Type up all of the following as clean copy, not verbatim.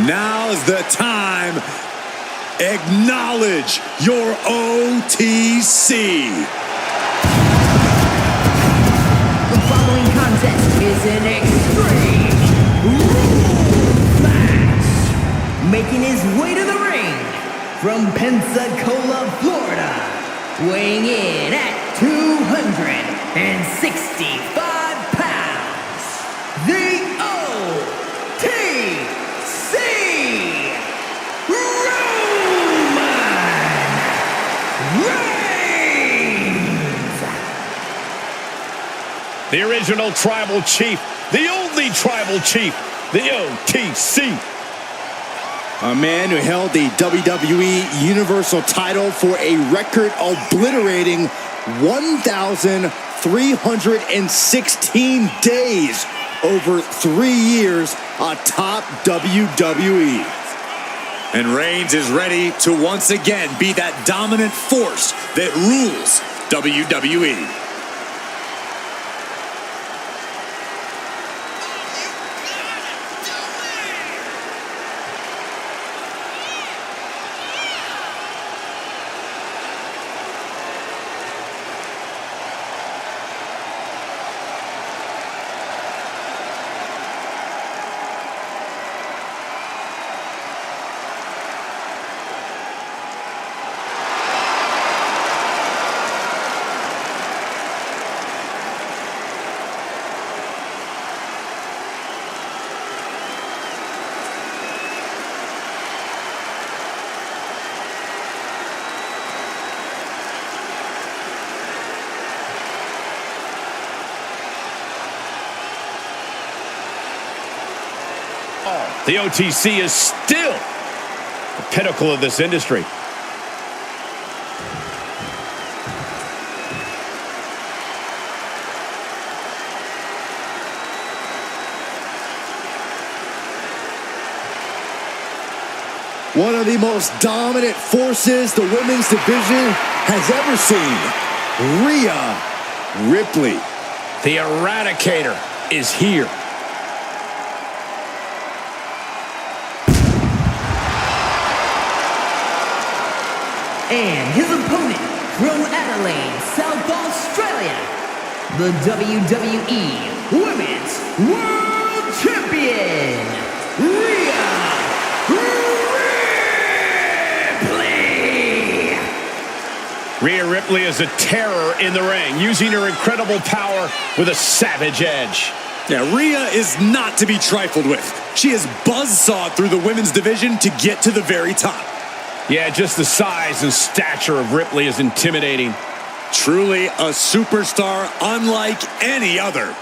Now's the time. Acknowledge your OTC. The following contest is an extreme rules match. Making his way to the ring from Pensacola, Florida, weighing in at 265 pounds, the OTC Reigns. The original tribal chief, the only tribal chief, the OTC. A man who held the WWE Universal title for a record-obliterating 1,316 days over 3 years atop WWE. And Reigns is ready to once again be that dominant force that rules WWE. The OTC is still the pinnacle of this industry. One of the most dominant forces the women's division has ever seen, Rhea Ripley. The Eradicator is here. And his opponent from Adelaide, South Australia, the WWE Women's World Champion, Rhea Ripley. Rhea Ripley is a terror in the ring, using her incredible power with a savage edge. Yeah, Rhea is not to be trifled with. She has buzzsawed through the women's division to get to the very top. Yeah, just the size and stature of Ripley is intimidating. Truly a superstar unlike any other.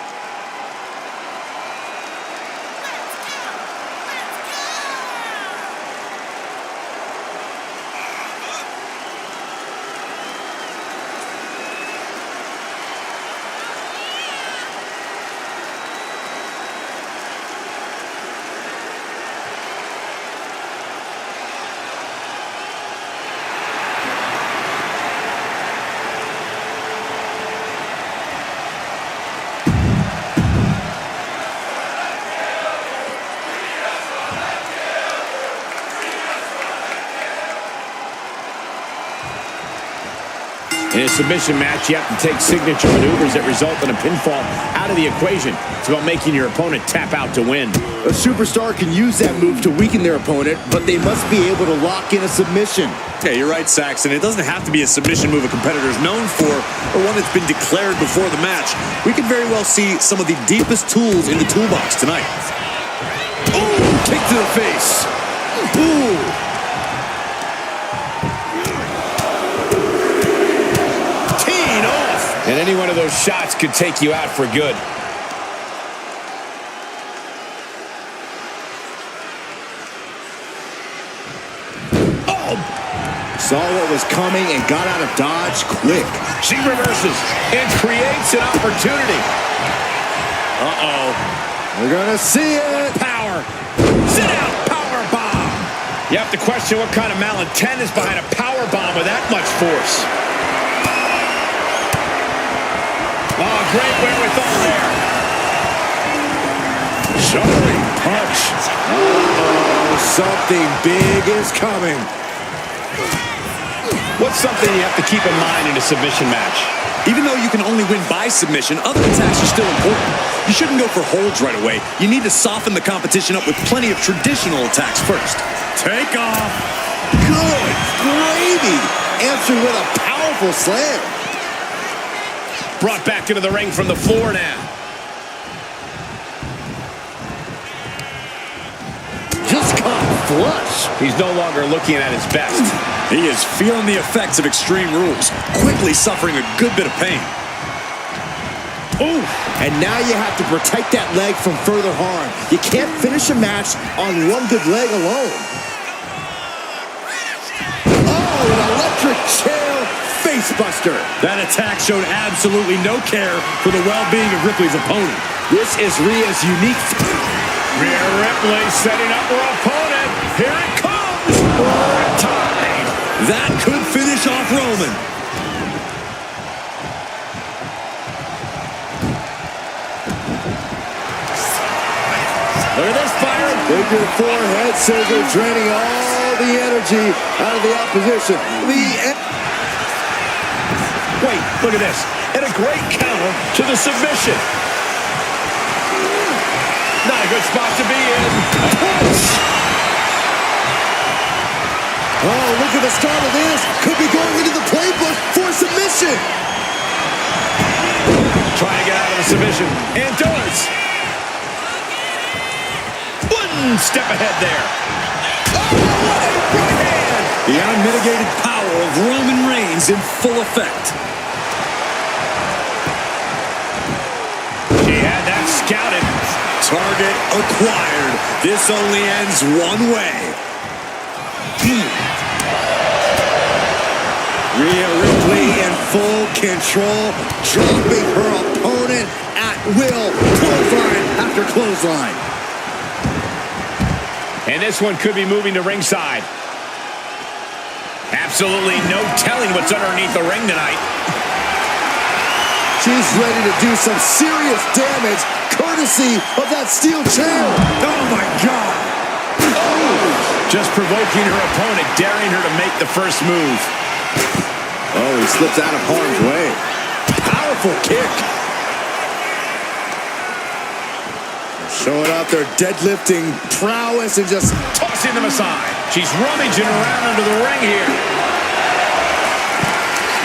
In a submission match, you have to take signature maneuvers that result in a pinfall out of the equation. It's about making your opponent tap out to win. A superstar can use that move to weaken their opponent, but they must be able to lock in a submission. Yeah, you're right, Saxon. It doesn't have to be a submission move a competitor is known for or one that's been declared before the match. We could very well see some of the deepest tools in the toolbox tonight. Ooh, kick to the face. Ooh. And any one of those shots could take you out for good. Oh! Saw what was coming and got out of dodge quick. She reverses and creates an opportunity. Uh-oh. We're gonna see it. Power. Sit out. Power bomb. You have to question what kind of malintent is behind a power bomb with that much force. Oh, great wherewithal there. Shuddering punch. Uh-oh. something big is coming. What's something you have to keep in mind in a submission match? Even though you can only win by submission, other attacks are still important. You shouldn't go for holds right away. You need to soften the competition up with plenty of traditional attacks first. Take off. Good gravy. Answering with a powerful slam. Brought back into the ring from the floor now. Just caught flush. He's no longer looking at his best. He is feeling the effects of Extreme Rules, quickly suffering a good bit of pain. Ooh. And now you have to protect that leg from further harm. You can't finish a match on one good leg alone. Oh, an electric chair facebuster. That attack showed absolutely no care for the well-being of Ripley's opponent. This is Rhea's unique... Rhea Ripley setting up her opponent. Here it comes. Time. That could finish off Roman. Look at this fire. Figure four head scissors draining all the energy out of the opposition. Wait, look at this. And a great counter to the submission. Not a good spot to be in. Push. Oh, look at the start of this. Could be going into the playbook for submission. Trying to get out of the submission. And does. One step ahead there. Oh, what a right hand. The unmitigated power of Roman Reigns in full effect. He had that scouted. Target acquired. This only ends one way. Rhea Ripley in full control, dropping her opponent at will. Clothesline after clothesline. And this one could be moving to ringside. Absolutely no telling what's underneath the ring tonight. She's ready to do some serious damage, courtesy of that steel chair. Oh, my God. Oh! Just provoking her opponent, daring her to make the first move. Oh, he slips out of harm's way. Powerful kick. Showing off their deadlifting prowess and just tossing them aside. She's rummaging around under the ring here.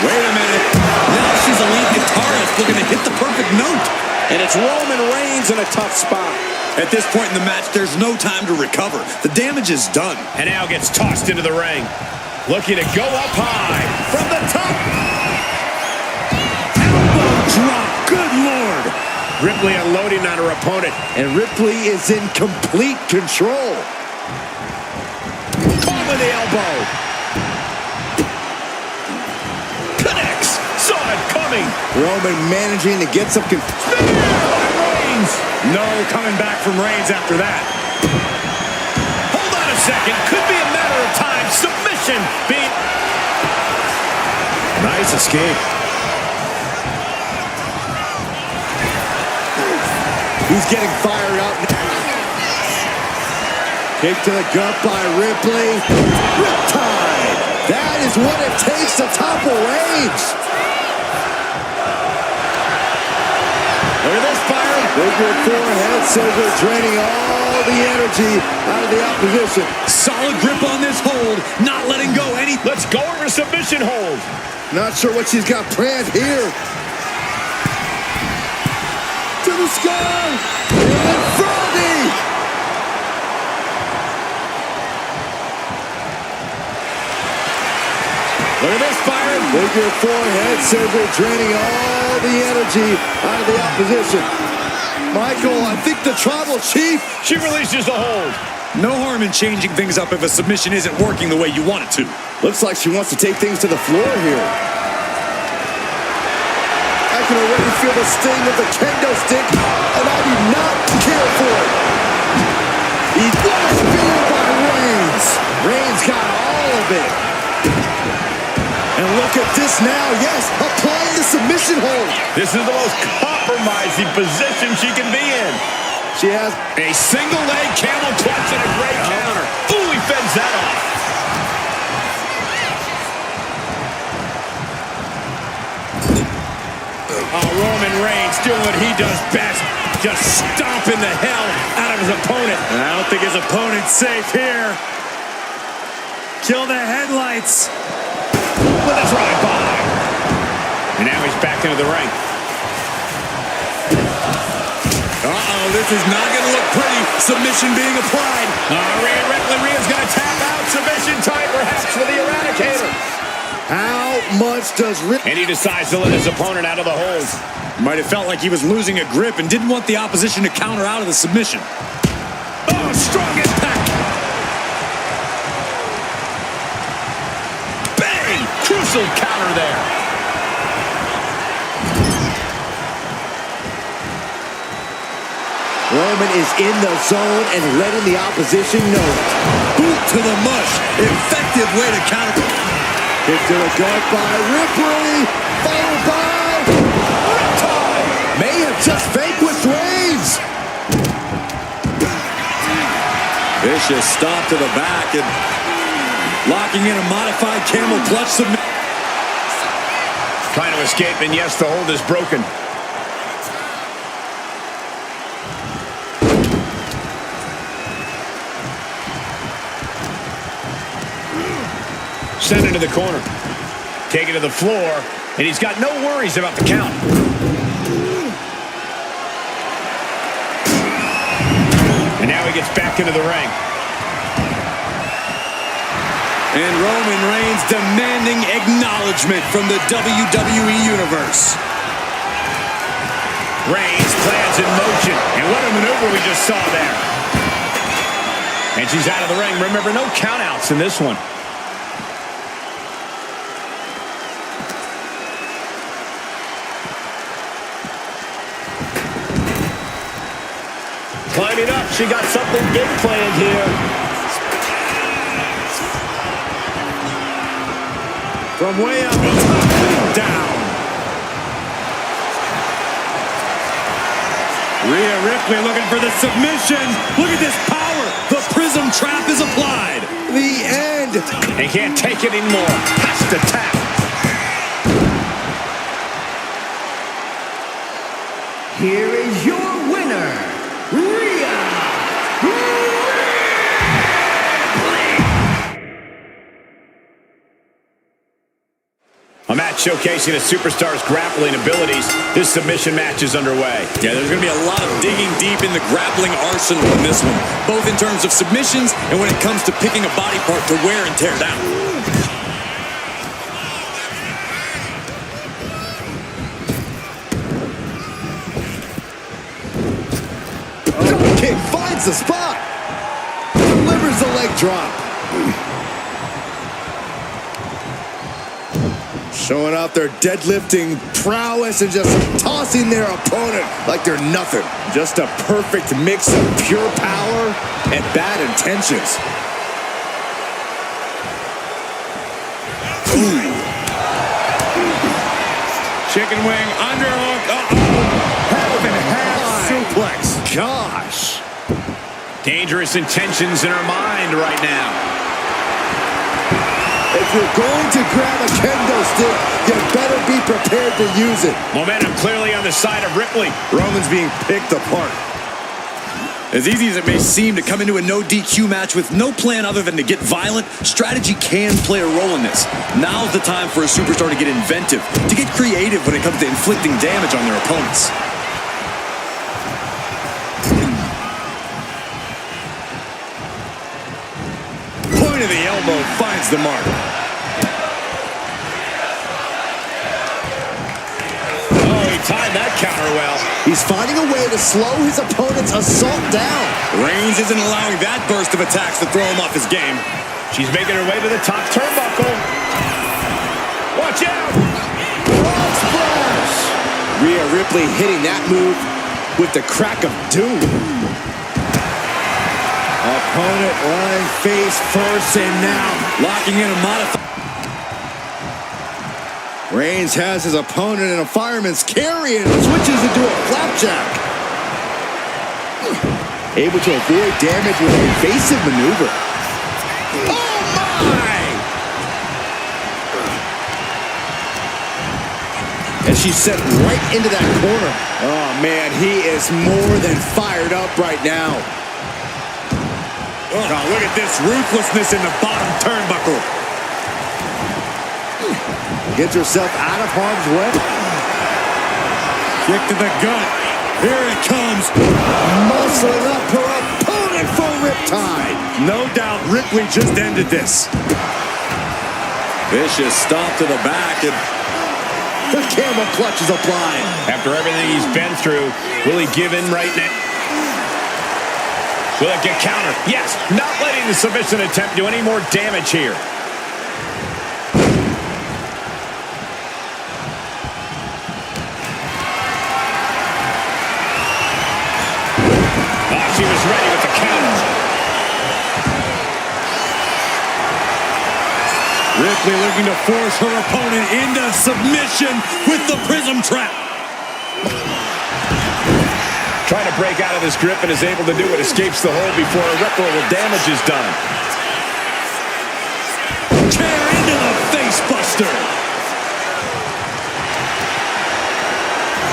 Wait a minute. Now she's a lead guitarist looking to hit the perfect note. And it's Roman Reigns in a tough spot. At this point in the match, there's no time to recover. The damage is done. And now gets tossed into the ring. Looking to go up high. From the top. Elbow drop. Good Lord. Ripley unloading on her opponent. And Ripley is in complete control. Call with the elbow. Connects. Saw it coming. Roman managing to get some... Reigns. No coming back from Reigns after that. Hold on a second. Could be a matter of time. Submission. Nice escape. He's getting fired up. Kick to the gut by Ripley. Riptide. That is what it takes to topple Reigns. Look at this fire. Figure four head scissors draining all the energy out of the opposition. Solid grip on this hold. Not letting go any. Let's go over submission hold. Not sure what she's got planned here. To the sky. And Froggy. Look at this fire. Figure four head scissors draining all the energy out of the opposition. Michael, I think the tribal chief... She releases the hold. No harm in changing things up if a submission isn't working the way you want it to. Looks like she wants to take things to the floor here. I can already feel the sting of the kendo stick, and I do not care for it. He was speared by Reigns. Reigns got all of it. And look at this now. Yes, applying the submission hold. This is the most compromising position she can be in. She has a single leg camel clutch and a great counter. Fully fends that off. Oh, Roman Reigns doing what he does best. Just stomping the hell out of his opponent. I don't think his opponent's safe here. Kill the headlights. With a drive-by. And now he's back into the ring. Uh-oh, this is not going to look pretty. Submission being applied. Rhea Ripley. Rhea's going to tap out. Submission time perhaps for the Eradicator. How much does Ripley... And he decides to let his opponent out of the hold. Might have felt like he was losing a grip and didn't want the opposition to counter out of the submission. Oh, strong impact. Bang! Crucial counter there. Roman is in the zone and letting the opposition know it. Boot to the mush. Effective way to counter. Hit to the gut by Ripley. Followed by... Riptide. May have just vanquished Reigns. Vicious stop to the back and locking in a modified camel clutch submission. Trying to escape, and yes, the hold is broken. Sent into the corner. Take it to the floor, and he's got no worries about the count. And now he gets back into the ring. And Roman Reigns demanding acknowledgement from the WWE Universe. Reigns plans in motion. And what a maneuver we just saw there. And she's out of the ring. Remember, no countouts in this one. Climbing up, she got something big planned here. From way up, down. Rhea Ripley looking for the submission. Look at this power. The prism trap is applied. The end. They can't take it anymore. Has to tap. Here is your winner, Rhea Ripley. A match showcasing a superstar's grappling abilities. This submission match is underway. Yeah, there's going to be a lot of digging deep in the grappling arsenal in this one, both in terms of submissions and when it comes to picking a body part to wear and tear down. Kick finds the spot. Delivers the leg drop. Showing off their deadlifting prowess and just tossing their opponent like they're nothing. Just a perfect mix of pure power and bad intentions. Ooh. Chicken wing underhook. Half and half suplex. Gosh. Dangerous intentions in her mind right now. If you're going to grab a kendo stick, you better be prepared to use it. Momentum clearly on the side of Ripley. Roman's being picked apart. As easy as it may seem to come into a no DQ match with no plan other than to get violent, strategy can play a role in this. Now's the time for a superstar to get inventive, to get creative when it comes to inflicting damage on their opponents. Point of the elbow finds the mark. Timed that counter well. He's finding a way to slow his opponent's assault down. Reigns isn't allowing that burst of attacks to throw him off his game. She's making her way to the top turnbuckle. Watch out! Frog splash! Rhea Ripley hitting that move with the crack of doom. Opponent lying face first and now locking in a modified. Reigns has his opponent in a fireman's carry and switches into a flapjack. able to avoid damage with an evasive maneuver. Oh, my! And she's set right into that corner. Oh, man, he is more than fired up right now. Oh, look at this ruthlessness in the bottom turnbuckle. Gets herself out of harm's way. Kick to the gut. Here it comes. Muscling up her opponent for riptide. No doubt Ripley just ended this. Vicious stomp to the back, and the camel clutch is applied. After everything he's been through, will he give in right now? Will it get countered? Yes, not letting the submission attempt do any more damage here. She was ready with the counter. Ripley looking to force her opponent into submission with the prism trap. Trying to break out of this grip and is able to do it. Escapes the hold before irreparable damage is done. Chair into the face buster.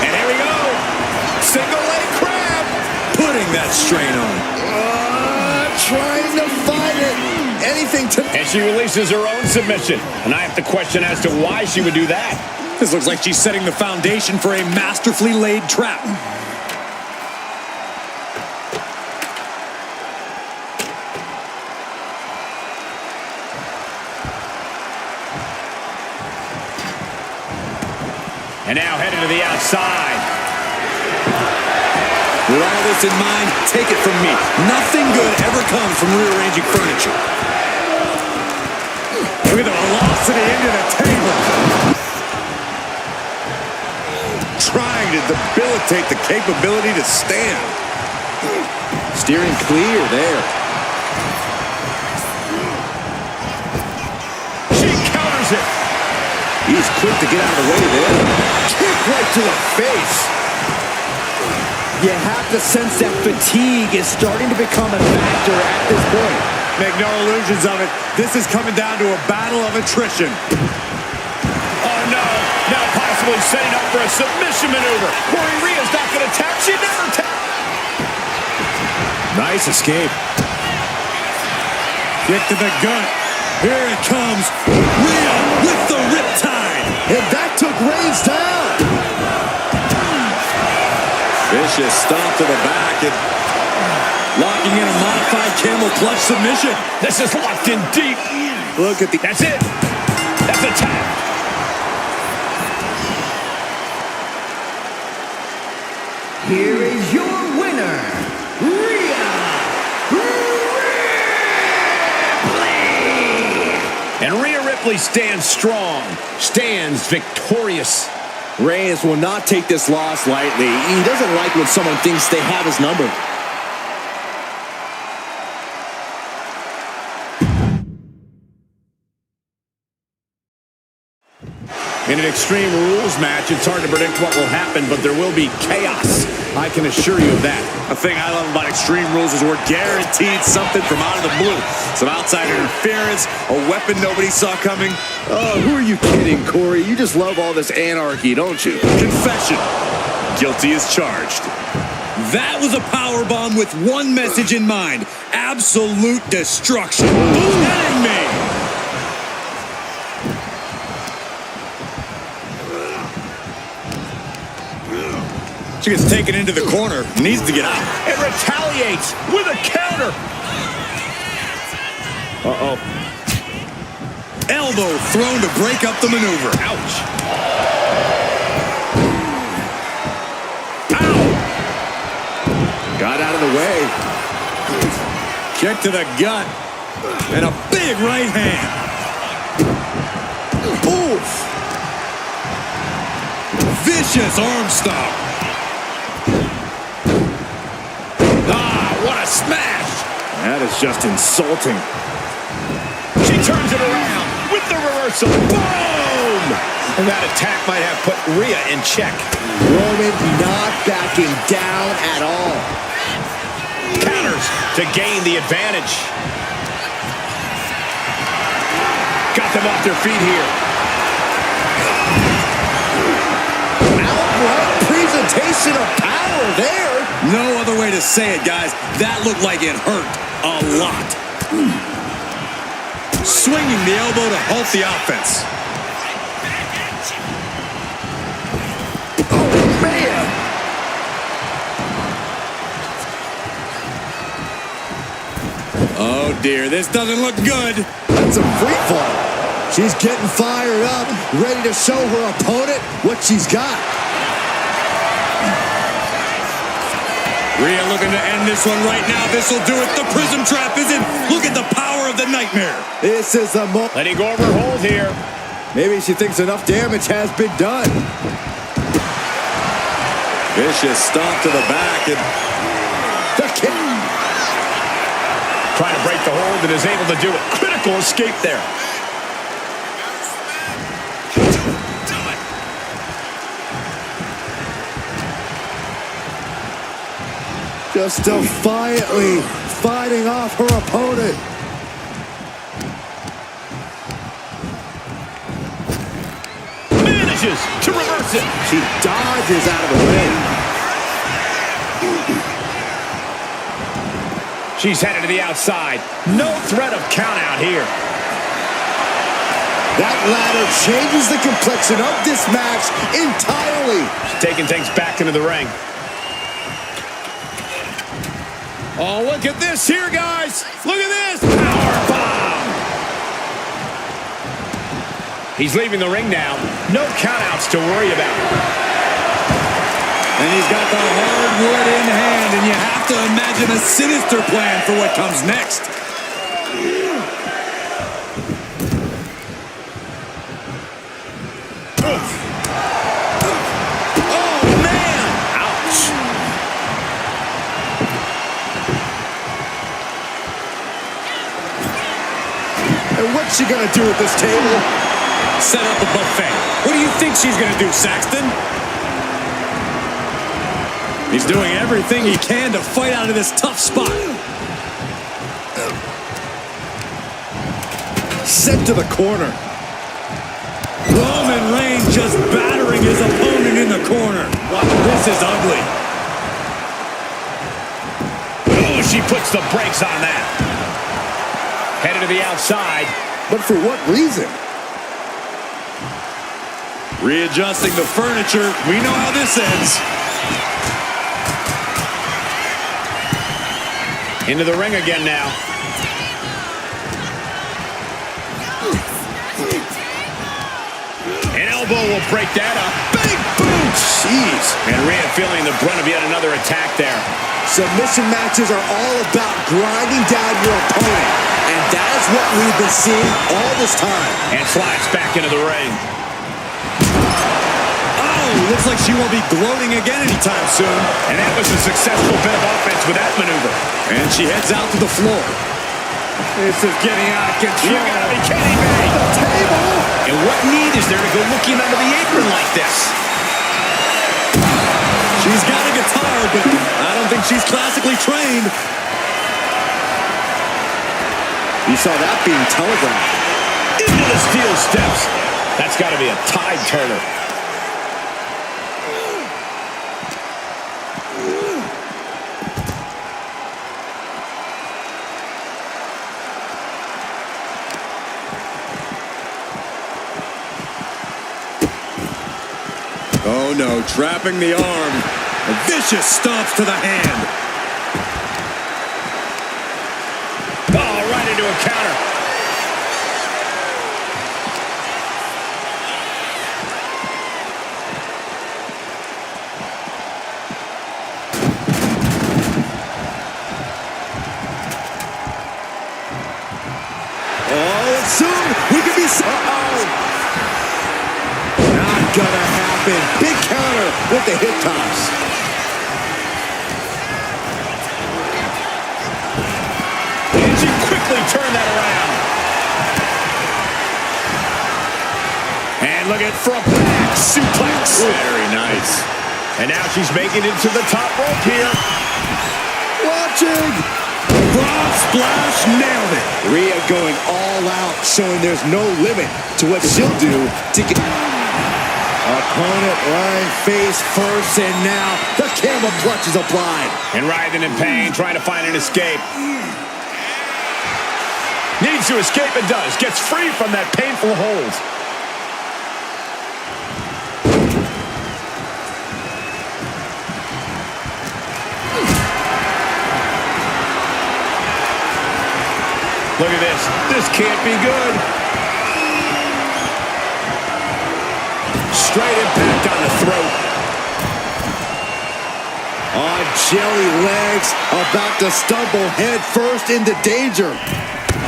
And here we go. Single leg crab. Putting that strain on. Trying to fight it. Anything to... And she releases her own submission. And I have to question as to why she would do that. This looks like she's setting the foundation for a masterfully laid trap. And now headed to the outside. With all this in mind, take it from me. Nothing good ever comes from rearranging furniture. Look at the velocity into the table. Trying to debilitate the capability to stand. Steering clear there. She counters it. He's quick to get out of the way there. Kick right to the face. You have to sense that fatigue is starting to become a factor at this point. Make no illusions of it. This is coming down to a battle of attrition. Oh, no. Now possibly setting up for a submission maneuver. Rhea's not going to tap. She never tapped. Nice escape. Kick to the gut. Here it comes. Rhea with the riptide. And that took Reigns down. Vicious stomp to the back and locking in a modified camel clutch submission. This is locked in deep. Look at the... That's it. That's a tap. Here is your winner, Rhea Ripley. And Rhea Ripley stands strong, stands victorious. Reigns will not take this loss lightly. He doesn't like when someone thinks they have his number. In an Extreme Rules match, it's hard to predict what will happen, but there will be chaos. I can assure you of that. The thing I love about Extreme Rules is we're guaranteed something from out of the blue. Some outside interference, a weapon nobody saw coming. Oh, who are you kidding, Corey? You just love all this anarchy, don't you? Confession. Guilty as charged. That was a powerbomb with one message in mind. Absolute destruction. Who's hitting me? She gets taken into the corner. Needs to get out. And retaliates with a counter. Uh-oh. Elbow thrown to break up the maneuver. Ouch. Ow. Got out of the way. Kick to the gut. And a big right hand. Oof. Vicious arm stomp. What a smash! That is just insulting. She turns it around with the reversal. Boom! And that attack might have put Rhea in check. Roman not backing down at all. Count to gain the advantage. Got them off their feet here. Outright presentation of power there. No other way to say it, guys. That looked like it hurt a lot. Swinging the elbow to halt the offense. Oh, man. Oh, dear. This doesn't look good. That's a free fall. She's getting fired up, ready to show her opponent what she's got. Rhea looking to end this one right now. This will do it. The prism trap is in. Look at the power of the nightmare. This is a moment. Letting go of her hold here. Maybe she thinks enough damage has been done. Vicious stomp to the back. And the kick. Trying to break the hold and is able to do it. Critical escape there. Just defiantly fighting off her opponent. Manages to reverse it. She dodges out of the way. She's headed to the outside. No threat of count out here. That ladder changes the complexion of this match entirely. She's taking things back into the ring. Oh, look at this here, guys. Look at this. Power bomb. He's leaving the ring now. No countouts to worry about. And he's got the hardwood in hand, and you have to imagine a sinister plan for what comes next. Oh, man! Ouch. And what's she gonna do at this table? Set up a buffet. What do you think she's gonna do, Saxton? He's doing everything he can to fight out of this tough spot. Sent to the corner. Roman Reigns just battering his opponent in the corner. Wow, this is ugly. Oh, she puts the brakes on that. Headed to the outside. But for what reason? Readjusting the furniture. We know how this ends. Into the ring again now. An elbow will break that up. Big boot. Jeez. And Rhea feeling the brunt of yet another attack there. Submission matches are all about grinding down your opponent. And that is what we've been seeing all this time. And slides back into the ring. Looks like she won't be gloating again anytime soon. And that was a successful bit of offense with that maneuver. And she heads out to the floor. This is getting out of control. You gotta be kidding me. The table. And what need is there to go looking under the apron like this? She's got a guitar, but I don't think she's classically trained. You saw that being telegraphed. Into the steel steps. That's got to be a tide turner. Oh no, trapping the arm. A vicious stomps to the hand. Oh, right into a counter. Oh, soon we could be. Not gonna happen. Big counter with the hip toss. And she quickly turned that around. And look at for a back suplex. Very nice. And now she's making it to the top rope here. Watching. Frog splash, nailed it. Rhea going all out, showing there's no limit to what she'll do to get... Opponent lying face first, and now the camel clutch is applied. And writhing in pain, trying to find an escape. Needs to escape and does. Gets free from that painful hold. Look at this. This can't be good. Straight impact on the throat. On jelly legs, about to stumble head first into danger.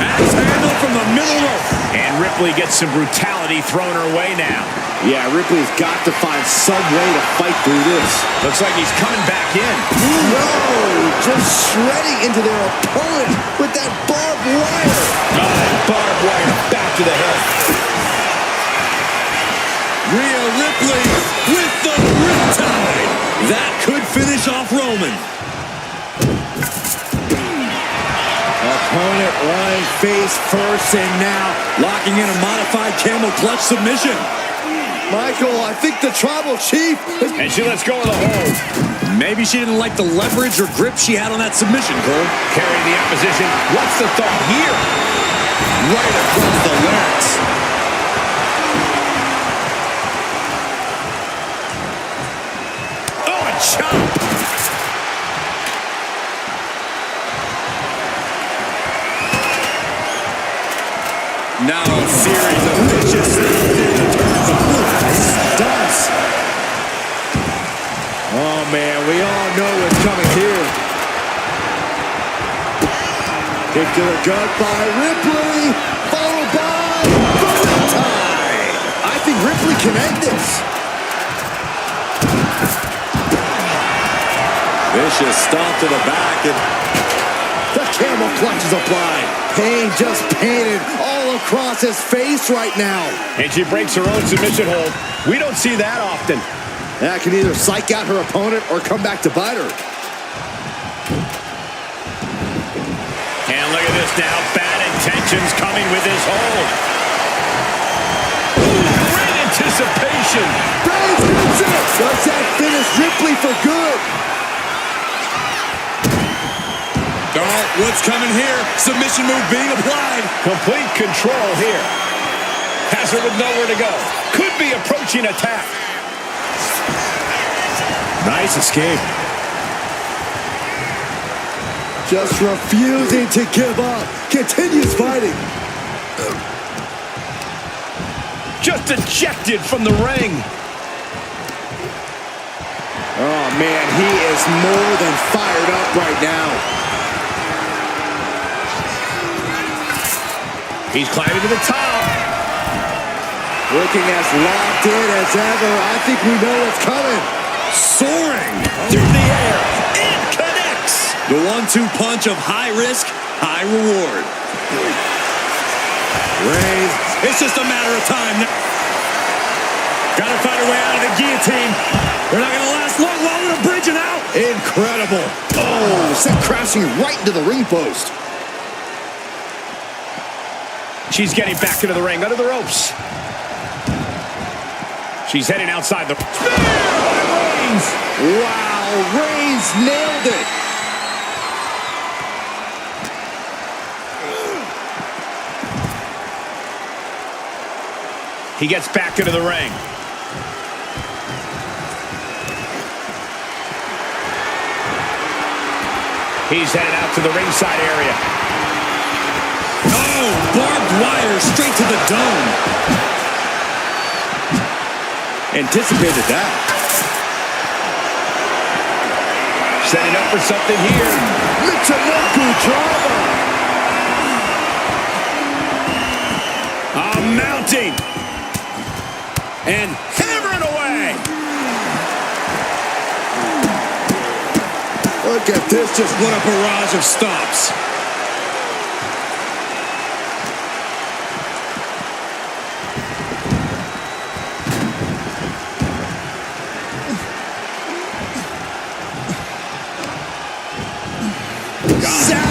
Axe handle from the middle rope. And Ripley gets some brutality thrown her way now. Yeah, Ripley's got to find some way to fight through this. Looks like he's coming back in. No, just shredding into their opponent with that barbed wire. Barbed wire back to the head. Rhea Ripley with the riptide. That could finish off Roman. Opponent lying face first, and now Locking in a modified camel clutch submission. Michael, I think the tribal chief is... And she lets go of the hold. Maybe she didn't like the leverage or grip she had on that submission, Cole. Carrying the opposition. What's the thought here? Right across the larynx. Oh, a chop. Now a series of vicious Does. Oh, man, we all know what's coming here. Kick to the gut by Ripley, followed by the riptide. I think Ripley can end this. vicious stomp to the back, and the camel clutch is applied. Pain just painted all across his face right now. And she breaks her own submission hold. We don't see that often. That can either psych out her opponent or come back to bite her. And look at this now. Bad intentions coming with this hold. Ooh, great anticipation. Reigns hits it. Does that finish Ripley for good? oh, what's coming here? Submission move being applied. Complete control here. Has her with nowhere to go. Could be approaching attack. Nice escape. Just refusing to give up. Continues fighting. Just ejected from the ring. Oh, man, he is more than fired up right now. He's climbing to the top. Looking as locked in as ever. I think we know what's coming. Soaring Through the air. It connects. the 1-2 punch of high risk, high reward. Reigns. It's just a matter of time now. Gotta find a way out of the guillotine. They're not gonna last long while they're bridging out. Incredible. Oh, sent crashing right into the ring post. She's getting back into the ring under the ropes. She's heading outside the... Spear by Reigns. Wow, Reigns nailed it. He gets back into the ring. He's headed out to the ringside area. Oh, barbed wire straight to the dome. Anticipated that. Setting up for something here. Michinoku drama. Mounting. And hammering away. Look at this, just What a barrage of stops.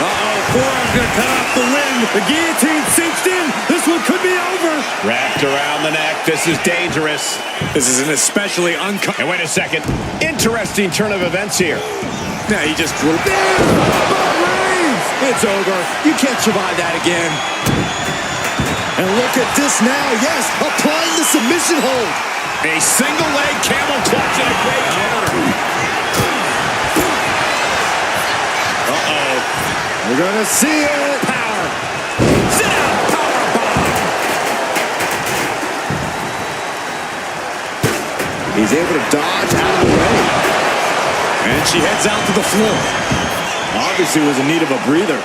Uh-oh, forearm's gonna cut off the wind. The guillotine cinched in. This one could be over. Wrapped around the neck. This is dangerous. This is an especially And wait a second. Interesting turn of events here. Now he just drew. It's over. You can't survive that again. And look at this now. Yes, applying the submission hold. A single leg camel clutch and a great counter. Uh-oh. We're going to see it. Power. Sit down. Power bomb. He's able to dodge out of the way. And she heads out to the floor. Obviously was in need of a breather.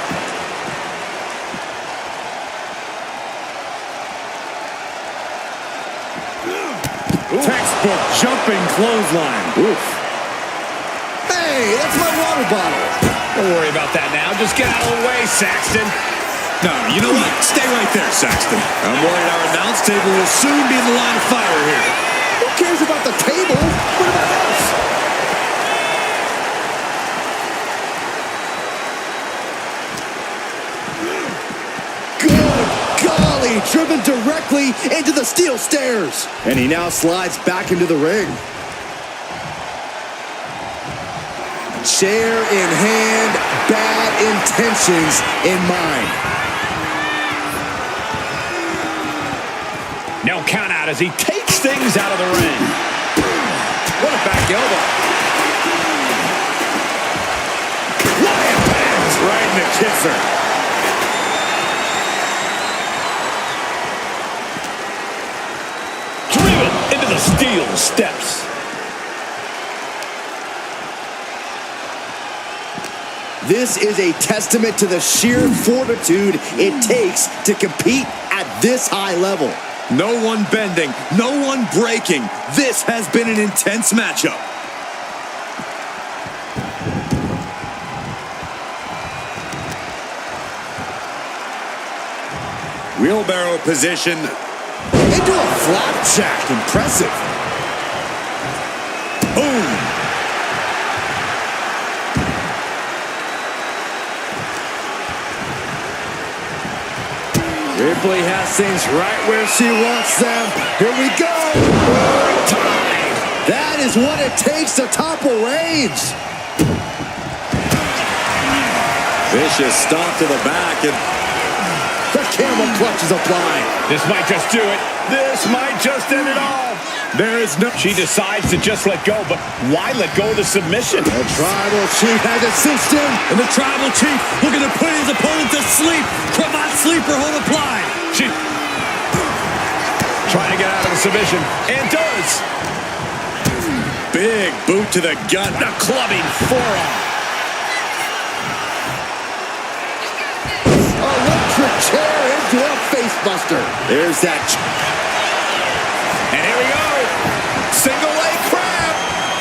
Textbook jumping clothesline. Oof. Hey, that's my water bottle. Don't worry about that now. Just get out of the way, Saxton. No, you know what? Stay right there, Saxton. I'm worried our announce table will soon be in the line of fire here. Who cares about the table? What about us? Good golly, driven directly into the steel stairs. And he now slides back into the ring. Chair in hand, bad intentions in mind. No count out as he takes things out of the ring. What a back elbow. Lion bangs right in the kisser. Driven into the steel steps. This is a testament to the sheer fortitude it takes to compete at this high level. No one bending, no one breaking. This has been an intense matchup. Wheelbarrow position. Into a flapjack. Impressive. Boom. Ripley has things right where she wants them. Here we go. That is what it takes to topple Reigns. Vicious stomp to the back, and the camel clutch is applied. This might just do it. This might just end it all. there is no... She decides to just let go, but why let go of the submission? The tribal chief has it cinched in. And the tribal chief looking to put his opponent to sleep. Cravat sleeper hold applied. She trying to get out of the submission, and does. Big boot to the gut. The clubbing forearm. Electric chair into a facebuster. There's that. And here we go. Single leg crab.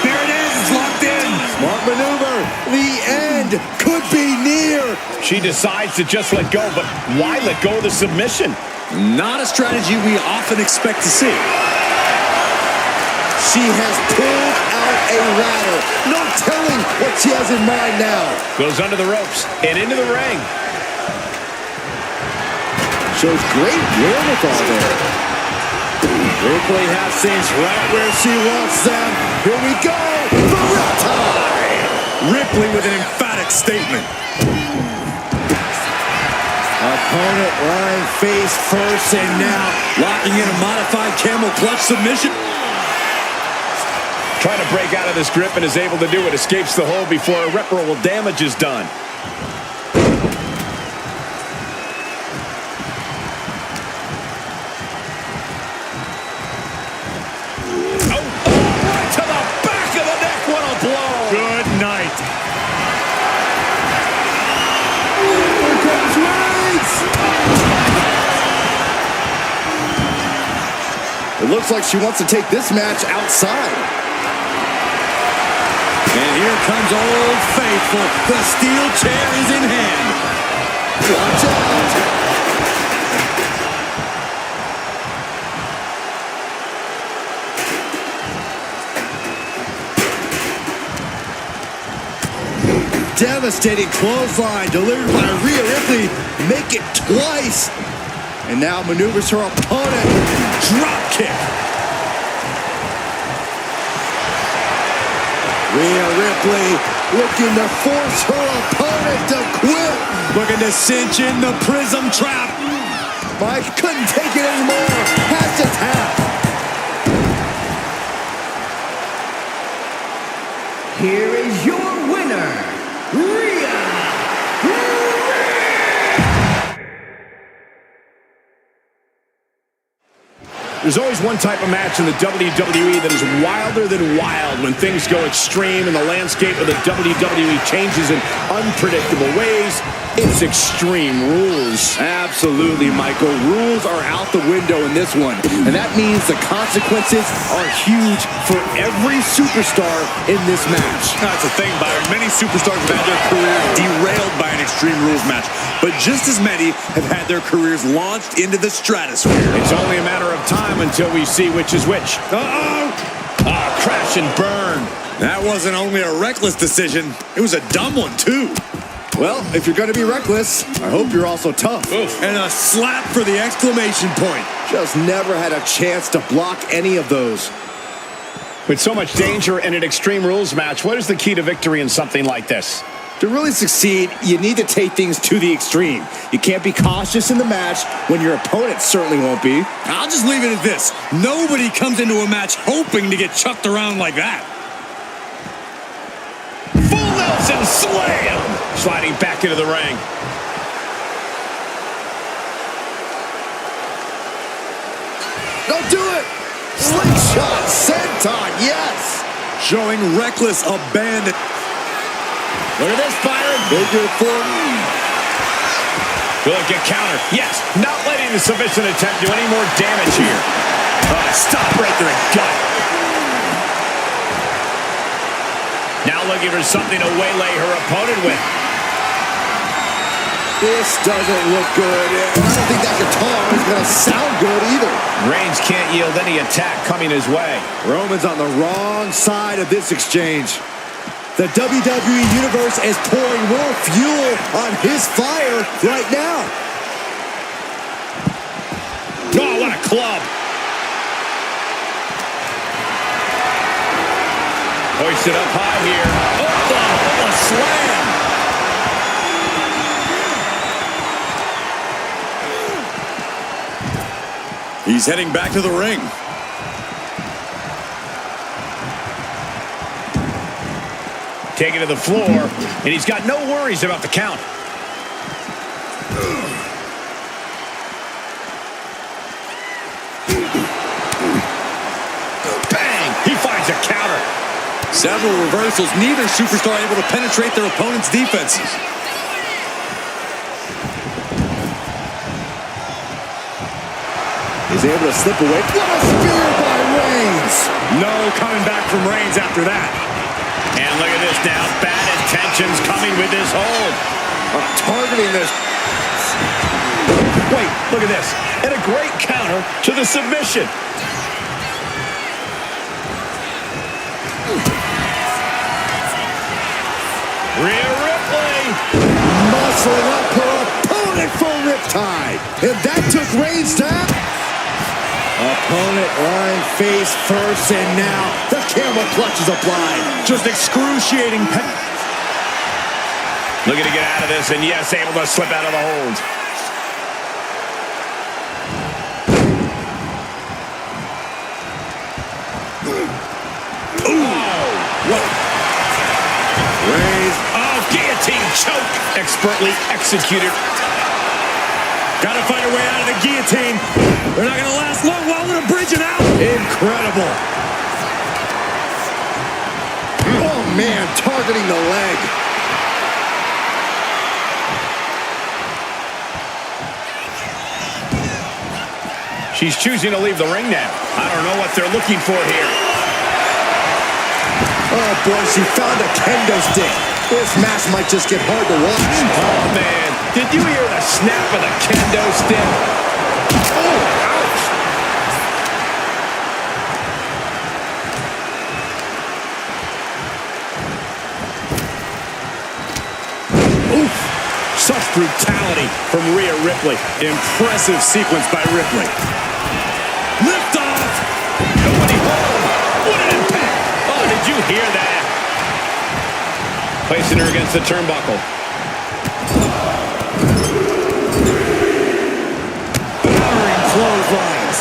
There it is. It's locked in. Smart maneuver. The end could be near. She decides to just let go, but why let go of the submission? Not a strategy we often expect to see. She has pulled out a ladder. No telling what she has in mind now. Goes under the ropes and into the ring. Shows great wherewithal there. Ripley has things right where she wants them. Here we go. The riptide. Ripley with an emphatic statement. Opponent lying face first, and now Locking in a modified camel clutch submission. Trying to break out of this grip and is able to do it. Escapes the hold before irreparable damage is done. Right to the back of the neck. What a blow. Good night. here comes Reigns. It looks like she wants to take this match outside. And here comes Old Faithful. The steel chair is in hand. Watch out. devastating clothesline delivered by Rhea Ripley. Make it twice. And now maneuvers her opponent. Drop kick. Rhea Ripley looking to force her opponent to quit. Looking to cinch in the prism trap. Mike couldn't take it anymore. Has to tap. Here is your winner, Rhea Ripley. There's always one type of match in the WWE that is wilder than wild when things go extreme and the landscape of the WWE changes in unpredictable ways. It's Extreme Rules. Absolutely, Michael. Rules are out the window in this one. And that means the consequences are huge for every superstar in this match. That's the thing, Byron. Many superstars have had their careers derailed by an Extreme Rules match. But just as many have had their careers launched into the stratosphere. It's only a matter of time until we see which is which. Uh-oh! Crash and burn. That wasn't only a reckless decision. It was a dumb one, too. Well, if you're going to be reckless, I hope you're also tough. Oof. And a slap for the exclamation point. Just never had a chance to block any of those. With so much danger in an Extreme Rules match, what is the key to victory in something like this? To really succeed, you need to take things to the extreme. You can't be cautious in the match when your opponent certainly won't be. I'll just leave it at this. Nobody comes into a match hoping to get chucked around like that. Full Nelson slam! Sliding back into the ring. Don't do it! Slingshot, senton, yes! Showing reckless abandon. Look at this, Byron. Figure four. Look at counter. Yes, not letting the submission attempt do any more damage here. Stop right to the gut. Now looking for something to waylay her opponent with. This doesn't look good. I don't think that guitar is going to sound good either. Reigns can't yield any attack coming his way. Roman's on the wrong side of this exchange. The WWE Universe is pouring more fuel on his fire right now. Oh, what a club. Hoisted up high here. Oh, a slam. He's heading back to the ring. Taken to the floor, and he's got no worries about the count. Bang! He finds a counter. Several reversals, neither superstar able to penetrate their opponent's defenses. He's able to slip away. What a spear by Reigns! No coming back from Reigns after that. And look at this now. Bad intentions coming with this hold. Targeting this. Wait, look at this. And a great counter to the submission. Rhea Ripley. Muscling up her opponent for riptide. And that took Reigns down. Opponent lying face first, and now the camel clutch is applied. Just excruciating pain. Looking to get out of this, and yes, able to slip out of the hold. Reigns. Oh, guillotine choke. Expertly executed. Gotta find a way out of the guillotine. They're not gonna last long while they're bridging out. Incredible. Oh, man, targeting the leg. She's choosing to leave the ring now. I don't know what they're looking for here. Oh, boy, she found a kendo stick. This match might just get hard to watch. Oh, man. Did you hear the snap of the kendo stick? Oh, ouch. Oof. Such brutality from Rhea Ripley. Impressive sequence by Ripley. Lift off. Nobody home. What an impact. Oh, did you hear that? Placing her against the turnbuckle. Powering clotheslines.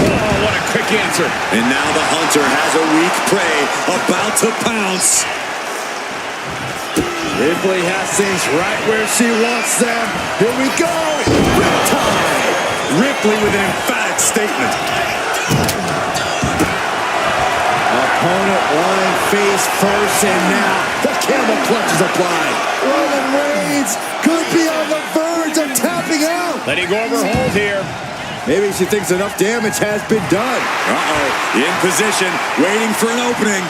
Oh, what a quick answer. And now the Hunter has a weak prey about to pounce. Ripley has things right where she wants them. Here we go. Riptide. Ripley with an emphatic statement. Opponent lying face first, and now the camel clutch is applied. Roman Reigns could be on the verge of tapping out. Letting go of her hold here. Maybe she thinks enough damage has been done. In position, waiting for an opening.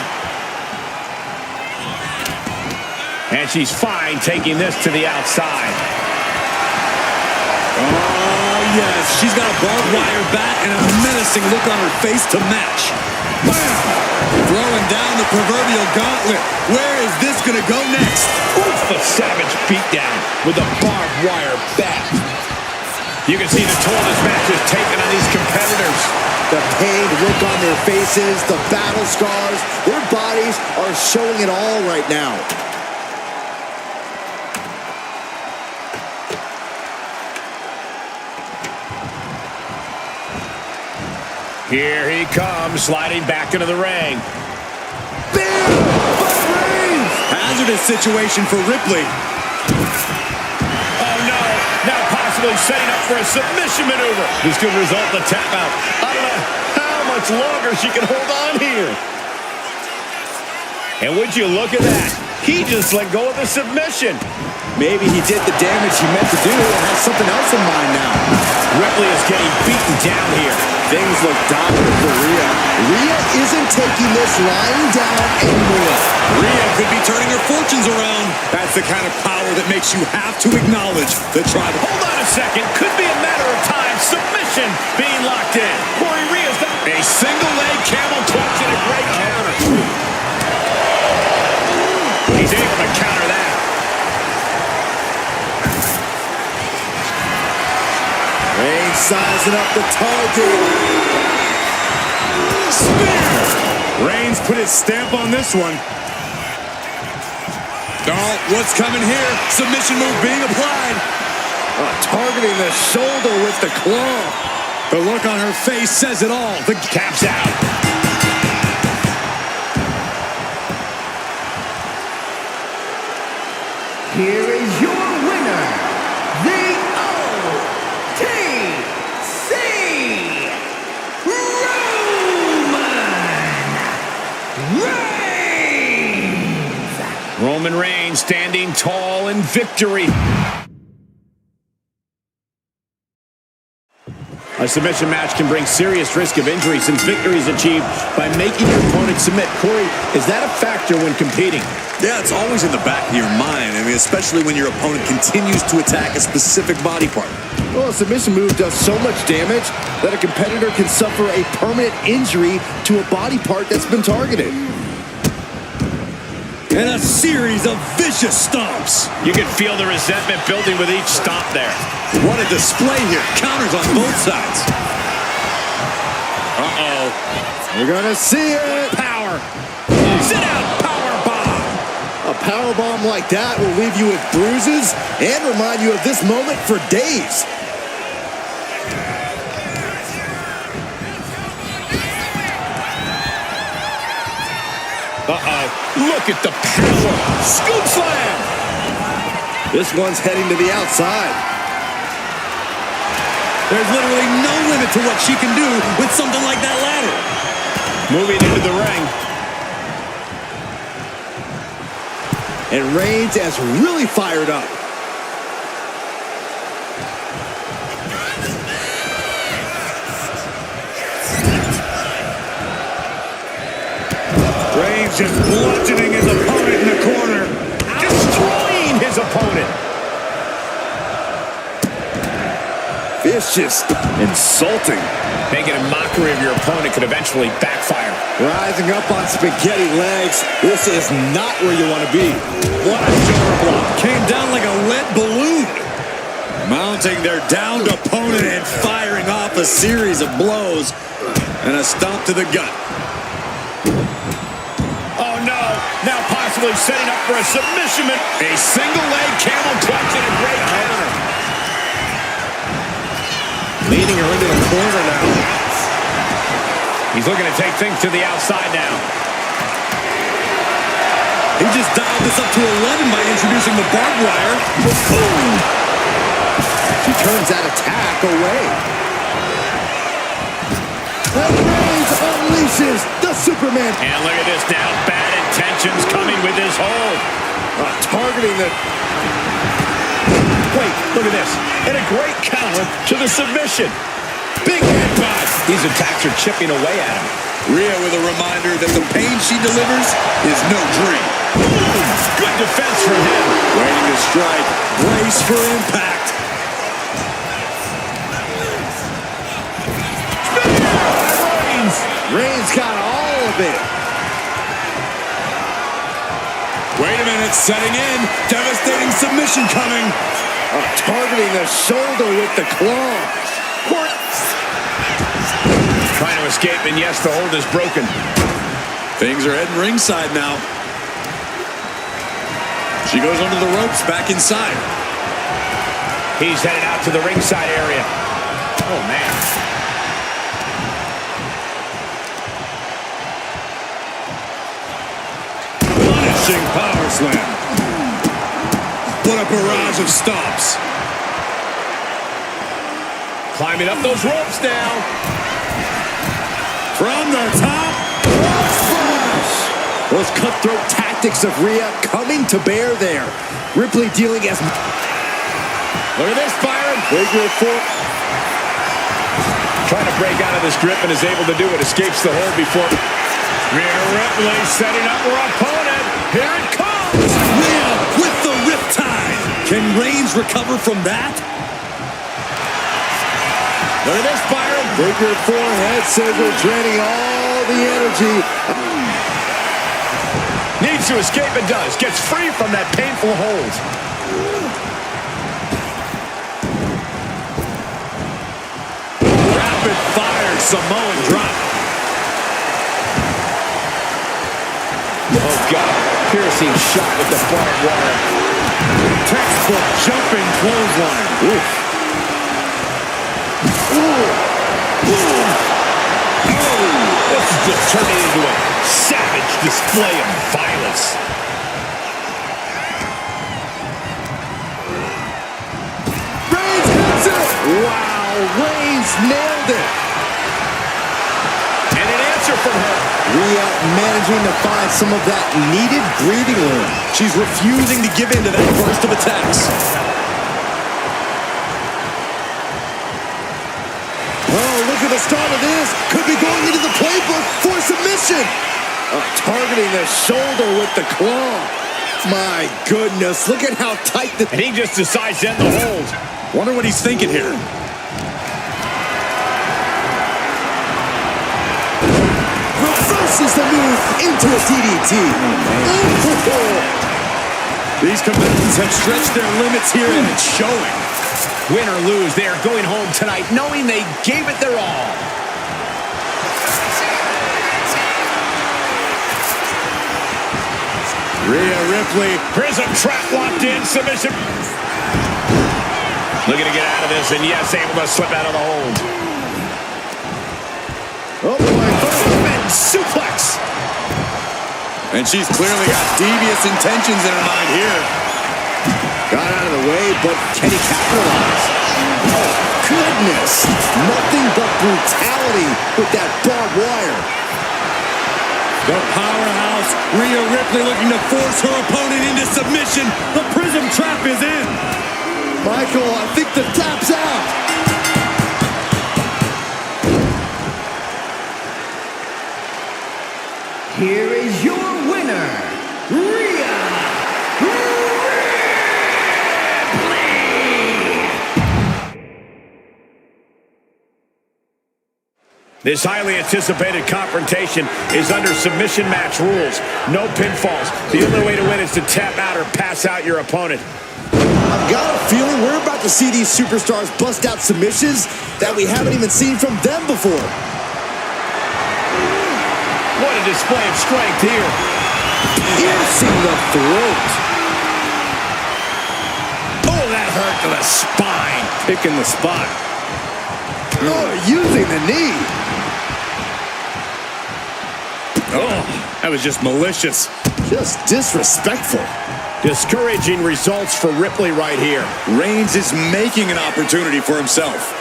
And she's fine taking this to the outside. Oh, yes. She's got a barbed wire bat and a menacing look on her face to match. Bam! Throwing down the proverbial gauntlet. Where is this going to go next? Oof, a savage beatdown with a barbed wire bat. You can see the toll this match has taken on these competitors. The pained look on their faces, the battle scars, their bodies are showing it all right now. Here he comes, sliding back into the ring. Bam! But Reigns! Hazardous situation for Ripley. Oh, no. Now possibly setting up for a submission maneuver. This could result in a tap out. I don't know how much longer she can hold on here. And would you look at that? He just let go of the submission. Maybe he did the damage he meant to do and has something else in mind now. Ripley is getting beaten down here. Things look dominant for Rhea. Rhea isn't taking this lying down anymore. Rhea could be turning her fortunes around. That's the kind of power that makes you have to acknowledge the tribal. Hold on a second. Could be a matter of time. Submission being locked in. Corey Rhea's got A single leg camel clutch and a great counter. He's able to counter that. Reigns sizing up the target. Spear! Reigns put his stamp on this one. Oh, what's coming here? Submission move being applied. Targeting the shoulder with the claw. The look on her face says it all. The Taps out. Here is your winner, the OTC Roman Reigns. Roman Reigns standing tall in victory. A submission match can bring serious risk of injury since victory is achieved by making your opponent submit. Corey, is that a factor when competing? Yeah, it's always in the back of your mind. I mean, especially when your opponent continues to attack a specific body part. Well, a submission move does so much damage that a competitor can suffer a permanent injury to a body part that's been targeted. And a series of vicious stomps. You can feel the resentment building with each stomp there. What a display here. Counters on both sides. Uh-oh. We're gonna see it. Power. Sit out. Power bomb. A power bomb like that will leave you with bruises and remind you of this moment for days. Uh-oh. Look at the power. Scoop slam. This one's heading to the outside. There's literally no limit to what she can do with something like that ladder. Moving into the ring. And Reigns is really fired up. Reigns just bludgeoning his opponent in the corner. Destroying his opponent. Vicious, insulting. Making a mockery of your opponent could eventually backfire. Rising up on spaghetti legs. This is not where you want to be. What a shoulder block. Came down like a lead balloon. Mounting their downed opponent and firing off a series of blows. And a stomp to the gut. Oh, no. Now possibly setting up for a submission. A single leg camel clutch and a great counter. Leading her into the corner now. He's looking to take things to the outside now. He just dialed this up to 11 by introducing the barbed wire. Boom! She turns that attack away. And Reigns unleashes the Superman. And look at this now. Bad intentions coming with his hold. Targeting the... Wait, look at this. And a great counter to the submission. Big headbutt. These attacks are chipping away at him. Rhea with a reminder that the pain she delivers is no dream. Good defense from him. Waiting to strike. Brace for impact. Reigns got all of it. Wait a minute, setting in. Devastating submission coming. Targeting the shoulder with the claw. Trying to escape, and yes, the hold is broken. Things are heading ringside now. She goes under the ropes, back inside. He's headed out to the ringside area. Oh, man. Punishing power slam. What a barrage of stomps. Climbing up those ropes now. From the top. Splash! Those cutthroat tactics of Rhea coming to bear there. Ripley dealing as... Look at this, Byron. Figure four. Trying to break out of this grip and is able to do it. Escapes the hold before. Rhea Ripley setting up her opponent. Here it comes. Rhea with the riptide. Can Reigns recover from that? Look at this, Byron. Figure four head scissors draining all the energy. Needs to escape and does. Gets free from that painful hold. Rapid fire Samoan drop. Oh, God. Piercing shot with the barbed wire. Textbook jumping clothesline. Oof. This is just turning into a savage display of violence. Reigns hits it. Wow, Reigns nailed it. And an answer from her. Rhea managing to find some of that needed breathing room. She's refusing to give in to that burst of attacks. Oh, look at the start of this. Could be going into the playbook for submission. Targeting the shoulder with the claw. My goodness, look at how tight the... And he just decides to end the hold. Wonder what he's thinking here. Reverses the move into a DDT. These combatants have stretched their limits here and it's showing. Win or lose, they are going home tonight knowing they gave it their all. Rhea Ripley. Prism trap locked in, submission. Looking to get out of this, and yes, able to slip out of the hold. Oh boy, Superman suplex. And she's clearly got devious intentions in her mind here. got out of the way, but can he capitalize? Oh, goodness. Nothing but brutality with that barbed wire. The powerhouse, Rhea Ripley, looking to force her opponent into submission. The Prism Trap is in. Michael, I think the tap's out. Here is your winner, Rhea Ripley. This highly anticipated confrontation is under submission match rules. No pinfalls. The only way to win is to tap out or pass out your opponent. I've got a feeling we're about to see these superstars bust out submissions that we haven't even seen from them before. What a display of strength here. Piercing the throat. Oh, that hurt to the spine. Picking the spot. Oh, using the knee. Oh, that was just malicious. Just disrespectful. Discouraging results for Ripley right here. Reigns is making an opportunity for himself.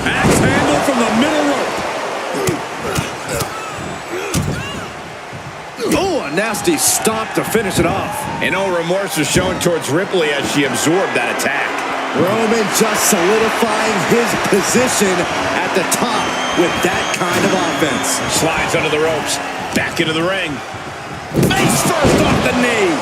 Axe handle from the middle rope. Oh, a nasty stop to finish it off. And no remorse was shown towards Ripley as she absorbed that attack. Roman just solidifying his position at the top with that kind of offense. Slides under the ropes. Back into the ring. Face first off the knee.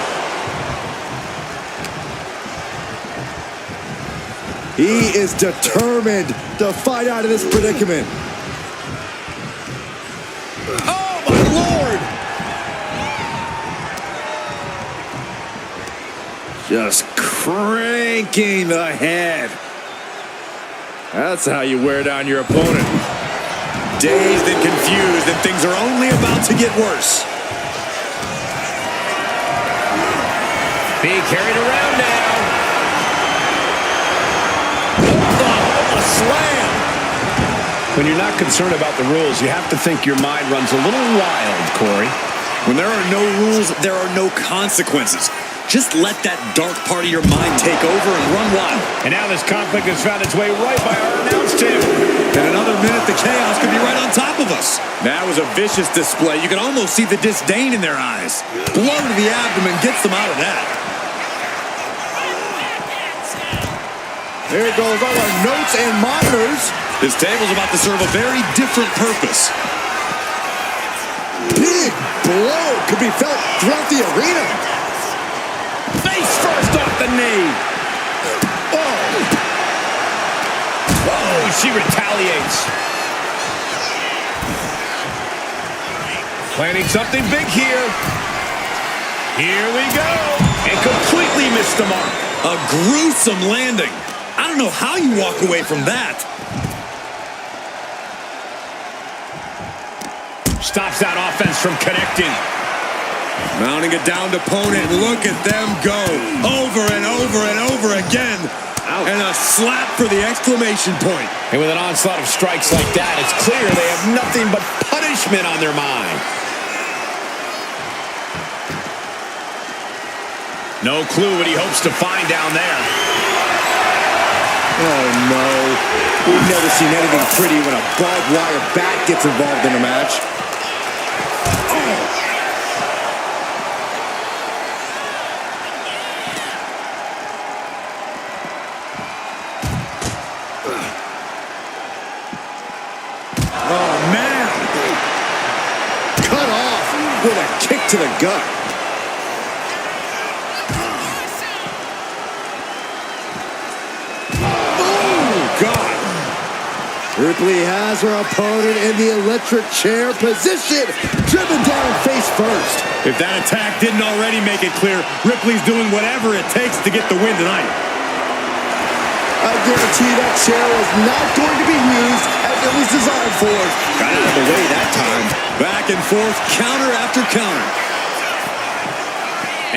He is determined to fight out of this predicament. Oh, my Lord! Just cranking the head. That's how you wear down your opponent. Dazed and confused, and things are only about to get worse. Being carried around now. Oh, a slam. When you're not concerned about the rules, you have to think your mind runs a little wild, Corey. When there are no rules, there are no consequences. Just let that dark part of your mind take over and run wild. And now this conflict has found its way right by our announce table. In another minute, the chaos could be right on top of us. That was a vicious display. You can almost see the disdain in their eyes. Blow to the abdomen gets them out of that. There goes all our notes and monitors. This table's about to serve a very different purpose. Big blow could be felt throughout the arena. Face first off the knee. Oh. Whoa, she retaliates. Planning something big here. Here we go. And completely missed the mark. A gruesome landing. I don't know how you walk away from that. Stops that offense from connecting. Mounting a downed opponent. Look at them go. Over and over and over again. Ouch. And a slap for the exclamation point. And with an onslaught of strikes like that, it's clear they have nothing but punishment on their mind. No clue what he hopes to find down there. Oh, no. We've never seen anything pretty when a barbed wire bat gets involved in a match. Oh, man. Cut off with a kick to the gut. Ripley has her opponent in the electric chair position, driven down face first. If that attack didn't already make it clear, Ripley's doing whatever it takes to get the win tonight. I guarantee that chair was not going to be used as it was designed for. Got out of the way that time. Back and forth, counter after counter.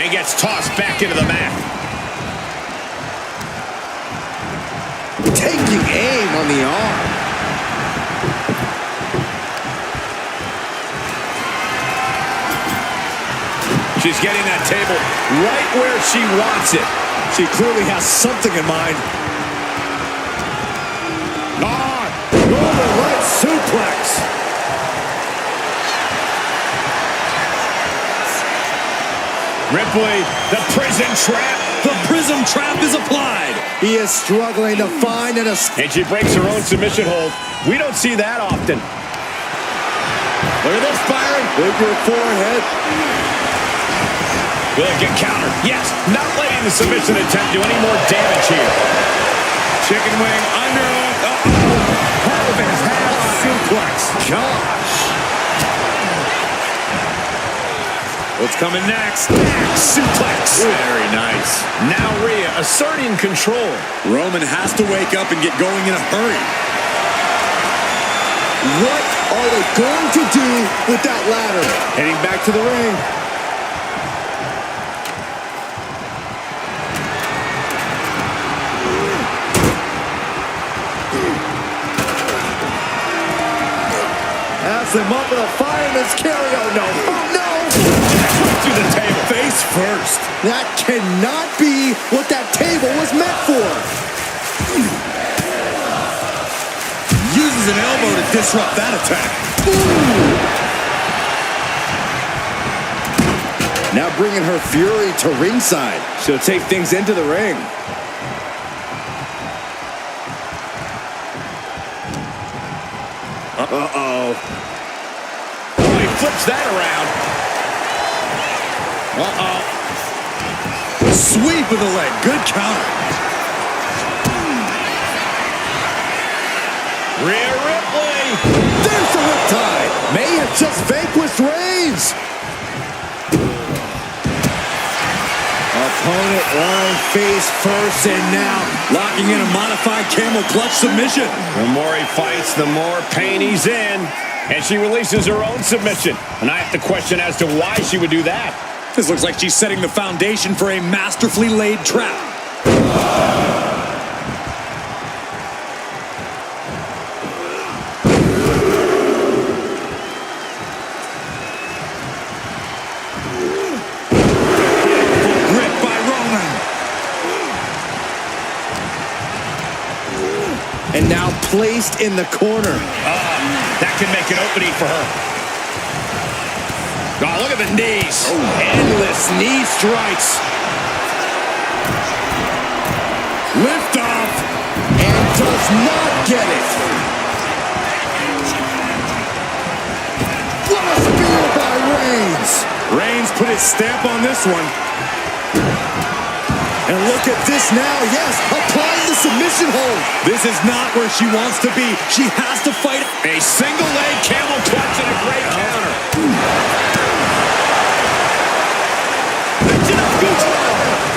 And gets tossed back into the mat. Taking aim on the arm. She's getting that table right where she wants it. She clearly has something in mind. Northern Light suplex. Ripley, the prison trap. The prism trap is applied. He is struggling to find an escape. And she breaks her own submission hold. We don't see that often. Look at this, Byron. With your forehead. Will it get countered? Yes, not letting the submission attempt do any more damage here. Chicken wing under. Perfect. suplex. Gosh. What's coming next? Back suplex. Very nice. Now Rhea asserting control. Roman has to wake up and get going in a hurry. What are they going to do with that ladder? Heading back to the ring. Has him up in a fireman's carry. Oh, no. Oh, no. To the table. Face first. That cannot be what that table was meant for. Uses an elbow to disrupt that attack. Now bringing her fury to ringside. She'll take things into the ring. Uh-oh. Oh, he flips that around. Uh-oh. Sweep of the leg. Good counter. Rhea Ripley. There's the riptide. May have just vanquished Reigns. Opponent lying face first, and now Locking in a modified camel clutch submission. The more he fights, the more pain he's in. And she releases her own submission. And I have to question as to why she would do that. This looks like she's setting the foundation for a masterfully laid trap. Grip by Roman. and now placed in the corner. That can make an opening for her. Oh, look at the knees. Endless knee strikes. Lift off. And does not get it. What a spear by Reigns. Reigns put his stamp on this one. And look at this now. Yes, applying the submission hold. This is not where she wants to be. She has to fight. A single leg camel clutch and a great counter.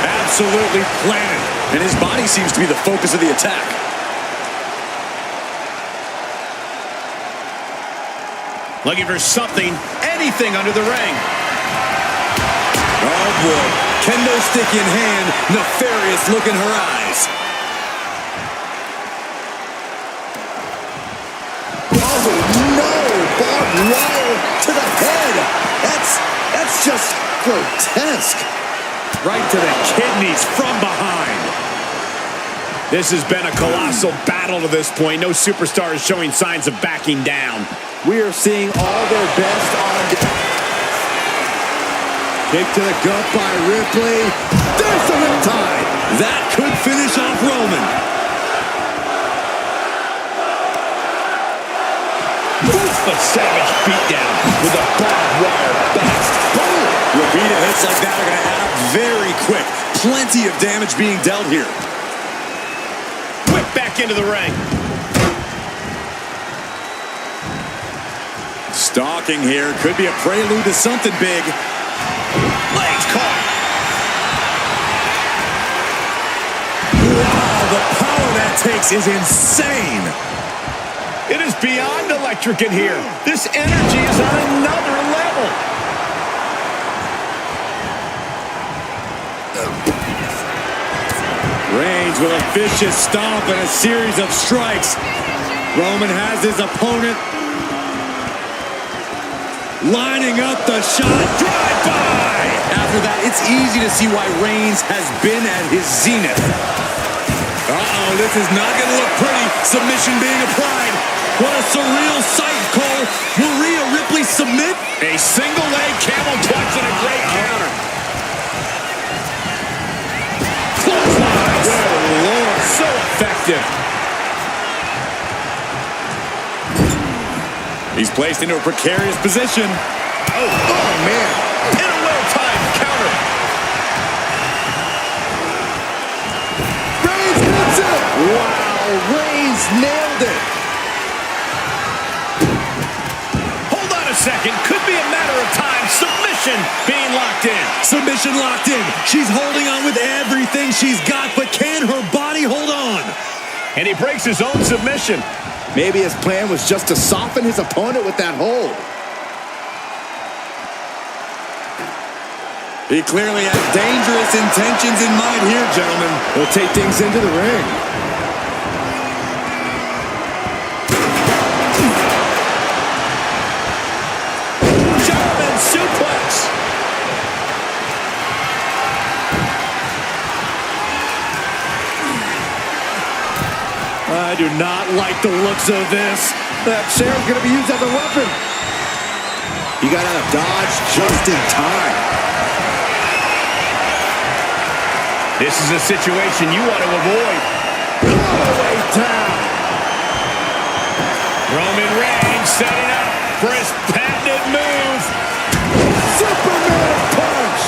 Absolutely planted. And his body seems to be the focus of the attack. Looking for something, anything under the ring. Oh boy, kendo stick in hand, nefarious look in her eyes. Oh no, barbed wire to the head. That's just grotesque. Right to the kidneys from behind. This has been a colossal battle to this point. No superstar is showing signs of backing down. We are seeing all their best on... Kick to the gut by Ripley. There's the riptide. That could finish off Roman. A savage beatdown with a barbed wire back. Repeated hits like that are going to add up very quick. Plenty of damage being dealt here. Whip back into the ring. Stalking here. Could be a prelude to something big. Legs caught. Wow, the power that takes is insane. It is beyond electric in here. This energy is on another level. Reigns with a vicious stomp and a series of strikes. Roman has his opponent lining up the shot. Drive by! After that, it's easy to see why Reigns has been at his zenith. Uh-oh, this is not going to look pretty. Submission being applied. What a surreal sight, Cole. Will Rhea Ripley submit? A single leg camel clutch and a great counter. Good Lord. So effective. He's placed into a precarious position. Oh, man. In a well-timed counter. Reigns hits it. Wow, Reigns nailed it. second. Could be a matter of time. Submission being locked in. Submission locked in. She's holding on with everything she's got, but can her body hold on? And he breaks his own submission. Maybe his plan was just to soften his opponent with that hold. He clearly has dangerous intentions in mind here, gentlemen. He'll take things into the ring. German suplex. I do not like the looks of this. That chair's going to be used as a weapon. He got out of dodge just in time. This is a situation you want to avoid. All the way down. Roman Reigns setting up for his patented move. Superman punch.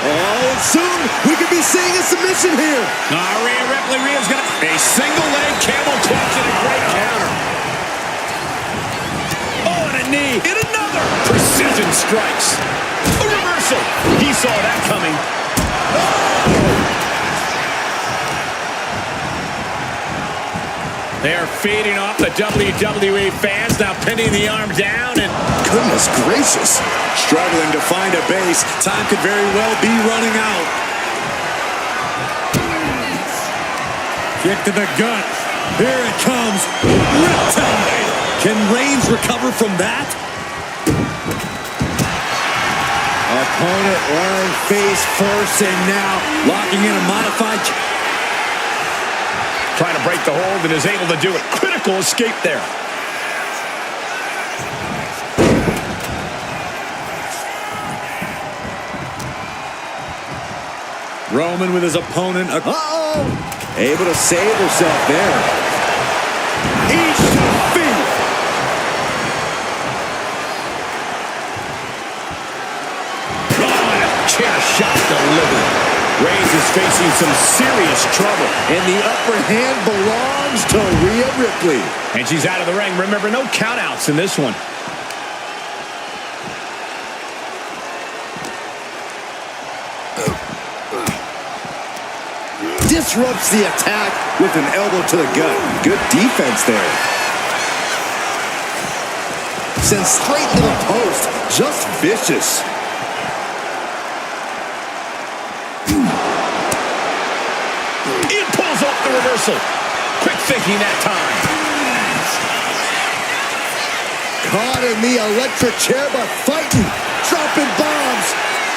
Oh, and soon we could be seeing a submission here. Rhea Ripley. Rhea's going to... A single leg camel clutch and a great counter. Oh, and a knee. And another. Precision strikes. A reversal. He saw that coming. They're feeding off the WWE fans, now pinning the arm down, and Goodness gracious. Struggling to find a base. Time could very well be running out. Kick to the gut. Here it comes. Riptide. Can Reigns recover from that? Opponent lying face first, and now Locking in a modified... trying to break the hold and is able to do it. Critical escape there. Roman with his opponent. able to save herself there. Each defeat. Chair shot delivered. Reigns is facing some serious trouble. And the upper hand belongs to Rhea Ripley. And she's out of the ring. Remember, no countouts in this one. Disrupts the attack with an elbow to the gut. Good defense there. Sends straight to the post. Just vicious. It pulls off the reversal. Quick thinking that time. Caught in the electric chair, but fighting. Dropping bombs.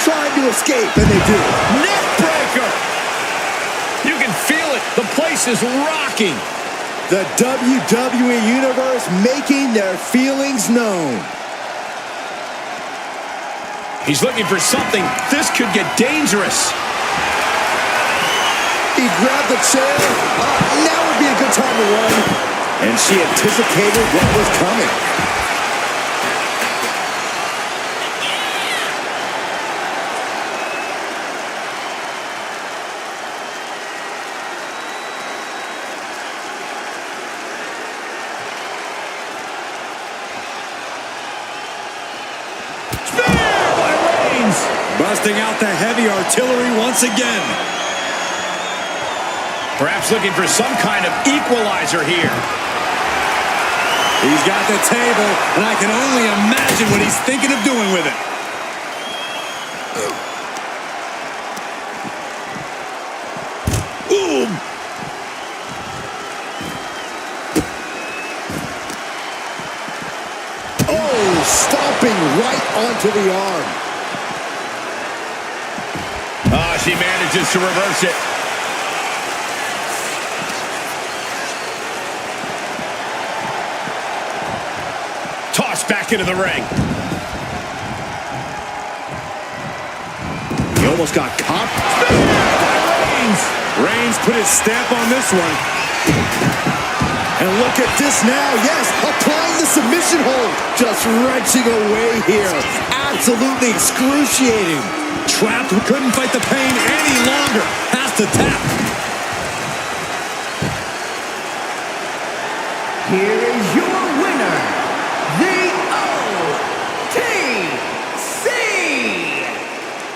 Trying to escape, and they do. Neck breaker. You can feel it. The place is rocking. The WWE Universe making their feelings known. He's looking for something. This could get dangerous. He grabbed the chair. Now would be a good time to run. And she anticipated what was coming. Busting out the heavy artillery once again. Perhaps looking for some kind of equalizer here. He's got the table, and I can only imagine what he's thinking of doing with it. Boom! Oh, stomping right onto the arm. Oh, she manages to reverse it. Tossed back into the ring. He almost got caught. Reigns put his stamp on this one. And look at this now. Yes, applying the submission hold. Just wrenching away here. Absolutely excruciating. Trapped, couldn't fight the pain any longer. Has to tap. Here is your winner, the OTC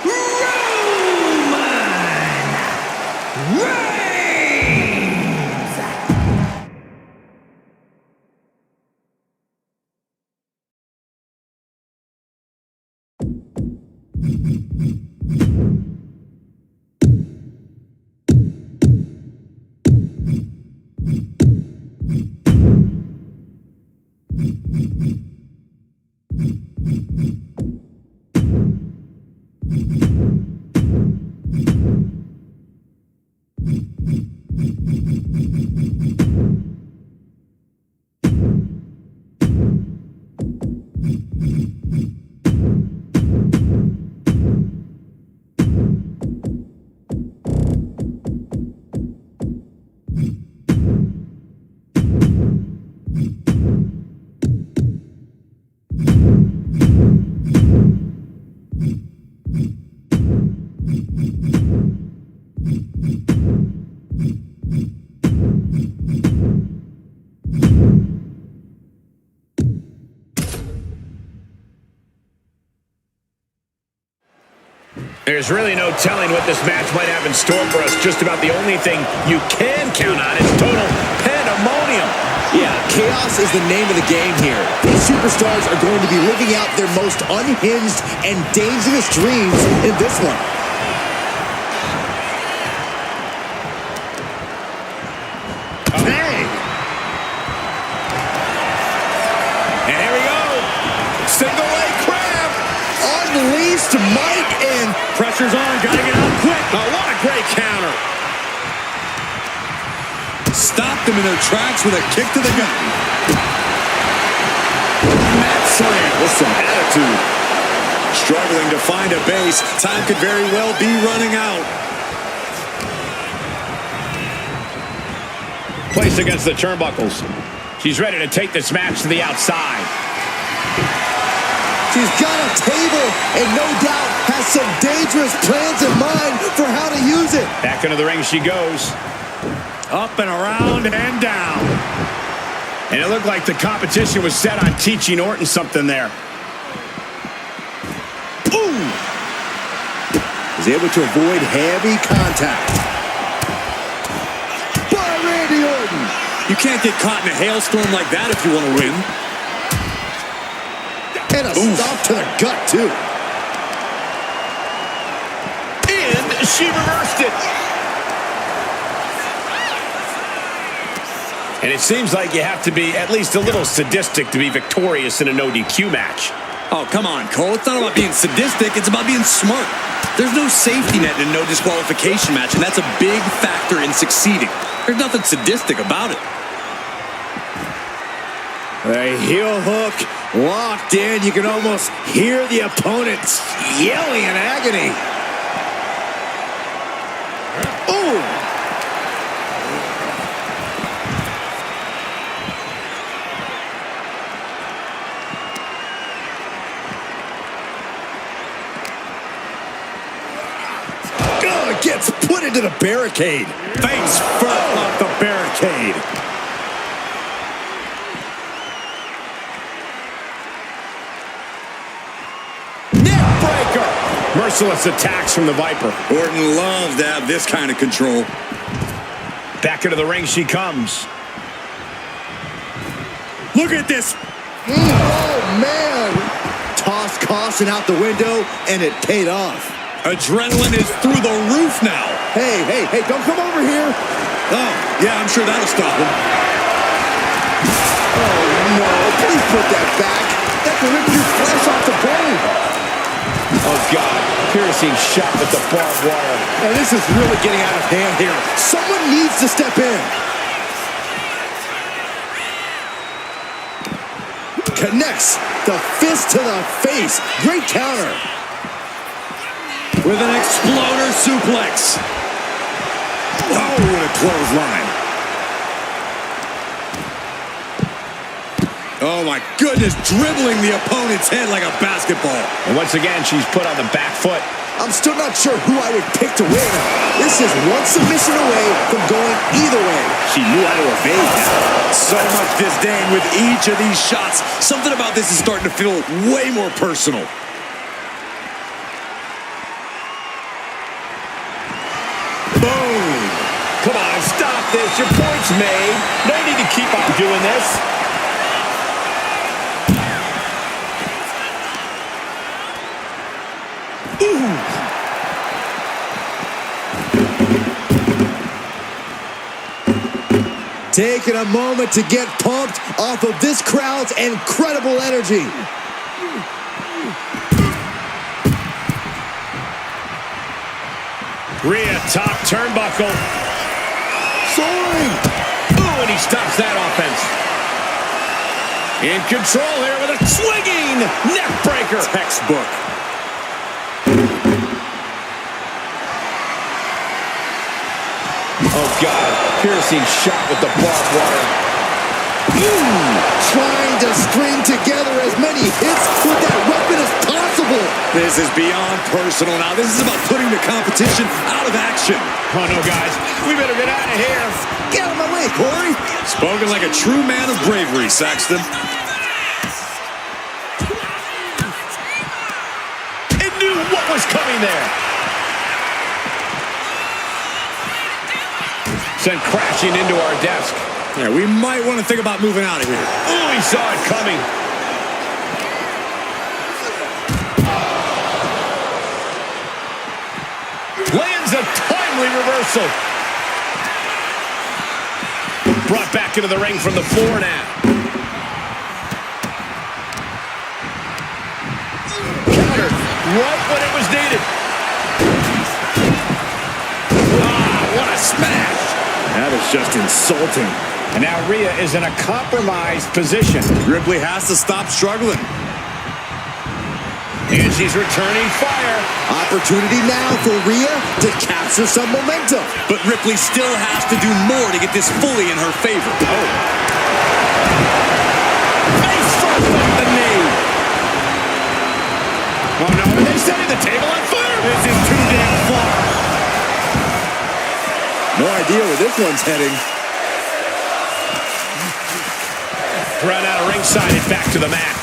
Roman Reigns! There's really no telling what this match might have in store for us. Just about the only thing you can count on is total pandemonium. Yeah, chaos is the name of the game here. These superstars are going to be living out their most unhinged and dangerous dreams in this one. Hey! And here we go. Single leg crab. Unleashed might and Pressure's on. Gotta get out quick. Oh, what a great counter. Stopped them in their tracks with a kick to the gut. Mat slam With some attitude. Struggling to find a base. Time could very well be running out. placed against the turnbuckles. She's ready to take this match to the outside. She's got a table and no doubt has some dangerous plans in mind for how to use it. Back into the ring she goes. Up and around and down. And it looked like the competition was set on teaching Orton something there. Ooh! Was able to avoid heavy contact. By Randy Orton. You can't get caught in a hailstorm like that if you want to win. And a stop to the gut, too. And she reversed it. And it seems like you have to be at least a little sadistic to be victorious in a no-DQ match. Oh, come on, Cole. It's not about being sadistic. It's about being smart. There's no safety net in a no disqualification match, and that's a big factor in succeeding. There's nothing sadistic about it. A heel hook locked in. You can almost hear the opponents yelling in agony. Ooh! Gets put into the barricade. Face first off the barricade. Neck breaker. Merciless attacks from the Viper. Orton loves to have this kind of control. Back into the ring she comes. Look at this. Oh, man. Tossed caution out the window, and it paid off. Adrenaline is through the roof now. Hey, don't come over here. Oh, yeah, I'm sure that'll stop him. Oh, no. Please put that back. That can rip your flesh off the bone. Oh, God. Piercing shot with the barbed wire. And this is really getting out of hand here. Someone needs to step in. Connects the fist to the face. Great counter. With an exploder suplex. Oh, what a clothesline. Oh, my goodness. Dribbling the opponent's head like a basketball. And once again, she's put on the back foot. I'm still not sure who I would pick to win. This is one submission away from going either way. She knew how to evade that. So much disdain with each of these shots. Something about this is starting to feel way more personal. Boom! Come on, stop this. Your point's made. No need to keep on doing this. Taking a moment to get pumped off of this crowd's incredible energy. Rhea, top turnbuckle. Soaring! Ooh, and he stops that offense. In control here with a swinging neck breaker. Textbook. Oh, God. Piercing shot with the barbed wire. Trying to string together as many hits with that weapon as possible. This is beyond personal now. This is about putting the competition out of action. Oh, no, guys. We better get out of here. Get out of my way, Corey. Spoken like a true man of bravery, Saxton. It knew what was coming there. Sent crashing into our desk. Yeah, we might want to think about moving out of here. Oh, he saw it coming. Lands a timely reversal. Brought back into the ring from the floor now. Countered right when it was needed. Ah, what a smash. That is just insulting. And now Rhea is in a compromised position. Ripley has to stop struggling. And she's returning fire. Opportunity now for Rhea to capture some momentum. But Ripley still has to do more to get this fully in her favor. Oh. Face first off the knee. Oh, no. Are they setting the table on fire? This is too damn far. No idea where this one's heading. Run out of ringside and back to the mat.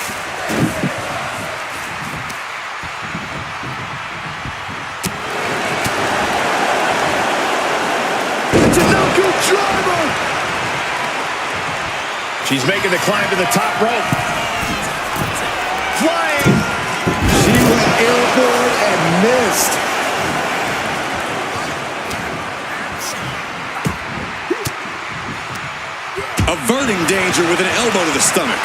Tanaka driver! She's making the climb to the top rope. Flying! She went airborne and missed. Averting danger with an elbow to the stomach.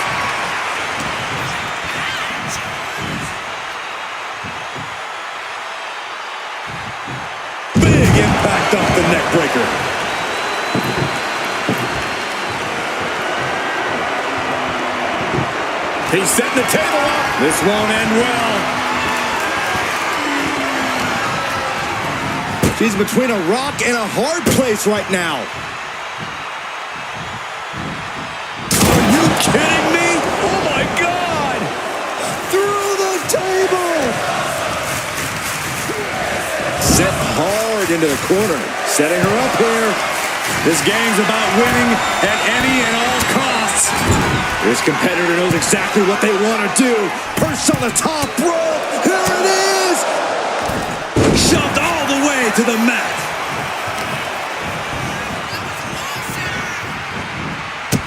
Big impact off the neck breaker. He's setting the table up. This won't end well. She's between a rock and a hard place right now. Kidding me? Oh, my God! Through the table! Set hard into the corner. Setting her up here. This game's about winning at any and all costs. This competitor knows exactly what they want to do. Perched on the top rope. Here it is! Shoved all the way to the mat.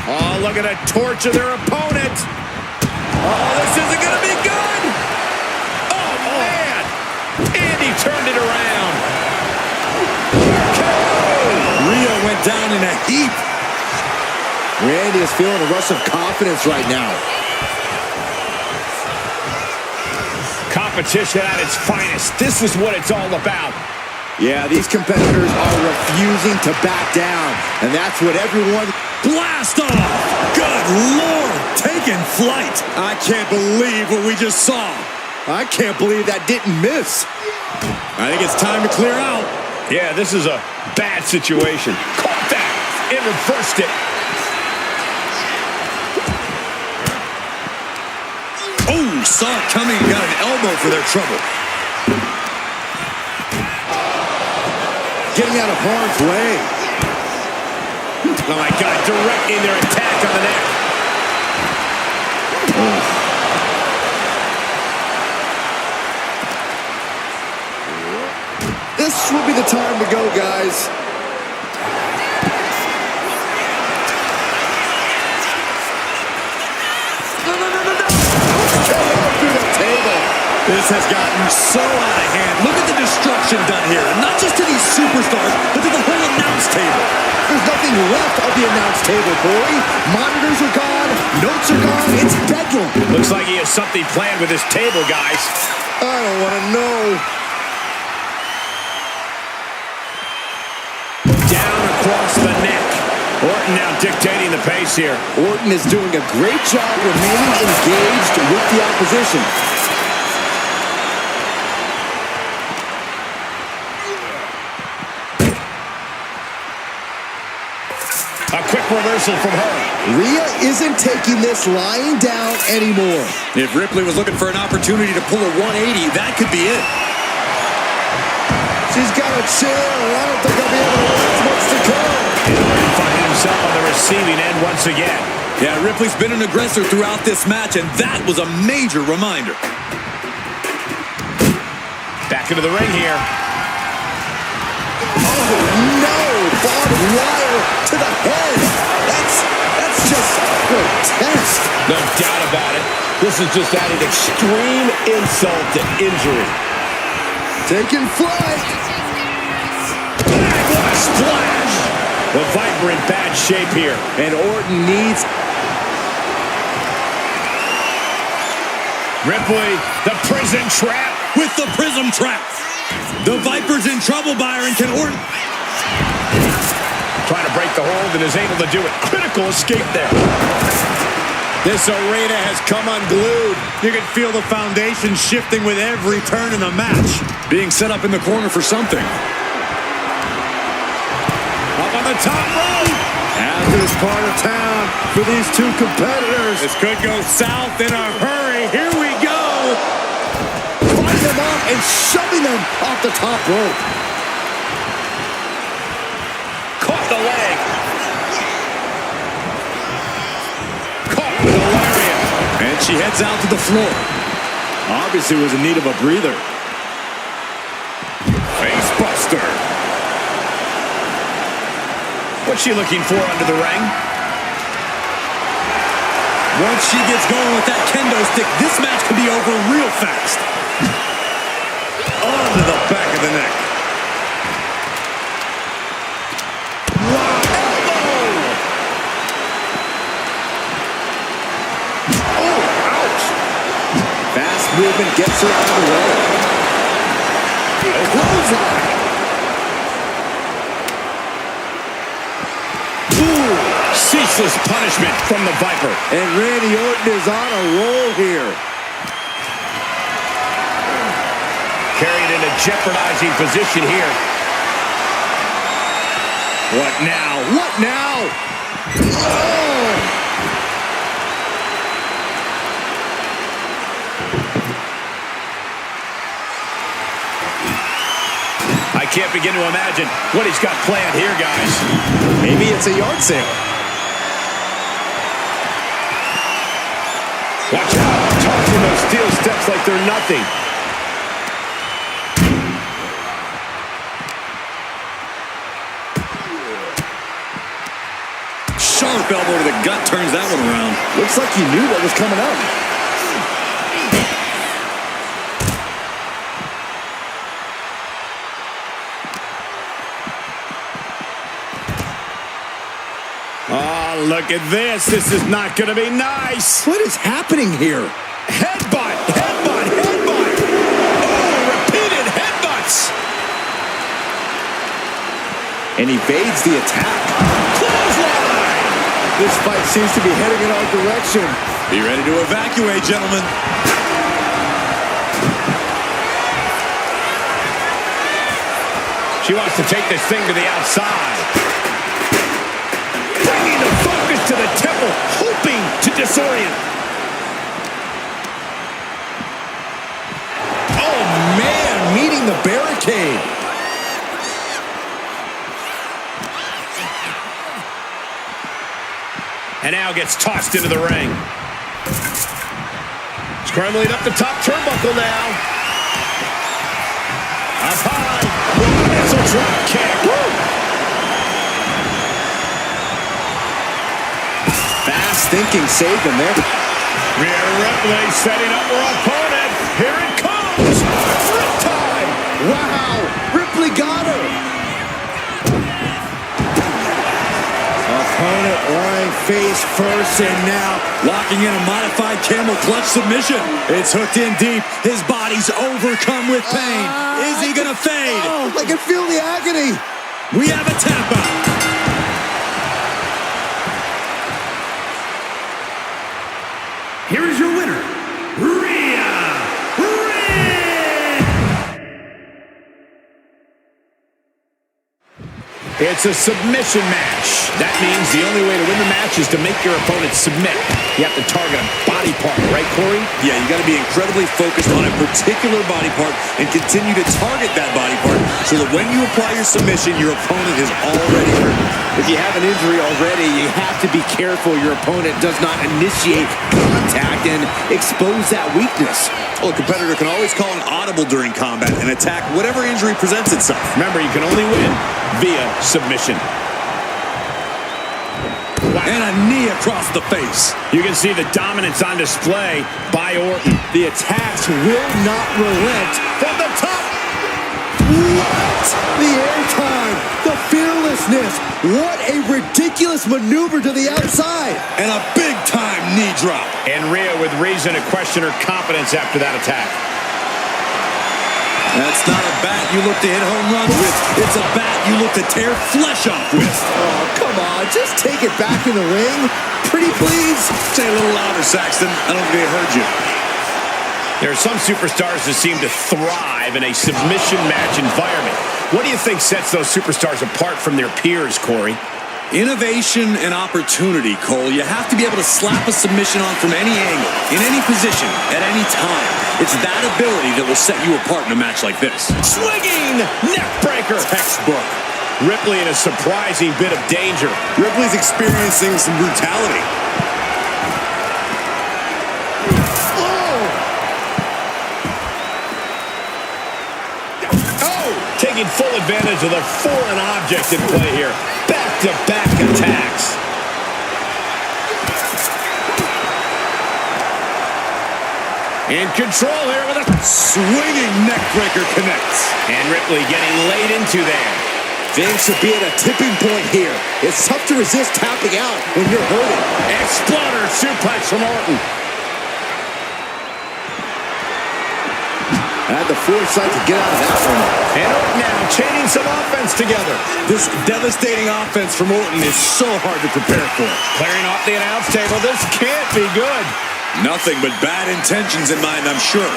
Oh, look at that torture their opponent. Oh, this isn't going to be good. Oh, man. And he turned it around. Rhea went down in a heap. Randy is feeling a rush of confidence right now. Competition at its finest. This is what it's all about. Yeah, these competitors are refusing to back down. And that's what everyone... Blast off! Good Lord! Taking flight! I can't believe what we just saw. I can't believe that didn't miss. I think it's time to clear out. Yeah, this is a bad situation. Caught that and reversed it. Oh, saw it coming and got an elbow for their trouble. getting out of harm's way. Oh, my God, directing their attack on the neck. This will be the time to go, guys. This has gotten so out of hand. Look at the destruction done here. Not just to these superstars, but to the whole announce table. There's nothing left of the announce table, Corey. Monitors are gone. Notes are gone. It's bedlam. Looks like he has something planned with this table, guys. I don't want to know. Down across the neck. Orton now dictating the pace here. Orton is doing a great job remaining engaged with the opposition. A quick reversal from her. Rhea isn't taking this lying down anymore. If Ripley was looking for an opportunity to pull a 180, that could be it. She's got a chair, and I don't think I'll be able to last much to go. And Orton finding himself on the receiving end once again. Yeah, Ripley's been an aggressor throughout this match, and that was a major reminder. Back into the ring here. Oh, no! Barbed wire to the head. That's just grotesque. No doubt about it. This is just adding extreme insult to injury. Taking flight. What a splash! The Viper in bad shape here. And Orton needs... Ripley, the prison trap. With the prism trap. The Viper's in trouble, Byron. Can Orton... Trying to break the hold and is able to do it. Critical escape there. This arena has come unglued. You can feel the foundation shifting with every turn in the match. Being set up in the corner for something. Up on the top rope. Hazardous part of town for these two competitors. This could go south in a hurry. Here we go. Fighting them up and shoving them off the top rope. Caught the leg. Caught with a lariat. And she heads out to the floor. Obviously was in need of a breather. Face buster. What's she looking for under the ring? Once she gets going with that kendo stick, this match could be over real fast. Onto the back of the neck. Movement gets her out of the way. A clothesline. Ooh, ceaseless punishment from the Viper. And Randy Orton is on a roll here. Carried in a jeopardizing position here. What now? What now? Oh! I can't begin to imagine what he's got planned here, guys. Maybe it's a yard sale. Watch out. Tossing those steel steps like they're nothing. Sharp elbow to the gut turns that one around. Looks like he knew what was coming up. Oh, look at this. This is not going to be nice. What is happening here? Headbutt, headbutt, headbutt. Oh, repeated headbutts. And evades the attack. Clothesline. This fight seems to be heading in our direction. Be ready to evacuate, gentlemen. She wants to take this thing to the outside. Bringing the focus to the temple, hoping to disorient. Oh, man, meeting the barricade. And now gets tossed into the ring. Scrambling up the top turnbuckle now. Up high. It's a drop kick. Woo! Fast thinking saved him there. Rhea Ripley setting up her opponent. Here it comes. Riptide. Wow. Ripley got her. Opponent lying face first, and now Locking in a modified camel clutch submission. it's hooked in deep. His body's overcome with pain. Is he gonna fade? Oh, I can feel the agony. We have a tap out. Here is your winner, Rhea Ripley. It's a submission match. That means the only way to win the match is to make your opponent submit. You have to target a body part, right, Corey? Yeah, you got to be incredibly focused on a particular body part and continue to target that body part so that when you apply your submission, your opponent is already hurt. If you have an injury already, you have to be careful your opponent does not initiate contact and expose that weakness. Well, a competitor can always call an audible during combat and attack whatever injury presents itself. Remember, you can only win via submission. And a knee across the face. You can see the dominance on display by Orton. The attacks will not relent from the top. What? The airtime, the fearlessness. What a ridiculous maneuver to the outside. And a big-time knee drop. And Rhea with reason to question her competence after that attack. That's not a bat you look to hit home runs with. It's a bat you look to tear flesh off with. Oh, come on. Just take it back in the ring. Pretty please. Say a little louder, Saxton. I don't think they heard you. There are some superstars that seem to thrive in a submission match environment. What do you think sets those superstars apart from their peers, Corey? Innovation and opportunity, Cole. You have to be able to slap a submission on from any angle, in any position, at any time. It's that ability that will set you apart in a match like this. Swinging neck breaker. Textbook. Ripley in a surprising bit of danger. Ripley's experiencing some brutality. Taking full advantage of the foreign object in play here. Back-to-back attacks. In control here with a Swinging neck breaker connects. And Ripley getting laid into there. Things should be at a tipping point here. It's tough to resist tapping out when you're hurting. Exploder suplex from Orton. Had the foresight to get out of that one. And Orton now chaining some offense together. This devastating offense from Orton is so hard to prepare for. Clearing off the announce table. This can't be good. Nothing but bad intentions in mind, I'm sure.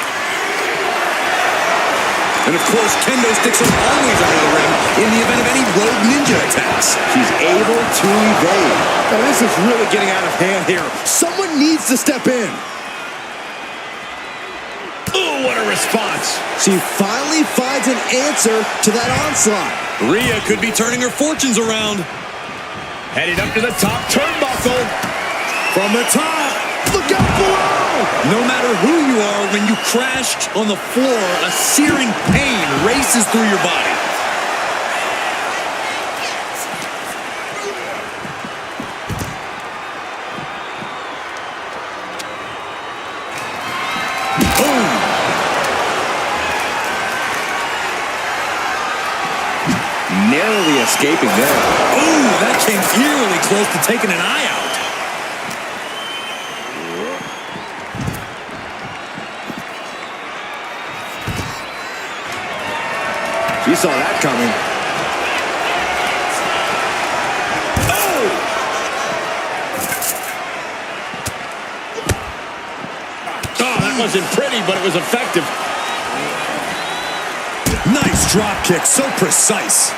And of course, kendo sticks are always out of the ring in the event of any rogue ninja attacks. She's able to evade. Now this is really getting out of hand here. Someone needs to step in. Ooh, what a response. She finally finds an answer to that onslaught. Rhea could be turning her fortunes around. Headed up to the top turnbuckle. From the top. Look out below! No matter who you are, when you crash on the floor, a searing pain races through your body. Boom! Narrowly escaping there. Ooh, that came eerily close to taking an eye out. You saw that coming. Oh, that wasn't pretty, but it was effective. Nice drop kick, so precise.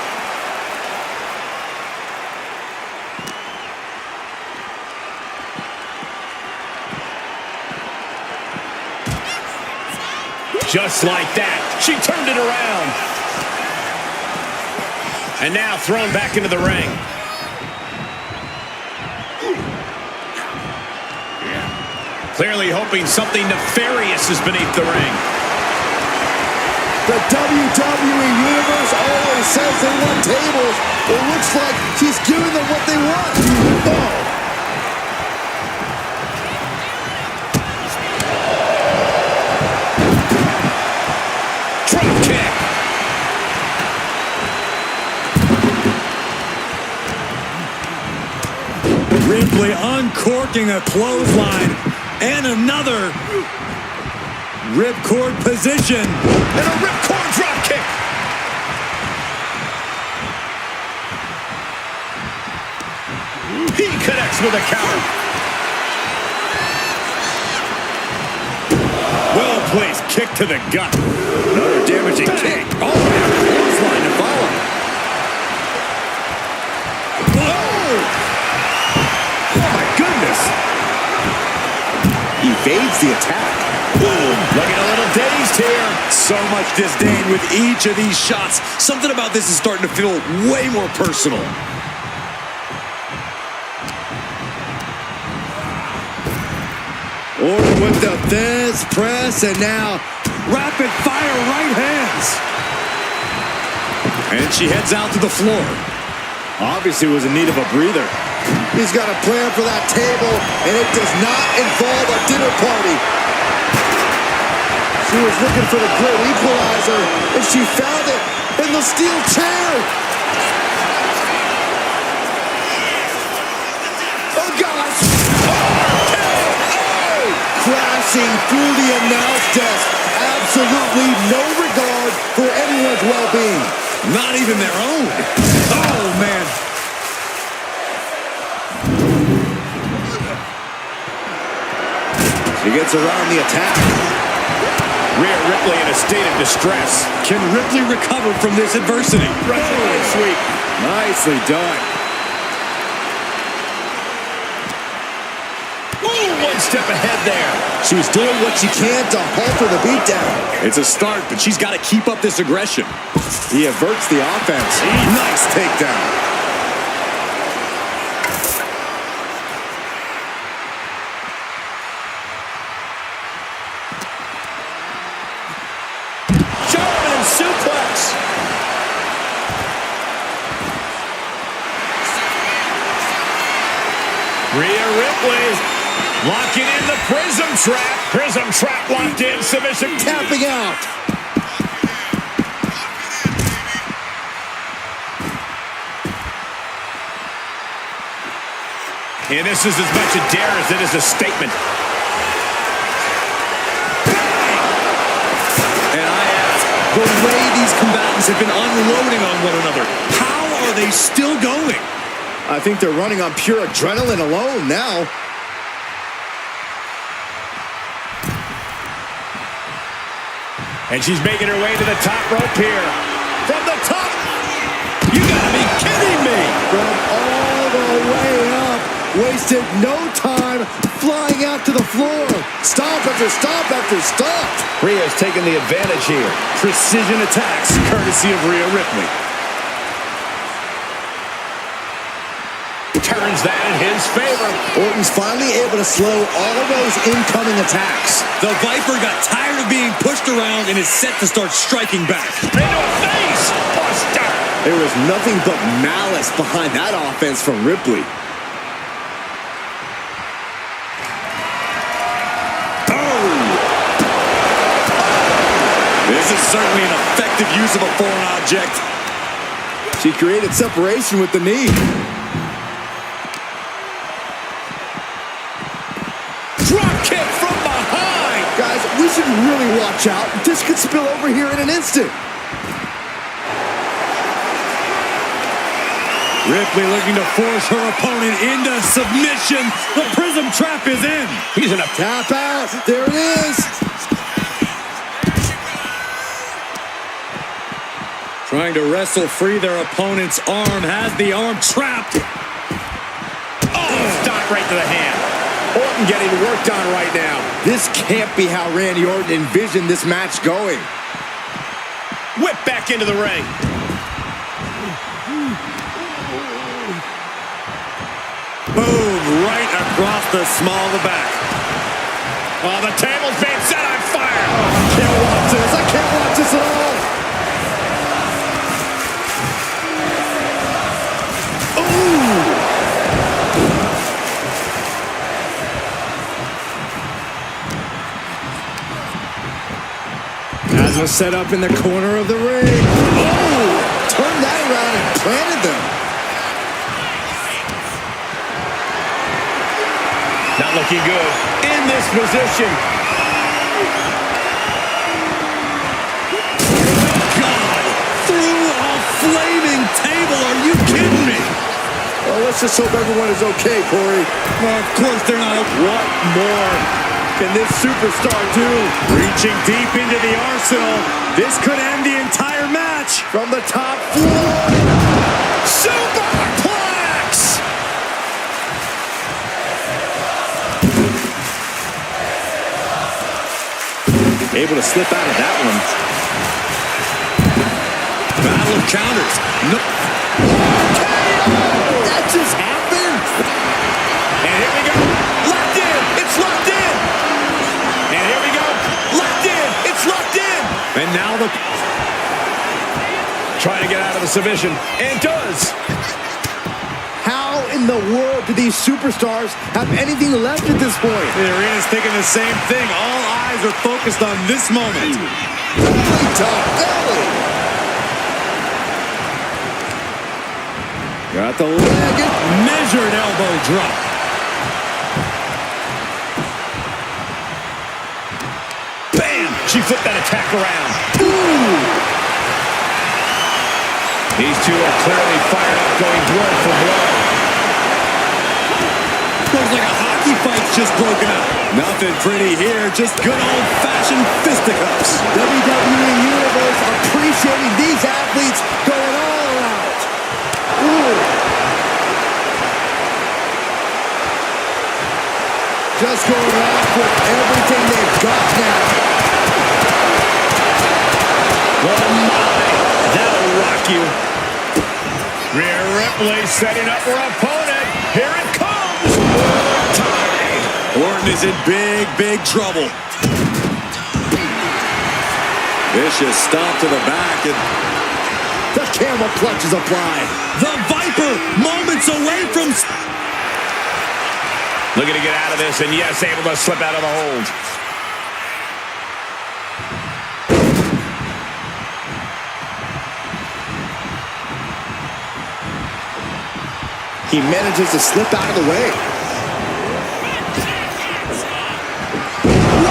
Just like that, she turned it around. And now thrown back into the ring. Clearly hoping something nefarious is beneath the ring. The WWE Universe always says they want tables. It looks like she's giving them what they want. Oh. Drop kick. Ripley uncorking a clothesline and another ripcord position. And a ripcord drop kick. He connects with a counter. Well-placed kick to the gut. Another damaging kick. Oh, man, clothesline to follow. Oh, my goodness. Evades the attack. Boom. Looking a little dazed here. So much disdain with each of these shots. Something about this is starting to feel way more personal. Orton with the fist press, and now rapid fire right hands. And she heads out to the floor. Obviously was in need of a breather. He's got a plan for that table, and it does not involve a dinner party. She was looking for the great equalizer, and she found it in the steel chair. Oh, gosh. Crashing through the announce desk. Absolutely no regard for anyone's well-being. Not even their own. Oh, man. She gets around the attack. Rhea Ripley in a state of distress. Can Ripley recover from this adversity? Russian sweep. Nicely done. Ooh, one step ahead there. She was doing what she can to halter the beatdown. It's a start, but she's got to keep up this aggression. He averts the offense. Nice takedown. German suplex. Rhea Ripley locking in the prism trap. Prism trap locked in. Submission. Tapping out. And this is as much a dare as it is a statement. And I ask, the way these combatants have been unloading on one another, how are they still going? I think they're running on pure adrenaline alone now. And she's making her way to the top rope here. From the top. You gotta be kidding me. From all the way up. Wasted no time flying out to the floor. Stomp after stomp after stomp. Rhea's taking the advantage here. Precision attacks, courtesy of Rhea Ripley. Turns that in his favor. Orton's finally able to slow all of those incoming attacks. The Viper got tired of being pushed around and is set to start striking back. Into a face buster. There was nothing but malice behind that offense from Ripley. This is certainly an effective use of a foreign object. She created separation with the knee. Drop kick from behind. Guys, we should really watch out. This could spill over here in an instant. Ripley looking to force her opponent into submission. The Prism Trap is in. He's in a Tap out. There it is. Trying to wrestle free their opponent's arm. Has the arm trapped. Oh, stop right to the hand. Orton getting worked on right now. This can't be how Randy Orton envisioned this match going. Whip back into the ring. Boom, right across the small of the back. Oh, the table's being set on fire. I can't watch this. I can't watch this at all. As a setup in the corner of the ring. Oh! Turned that around and planted them. Not looking good in this position. God! Through a flaming table! Are you kidding me? Well, let's just hope everyone is okay, Corey. Well, of course they're not. What more can this superstar do? Reaching deep into the arsenal. This could end the entire match. From the top floor. Superplex! Able to slip out of that one. Battle of counters. No. That just happened. And here we go. Locked in. It's locked in. And here we go. Locked in. It's locked in. And now the... Trying to get out of the submission. And does. How in the world do these superstars have anything left at this point? The arena's thinking the same thing. All eyes are focused on this moment. Belly to belly. Got the leg. Measured elbow drop. Bam! She flipped that attack around. Ooh. These two are clearly fired up, going blow for blow. Looks like a hockey fight's just broken out. Nothing pretty here, just good old-fashioned fisticuffs. WWE Universe appreciating these athletes going all out. Ooh. Just going off with everything they've got now. Oh my, that'll rock you. Rhea Ripley setting up her opponent. Here it comes. Orton is in big, big trouble. Vicious stomp to the back, and the camel clutch is applied. The Viper, moments away from... Looking to get out of this, and yes, able to slip out of the hold. He manages to slip out of the way.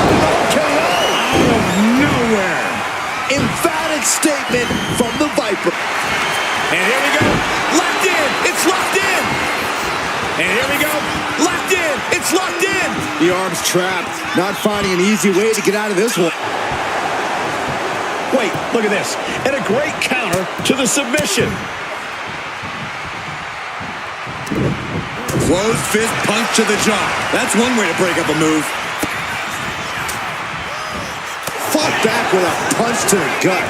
Out of nowhere. Emphatic statement from the Viper. And here we go. Locked in. It's locked in. And here we go. Locked in. It's locked in. The arm's trapped. Not finding an easy way to get out of this one. Wait, look at this. And a great counter to the submission. Closed fist punch to the jaw. That's one way to break up a move. Fought back with a punch to the gut.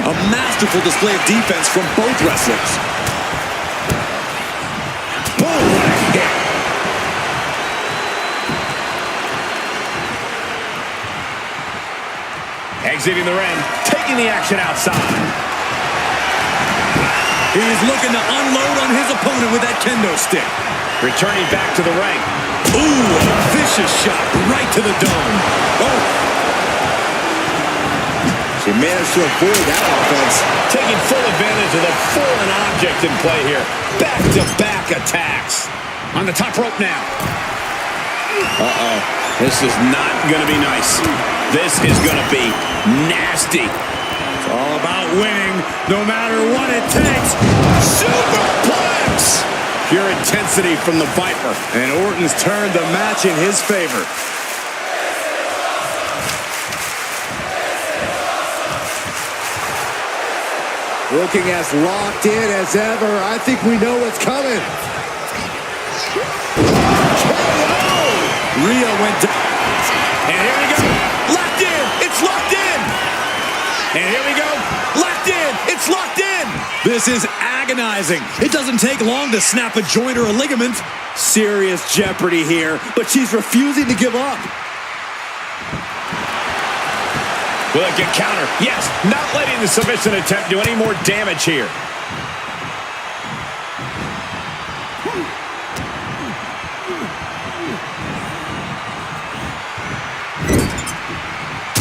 A masterful display of defense from both wrestlers. Boom, what a hit. Exiting the ring, taking the action outside. He's looking to unload on his opponent with that kendo stick. Returning back to the ring. Ooh, a vicious shot right to the dome. Oh. She managed to avoid that offense. Taking full advantage of the foreign object in play here. Back-to-back attacks. On the top rope now. Uh-oh. This is not going to be nice. This is going to be nasty. It's all about winning, no matter what it takes. Superplex! Pure intensity from the Viper. And Orton's turned the match in his favor. Looking as locked in as ever. I think we know what's coming. Rhea went down. And here we go. Locked in. It's locked in. And here we go. Locked in. It's locked in. This is agonizing. It doesn't take long to snap a joint or a ligament. Serious jeopardy here, but she's refusing to give up. Will it get counter? Yes, not letting the submission attempt do any more damage here.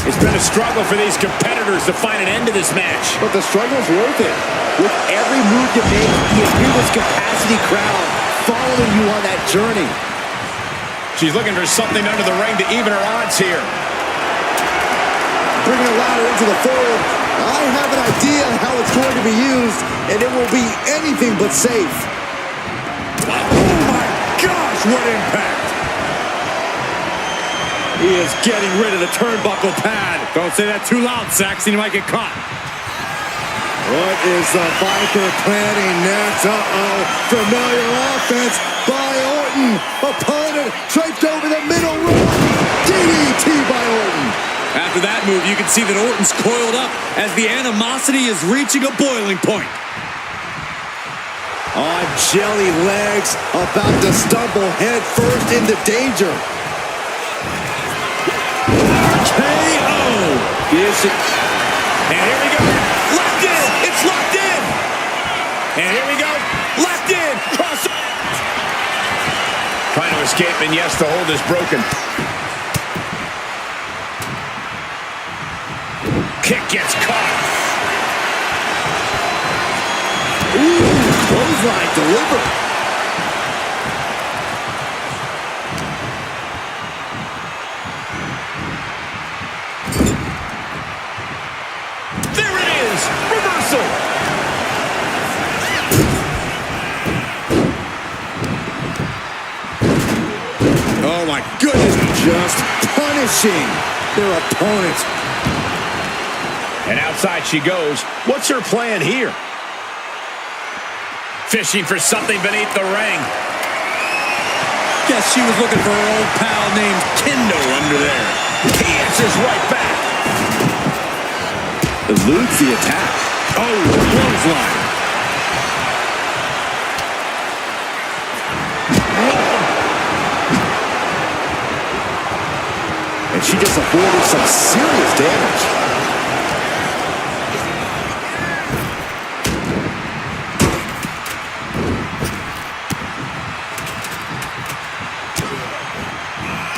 It's been a struggle for these competitors to find an end to this match. But the struggle's worth it. With every move you make, you hear this capacity crowd following you on that journey. She's looking for something under the ring to even her odds here. Bringing a ladder into the fold. I have an idea how it's going to be used, and it will be anything but safe. Oh my gosh, what impact! He is getting rid of the turnbuckle pad. Don't say that too loud, Saxon. You might get caught. What is the Viper planning next? Uh-oh. Familiar offense by Orton. Opponent draped over the middle rope. DDT by Orton. After that move, you can see that Orton's coiled up as the animosity is reaching a boiling point. On jelly legs, about to stumble head first into danger. KO! And here we go. Locked in. It's locked in. And here we go. Locked in. Cross. Trying to escape, and yes, the hold is broken. Kick gets caught. Ooh, clothesline delivered. There it is. Reversal. Oh my goodness, just punishing their opponent. And outside she goes. What's her plan here? Fishing for something beneath the ring. Guess she was looking for her old pal named Kendo under there. He answers right back. Eludes the attack. Oh, clothesline. And she just avoided some serious damage.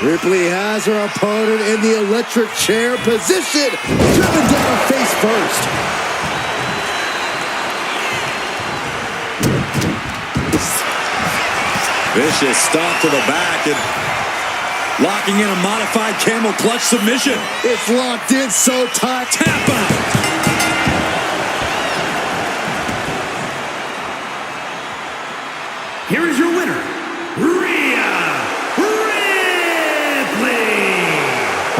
Ripley has her opponent in the electric chair position. Driven down face first. Vicious stomp to the back and locking in a modified camel clutch submission. It's locked in so tight. Tap out. Here is your winner, Rhea Ripley.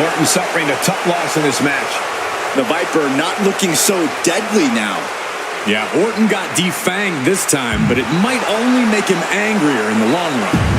Orton suffering a tough loss in this match. The Viper not looking so deadly now. Yeah, Orton got defanged this time, but it might only make him angrier in the long run.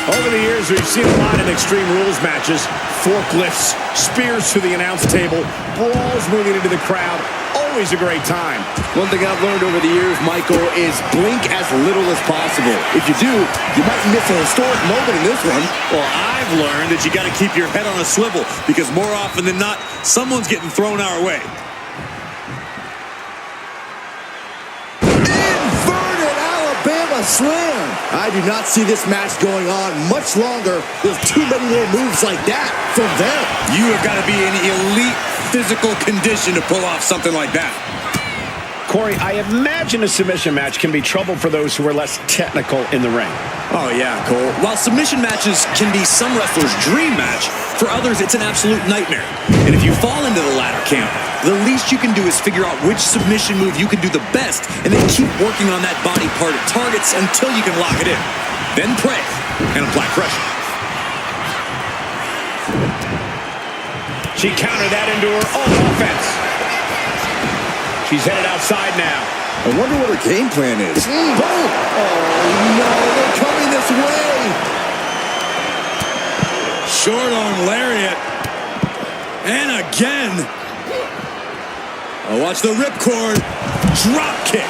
Over the years, we've seen a lot of Extreme Rules matches. Forklifts, spears to the announce table, brawls moving into the crowd. Always a great time. One thing I've learned over the years, Michael, is blink as little as possible. If you do, you might miss a historic moment in this one. Well, I've learned that you got to keep your head on a swivel because more often than not, someone's getting thrown our way. Inverted Alabama Slam. I do not see this match going on much longer with too many more moves like that from them. You have got to be an elite physical condition to pull off something like that. Corey, I imagine a submission match can be trouble for those who are less technical in the ring. Oh, yeah, Cole. While submission matches can be some wrestlers' dream match, for others, it's an absolute nightmare. And if you fall into the latter camp, the least you can do is figure out which submission move you can do the best, and then keep working on that body part at targets until you can lock it in. Then pray and apply pressure. She countered that into her own offense. She's headed outside now. I wonder what her game plan is. Boom! Oh, no, they're coming this way! Short arm lariat. And again. Oh, watch the ripcord. Drop kick.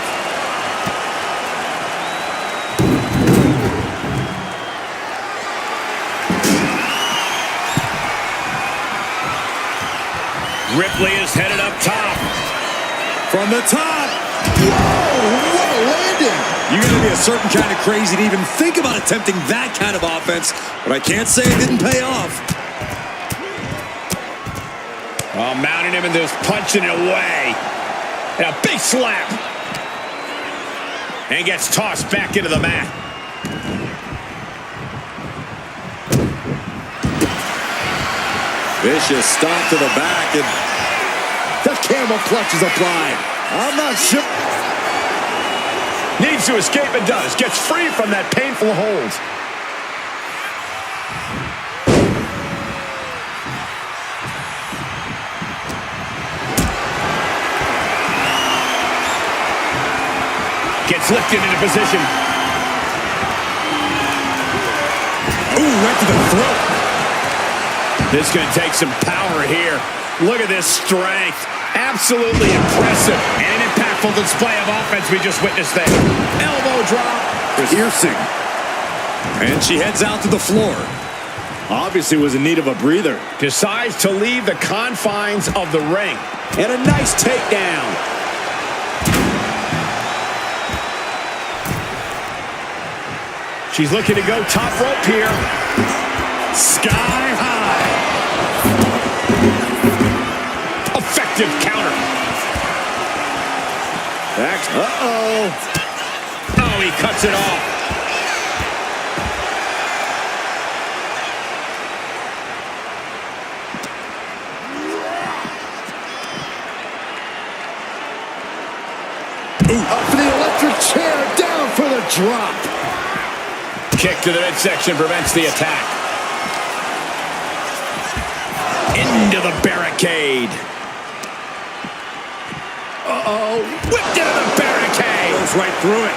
Ripley is headed up top. From the top. Whoa, what a landing! You got to be a certain kind of crazy to even think about attempting that kind of offense, but I can't say it didn't pay off. Oh, mounting him and just punching it away. And a big slap. And gets tossed back into the mat. Vicious stomp to the back, and The camel clutch is applied. I'm not sure. Needs to escape and does. Gets free from that painful hold. Gets lifted into position. ooh, right to the throat. This is going to take some power here. Look at this strength. Absolutely impressive. And an impactful display of offense we just witnessed there. Elbow drop. Piercing. And she heads out to the floor. Obviously was in need of a breather. Decides to leave the confines of the ring. And a nice takedown. She's looking to go top rope here. Sky high. Effective counter. Oh, he cuts it off. Up for the electric chair, down for the drop. Kick to the midsection prevents the attack. Into the barricade. Uh-oh. Whipped into the barricade. Goes right through it.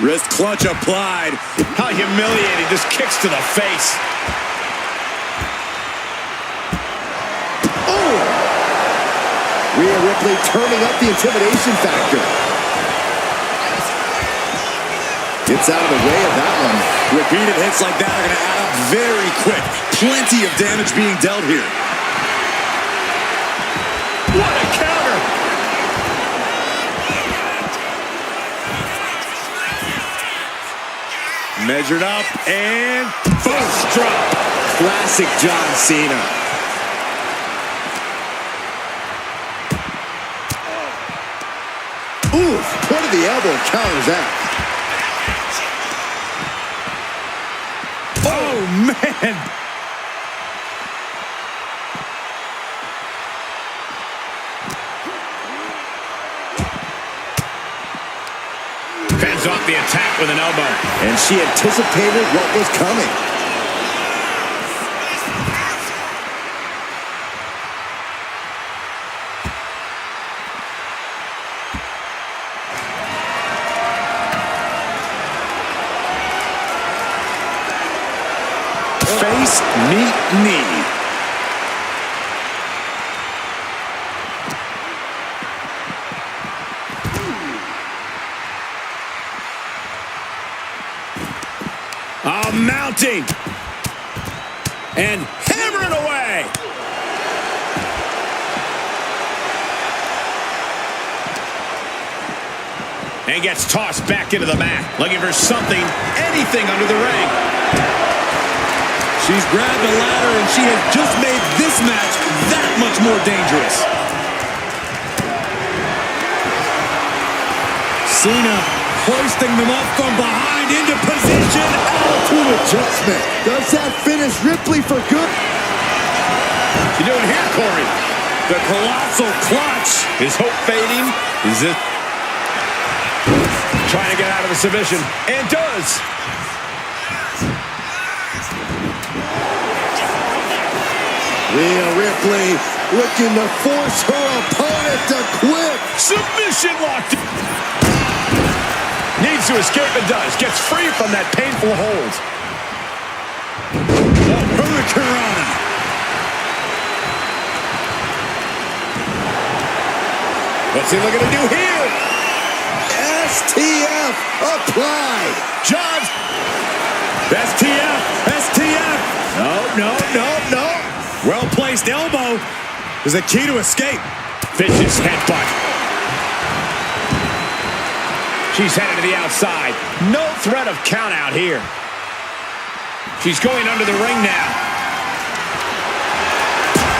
Wrist clutch applied. How humiliating. Just kicks to the face. Rhea Ripley turning up the intimidation factor. Gets out of the way of that one. Repeated hits like that are going to add up very quick. Plenty of damage being dealt here. What a counter! Measured up and Face drop. classic John Cena. Oof, point of the elbow counters that. Oh, man. Fends off the attack with an elbow. And she anticipated what was coming. Face, meet, knee. Mounting. And hammering away. And gets tossed back into the mat. Looking for something, anything under the ring. She's grabbed a ladder, and she has just made this match that much more dangerous. Cena hoisting them up from behind into position. Attitude adjustment. Does that finish Ripley for good? What's he doing here, Corey? The colossal clutch. Is hope fading? Is it? Trying to get out of the submission. And does. Rhea Ripley looking to force her opponent to quit. Submission locked. Needs to escape and does. Gets free from that painful hold. Hurricane. What's he looking to do here? STF applied. John. STF. No. Well-placed elbow is the key to escape. Vicious headbutt. She's headed to the outside. No threat of count out here. She's going under the ring now.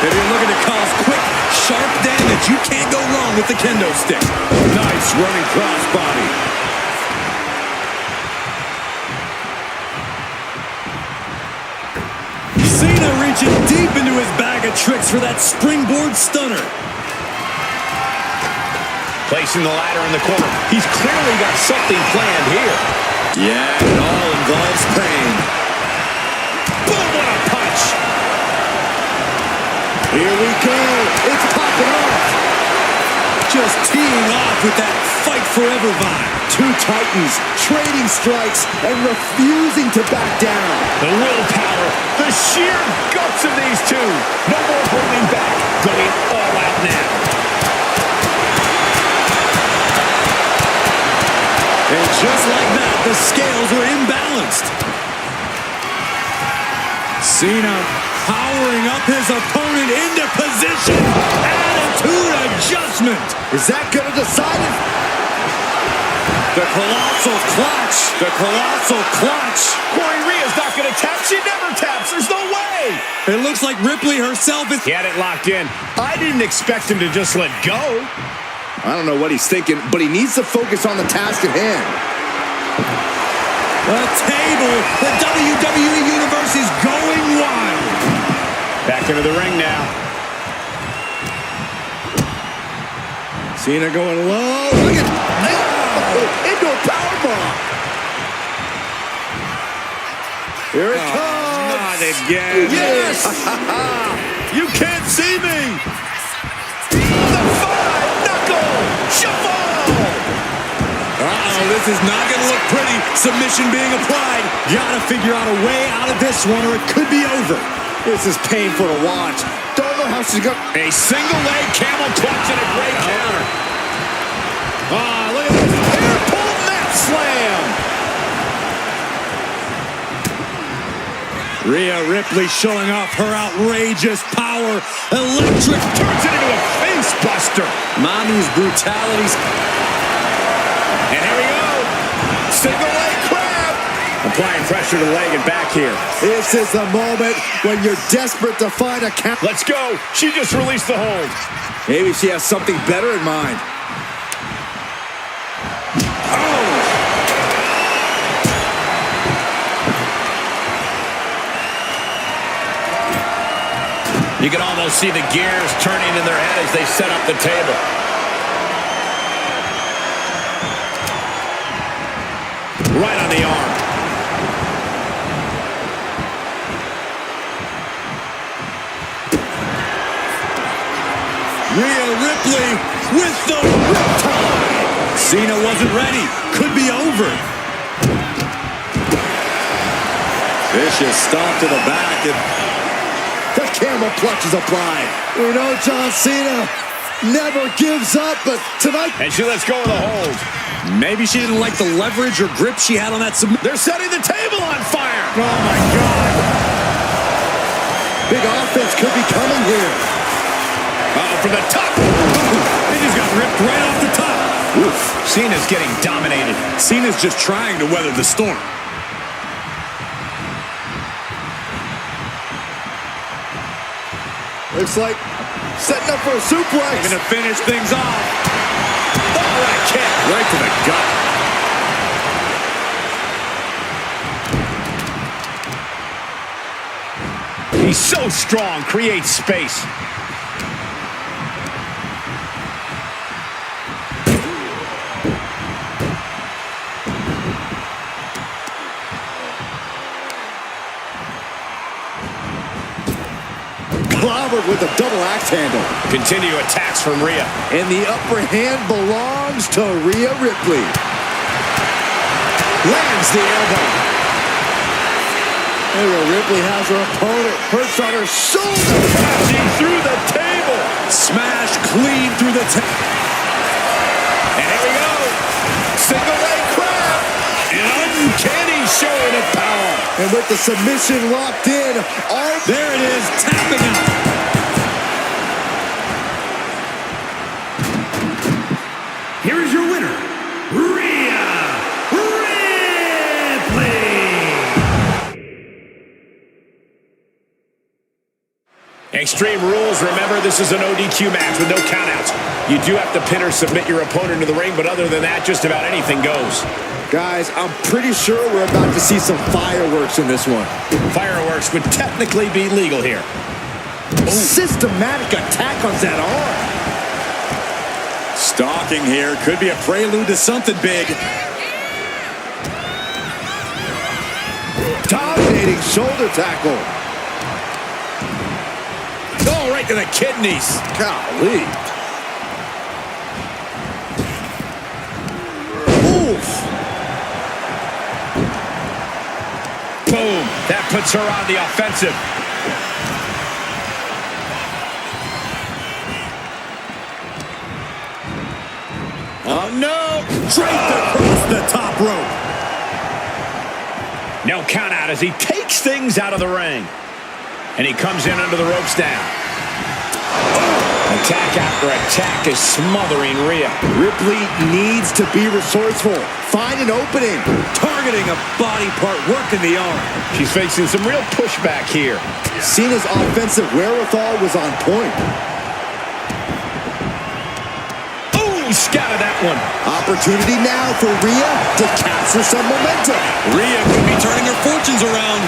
If you're looking to cause quick, sharp damage, you can't go wrong with the kendo stick. Nice running crossbody. Cena reaching deep into his bag of tricks for that springboard stunner. Placing the ladder in the corner. He's clearly got something planned here. Yeah, it all involves pain. Boom, what a punch. Here we go. It's popping off. Just teeing off with that fight forever vibe. Two titans trading strikes and refusing to back down. The willpower, the sheer guts of these two. No more holding back. Going all out now. And just like that, the scales are imbalanced. Cena powering up his opponent into position. Attitude adjustment. Is that going to decide it? The colossal clutch. The colossal clutch. Corey, Rhea's not going to tap. She never taps. There's no way. It looks like Ripley herself is... He had it locked in. I didn't expect him to just let go. I don't know what he's thinking, but he needs to focus on the task at hand. The table. The WWE Universe is going wild. Back into the ring now. Cena going low. Look at into a powerbomb. Here it comes. Not again. Yes. You can't see me. The five-knuckle shuffle. Uh-oh, this is not going to look pretty. Submission being applied. Gotta figure out a way out of this one or it could be over. This is painful to watch. Don't know how she's going. A single leg camel clutch and a great counter. Look at this. Hair pull mat slam. Rhea Ripley showing off her outrageous power. Electric Turns it into a face buster. Mommy's brutalities. And here we go. Single leg crab. Applying pressure to the leg and back here. This is the moment when you're desperate to find a count. Let's go. She just released the hold. Maybe she has something better in mind. You can almost see the gears turning in their head as they set up the table. Right on the arm. Rhea Ripley with the riptide. Cena wasn't ready. Could be over. Vicious stomp to the back. The camel clutch is applied. We know John Cena never gives up, but tonight... And she lets go of the hold. Maybe she didn't like the leverage or grip she had on that submission. They're setting the table on fire. Oh, my God. Big offense could be coming here. From the top. They just got ripped right off the top. Oof. Cena's getting dominated. Cena's just trying to weather the storm. Looks like setting up for a suplex. Going to finish things off. Oh, what a kick. Right to the gut. He's so strong, creates space. Clobbered with a double axe handle. Continue attacks from Rhea. And the upper hand belongs to Rhea Ripley. Lands the elbow. Rhea Ripley has her opponent perched on her shoulder. Crashing through the table. Smash clean through the table. And here we go. Single leg crab. An uncanny showing of power. And with the submission locked in, there it is, tapping out. Here is your winner, Rhea Ripley. Extreme Rules, remember, this is an ODQ match with no countouts. You do have to pin or submit your opponent to the ring, but other than that, just about anything goes. guys, I'm pretty sure we're about to see some fireworks in this one. Fireworks would technically be legal here. Ooh. Systematic attack on that arm. Stalking here. Could be a prelude to something big. Dominating shoulder tackle. Oh, right to the kidneys. Golly. Oof. Boom. That puts her on the offensive. Oh, no. Draped across the top rope. No count out as he takes things out of the ring. And he comes in under the ropes now. Attack after attack is smothering Rhea. Ripley needs to be resourceful. Find an opening. Targeting a body part, working the arm. She's facing some real pushback here. Cena's offensive wherewithal was on point. Ooh, scattered that one. Opportunity now for Rhea to capture some momentum. Rhea could be turning her fortunes around.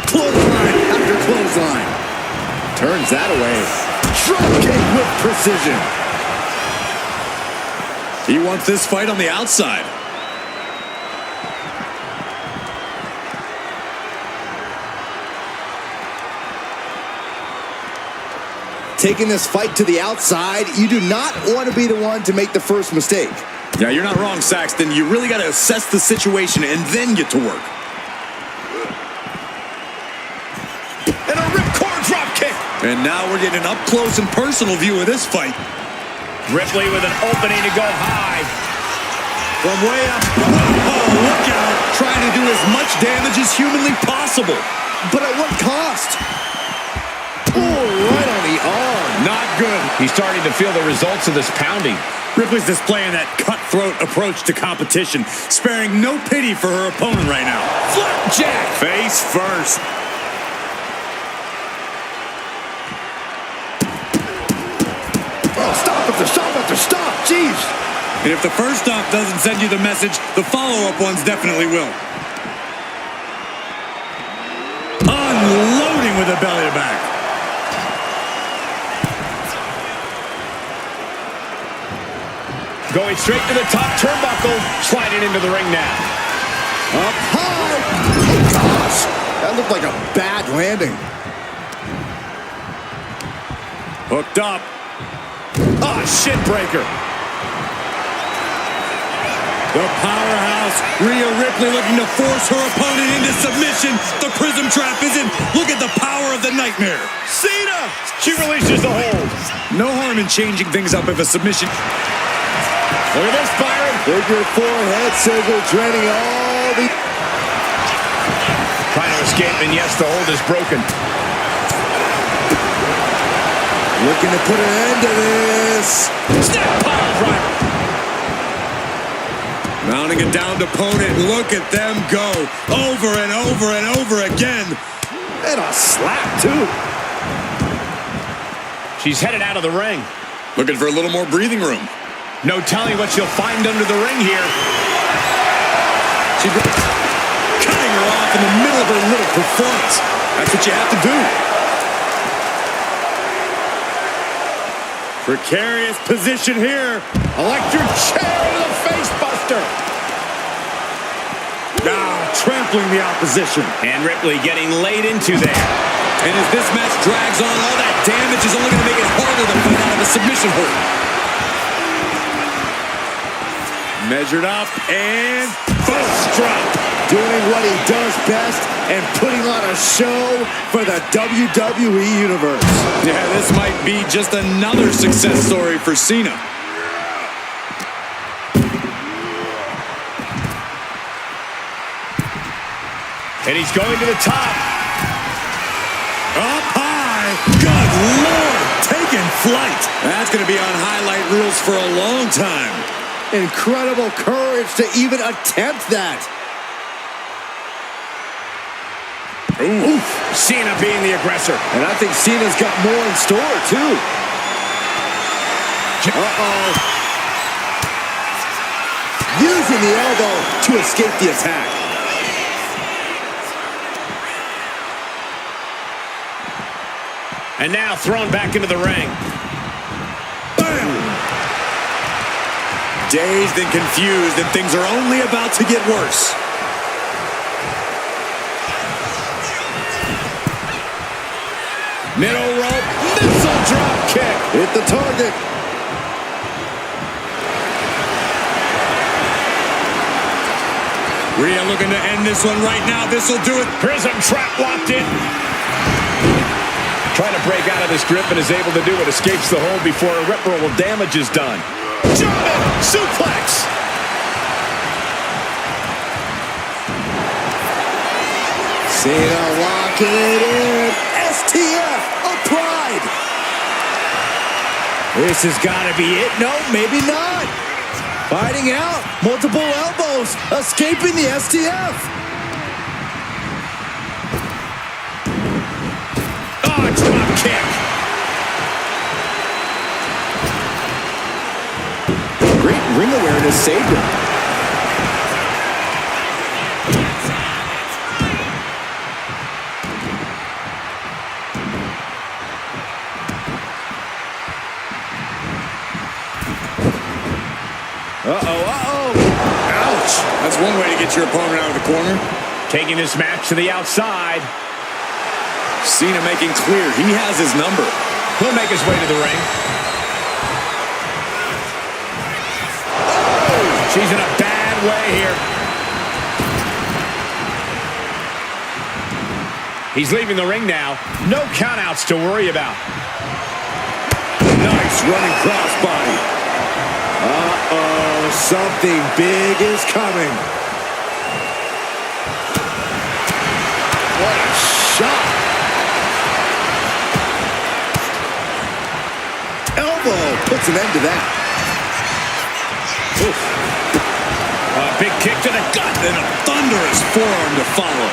Clothesline after clothesline. Turns that away. Drop kick with precision. He wants this fight on the outside. Taking this fight to the outside, you do not want to be the one to make the first mistake. Yeah, you're not wrong, Saxton. You really got to assess the situation and then get to work. And a ripcord drop kick. And now we're getting an up-close and personal view of this fight. Ripley with an opening to go high. From way up. Oh, look out. Trying to do as much damage as humanly possible. But at what cost? Oh, right on the arm. Not good. He's starting to feel the results of this pounding. Ripley's displaying that cutthroat approach to competition, sparing no pity for her opponent right now. Flapjack. Face first. Oh, stop after stop after stop. Jeez. And if the first stop doesn't send you the message, the follow-up ones definitely will. Unloading with a belly to back. Going straight to the top turnbuckle. Sliding into the ring now. Up high. Oh, gosh. That looked like a bad landing. Hooked up. Ah, shit breaker. The powerhouse, Rhea Ripley looking to force her opponent into submission. The prism trap is in. Look at the power of the nightmare. Cena! She releases the hold. No harm in changing things up if a submission. Look at this, Byron. Figure four head scissor draining all the... Trying to escape, and yes, the hold is broken. Looking to put an end to this. Snap pile driver. Mounting a downed opponent. Look at them go. Over and over and over again. And a slap, too. She's headed out of the ring. Looking for a little more breathing room. No telling what she'll find under the ring here. She's cutting her off in the middle of her little performance. That's what you have to do. Precarious position here. Electric chair to the face buster. Now trampling the opposition. And Ripley getting laid into there. And as this match drags on, all that damage is only going to make it harder to fight out of a submission hold. Measured up and first drop. Doing what he does best and putting on a show for the WWE Universe. Yeah, this might be just another success story for Cena. And he's going to the top. Up high. Good Lord. Taking flight. That's going to be on highlight reels for a long time. Incredible courage to even attempt that. Ooh. Cena being the aggressor. And I think Cena's got more in store, too. Uh-oh. Using the elbow to escape the attack. And now thrown back into the ring. Bam! Dazed and confused, and things are only about to get worse. Middle rope, missile drop kick. Hit the target. Rhea looking to end this one right now. This will do it. Prism trap locked in. Trying to break out of this grip and is able to do it. Escapes the hold before irreparable damage is done. German suplex. Cena locking it in. STF applied. This has got to be it. No, maybe not. Fighting out. Multiple elbows. Escaping the STF. Oh, drop kick. Great ring awareness saved him. Ouch. That's one way to get your opponent out of the corner. Taking this match to the outside. Cena making clear he has his number. He'll make his way to the ring. Oh, she's in a bad way here. He's leaving the ring now. No countouts to worry about. Nice running crossbody. Uh-oh, something big is coming. What a shot. Elbow puts an end to that. Oof. A big kick to the gut and a thunderous forearm to follow.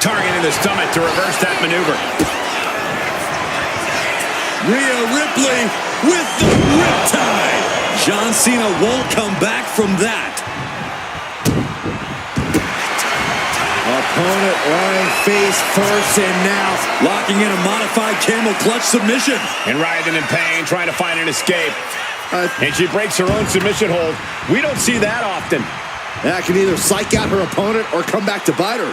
Targeting the stomach to reverse that maneuver. Rhea Ripley with the riptide. John Cena won't come back from that. Opponent lying face first and now Locking in a modified camel clutch submission. And writhing in pain, trying to find an escape. And she breaks her own submission hold. We don't see that often. that can either psych out her opponent or come back to bite her.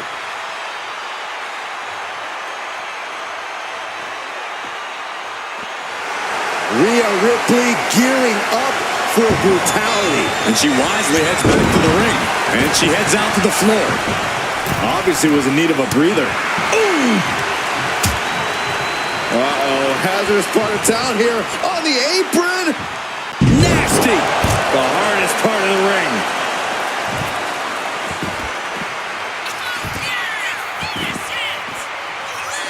Rhea Ripley gearing up for brutality. And she wisely heads back to the ring. And she heads out to the floor. Obviously was in need of a breather. Ooh! Uh-oh, hazardous part of town here on the apron. Nasty! The hardest part of the ring.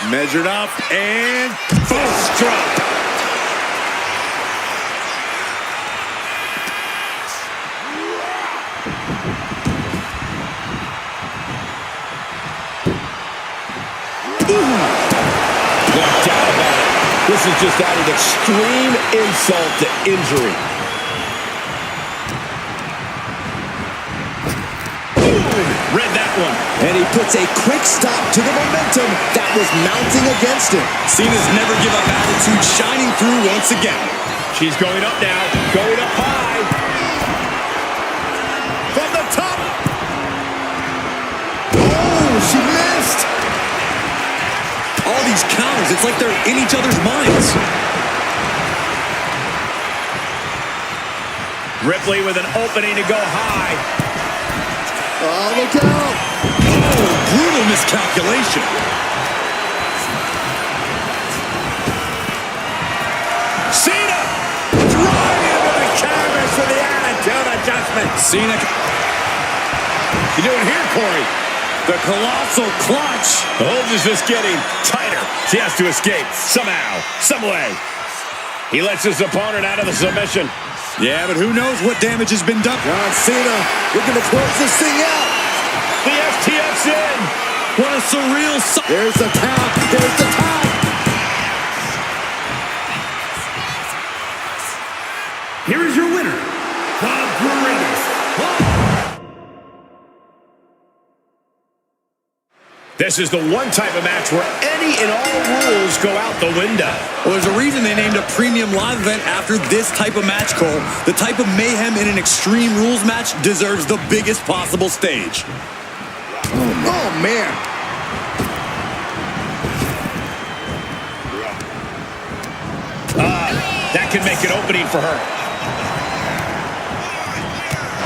Measured up and full drop. This is just adding extreme insult to injury. Read that one. And he puts a quick stop to the momentum that was mounting against him. Cena's never give up attitude shining through once again. She's going up now, going up high. From the top. Oh, she missed. All these counters, it's like they're in each other's minds. Ripley with an opening to go high. Oh, look out. Oh, brutal miscalculation. Cena driving into the canvas for the attitude adjustment. Cena. You doing here, Corey? The colossal clutch. The hold is just getting tighter. She has to escape somehow, some way. He lets his opponent out of the submission. Yeah, but who knows what damage has been done. John Cena looking to close this thing out. The FTF's in. What a surreal sight. There's the tap. There's the tap. Here is your winner, the greatest. This is the one type of match where any and all rules go out the window. Well, there's a reason they named a premium live event after this type of match, Cole. The type of mayhem in an Extreme Rules match deserves the biggest possible stage. Oh, man. That can make an opening for her.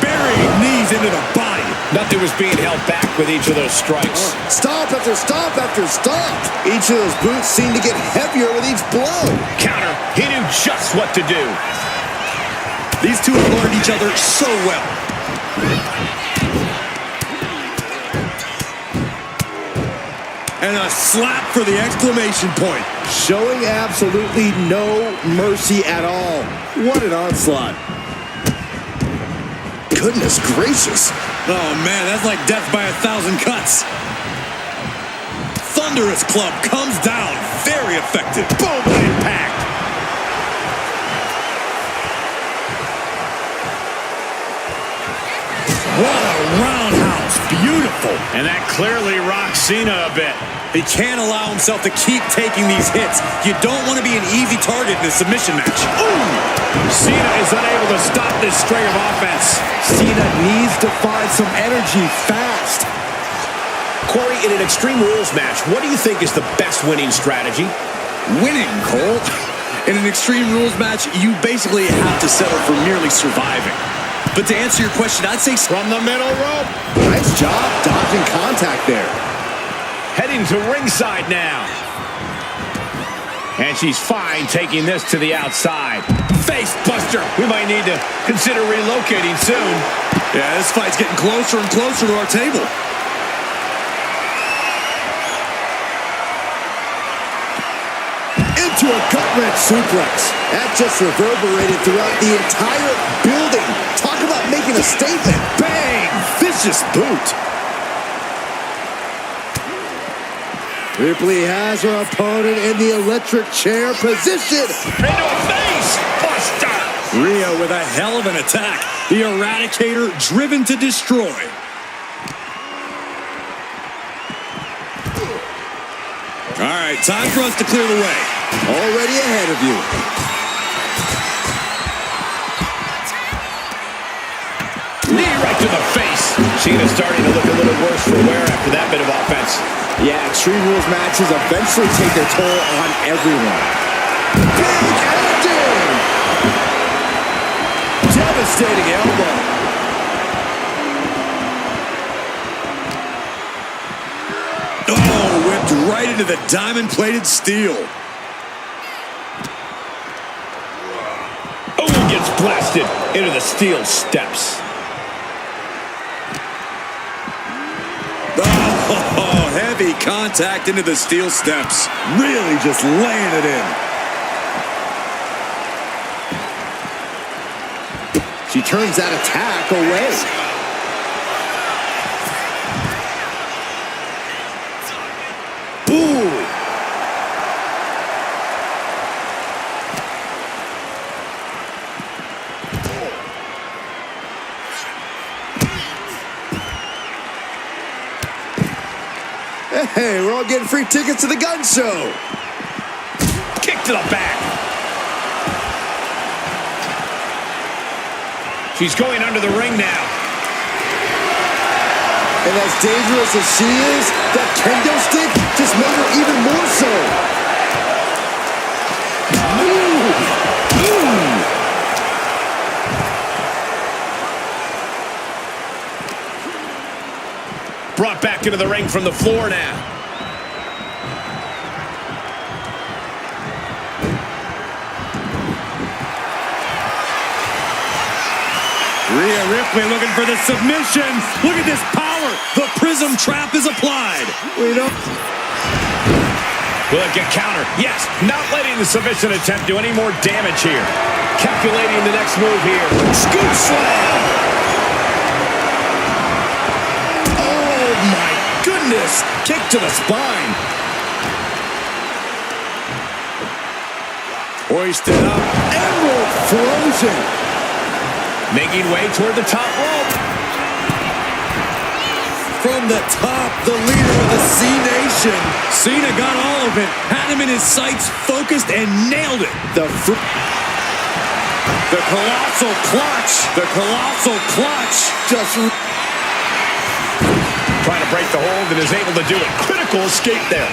Burying knees into the body. Nothing was being held back with each of those strikes. Stomp after stomp after stomp. Each of those boots seem to get heavier with each blow. Counter. He knew just what to do. These two have learned each other so well. And a slap for the exclamation point. Showing absolutely no mercy at all. What an onslaught. Goodness gracious. Oh, man, that's like death by 1,000 cuts. Thunderous club comes down. Very effective. Boom, impact. What a roundhouse. Beautiful. And that clearly rocks Cena a bit. He can't allow himself to keep taking these hits. You don't want to be an easy target in a submission match. Ooh! Cena is unable to stop this string of offense. Cena needs to find some energy fast. Corey, in an Extreme Rules match, what do you think is the best winning strategy? Winning, Cole. In an Extreme Rules match, you basically have to settle for merely surviving. But to answer your question, I'd say From the middle rope. Nice job dodging contact there. Heading to ringside now. And she's fine taking this to the outside. Face buster. We might need to consider relocating soon. yeah, this fight's getting closer and closer to our table. Into a gut-wrench suplex. That just reverberated throughout the entire building. Talk about making a statement. Bang! Vicious boot. Ripley has her opponent in the electric chair position. Into a face buster. Rhea with a hell of an attack. The Eradicator driven to destroy. All right, time for us to clear the way. Already ahead of you. Knee right to the face. Cena's starting to look a little worse for wear after that bit of offense. Yeah, Extreme Rules matches eventually take their toll on everyone. Big ending! Devastating elbow. Oh, whipped right into the diamond-plated steel. Oh, gets blasted into the steel steps. Oh, heavy heavy contact into the steel steps. Really just laying it in. She turns that attack away. Ooh. Hey, we're all getting free tickets to the gun show. Kick to the back. She's going under the ring now. And as dangerous as she is, that kendo stick just made her even more so. Brought back into the ring from the floor now. Rhea Ripley looking for the submission. Look at this power. The prism trap is applied. We don't. Will it get counter? Yes, not letting the submission attempt do any more damage here. Calculating the next move here. Scoop slam. Oh my goodness. Kick to the spine. Hoisted up. Emerald Frozen. Making way toward the top rope. From the top, the leader of the C Nation. Cena got all of it, had him in his sights, focused, and nailed it. The colossal clutch. The colossal clutch. Just trying to break the hold and is able to do it. Critical escape there.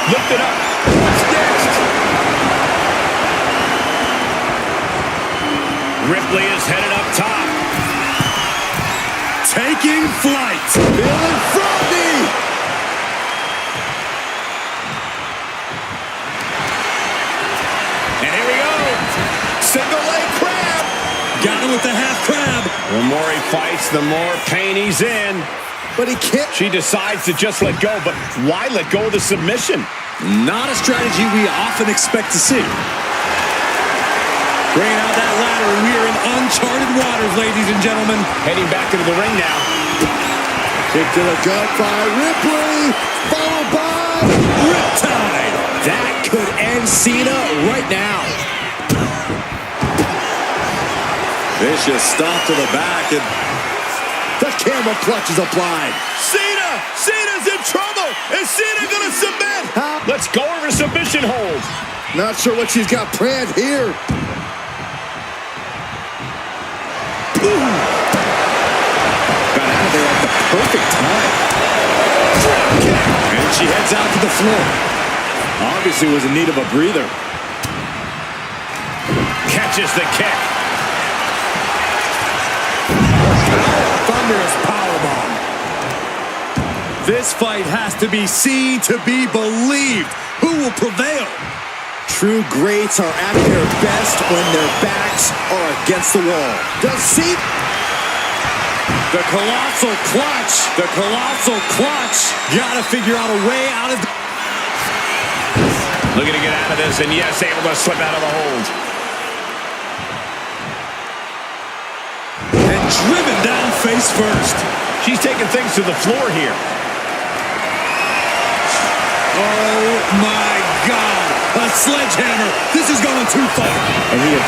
Lift it up. What's next? Ripley is headed up top. Taking flight. feeling froggy. And here we go. Single leg crab. Got him with the half crab. The more he fights, the more pain he's in. But he can't. She decides to just let go, but why let go of the submission? Not a strategy we often expect to see. Bringing out that ladder, and we are in uncharted waters, ladies and gentlemen. Heading back into the ring now. Kick to the gut by Ripley, followed by Riptide. that could end Cena right now. Vicious stop to the back, and the camel clutch is applied. Cena's in trouble. Is Cena gonna submit? Let's go over submission hold. Not sure what she's got planned here. got out of there at the perfect time. And she heads out to the floor. Obviously was in need of a breather. Catches the kick. Thunderous powerbomb. This fight has to be seen to be believed. Who will prevail? True greats are at their best when their backs are against the wall. Does Cena? The colossal clutch. The colossal clutch. Gotta figure out a way out of the... Looking to get out of this, and yes, able to slip out of the hold. And driven down face first. She's taking things to the floor here. Oh my God. A sledgehammer. This is going too far. And he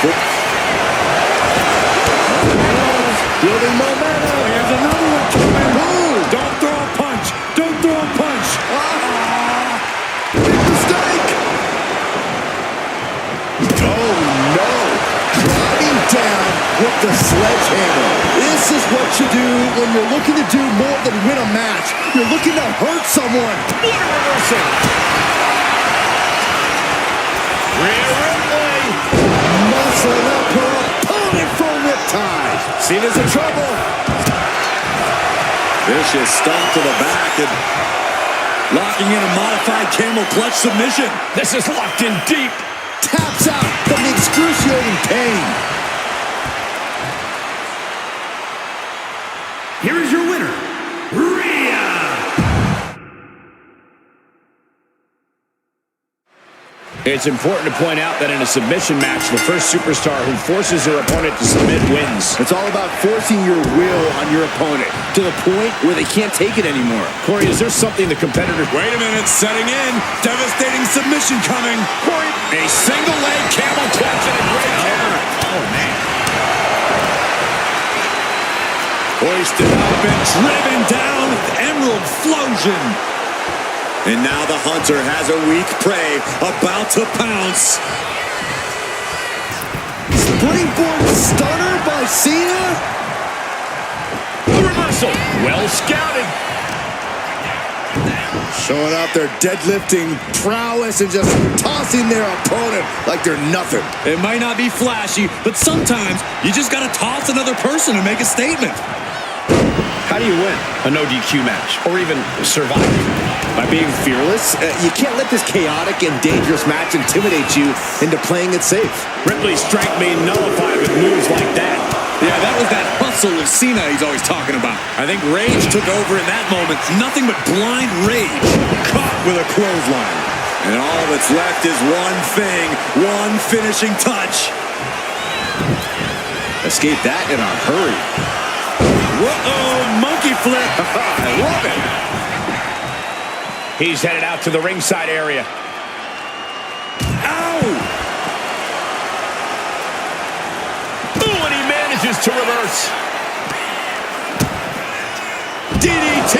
building momentum. Here's another one coming. Ooh. Don't throw a punch. Don't throw a punch. Big mistake. Oh no. Driving down with the sledgehammer. This is what you do when you're looking to do more than win a match. You're looking to hurt someone. What a reversal. Rhea Ripley. Muscling up her opponent for riptide. Cena's in trouble. Vicious stomp to the back and locking in a modified camel clutch submission. This is locked in deep. Taps out from the excruciating pain. here is your winner, Rhea. It's important to point out that in a submission match, the first superstar who forces their opponent to submit wins. It's all about forcing your will on your opponent to the point where they can't take it anymore. Corey, is there something the competitor... Wait a minute, setting in. Devastating submission coming. Corey, a single leg camel clutch and a great counter. Oh, man. Hoisted up and driven down. Emerald Flosion. And now the hunter has a weak prey about to pounce. Springboard stunner by Cena. A reversal. Well scouted. Showing off their deadlifting prowess and just tossing their opponent like they're nothing. It might not be flashy, but sometimes you just got to toss another person to make a statement. How do you win a no DQ match or even survive? By being fearless, you can't let this chaotic and dangerous match intimidate you into playing it safe. Ripley's strength being nullified with moves like that. Yeah, that was that hustle of Cena he's always talking about. I think rage took over in that moment. Nothing but blind rage. Caught with a clothesline. And all that's left is one thing, one finishing touch. Escape that in a hurry. Whoa, monkey flip. I love it. He's headed out to the ringside area. Ow! Ooh, and he manages to reverse. DDT!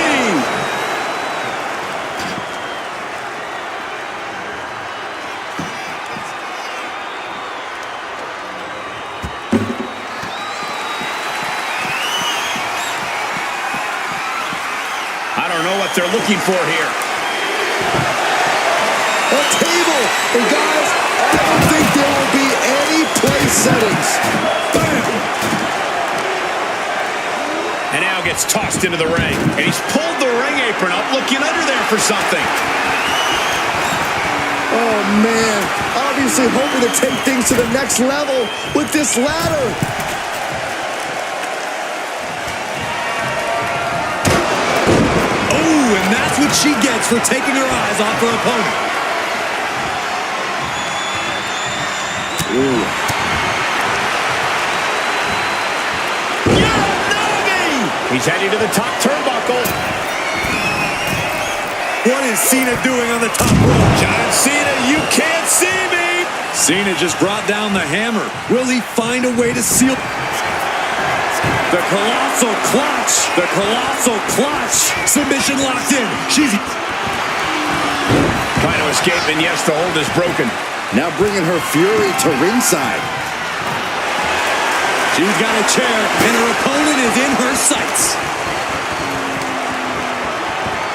I don't know what they're looking for here. A table! And guys, I don't think there will be any place settings. Bam! And now gets tossed into the ring. And he's pulled the ring apron up, looking under there for something. Oh, man. Obviously hoping to take things to the next level with this ladder. Oh, and that's what she gets for taking her eyes off her opponent. Ooh. He's heading to the top turnbuckle. What is Cena doing on the top rope? John Cena, you can't see me. Cena just brought down the hammer. Will he find a way to seal? The colossal clutch. The colossal clutch. Submission locked in. She's trying to escape, and yes, the hold is broken. Now bringing her fury to ringside. She's got a chair, and her opponent is in her sights.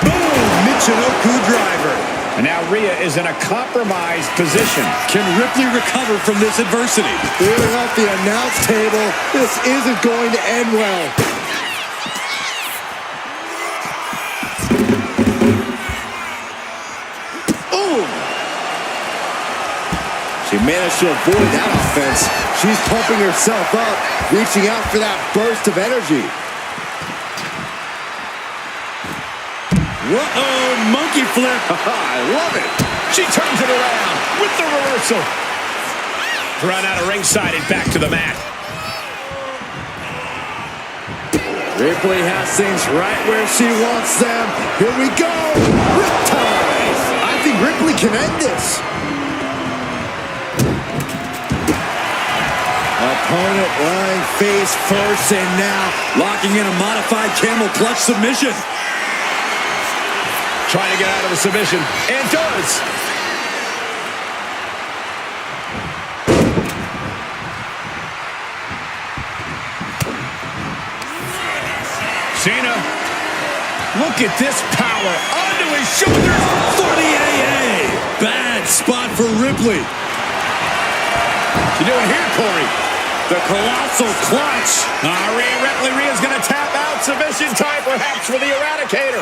Boom! Michinoku driver. And now Rhea is in a compromised position. Can Ripley recover from this adversity? Clearing off the announce table. This isn't going to end well. She managed to avoid that offense. She's pumping herself up, reaching out for that burst of energy. Whoa, monkey flip. I love it. She turns it around with the reversal. Thrown out of ringside and back to the mat. Ripley has things right where she wants them. Here we go. Riptide. I think Ripley can end this. Opponent lying face first, and now Locking in a modified camel clutch submission. Trying to get out of the submission, and does. Cena, look at this power onto his shoulders For the AA. Bad spot for Ripley. You doing here, Corey? The colossal clutch. Rhea Ripley, Rhea's going to tap out. Submission time, perhaps, for the Eradicator.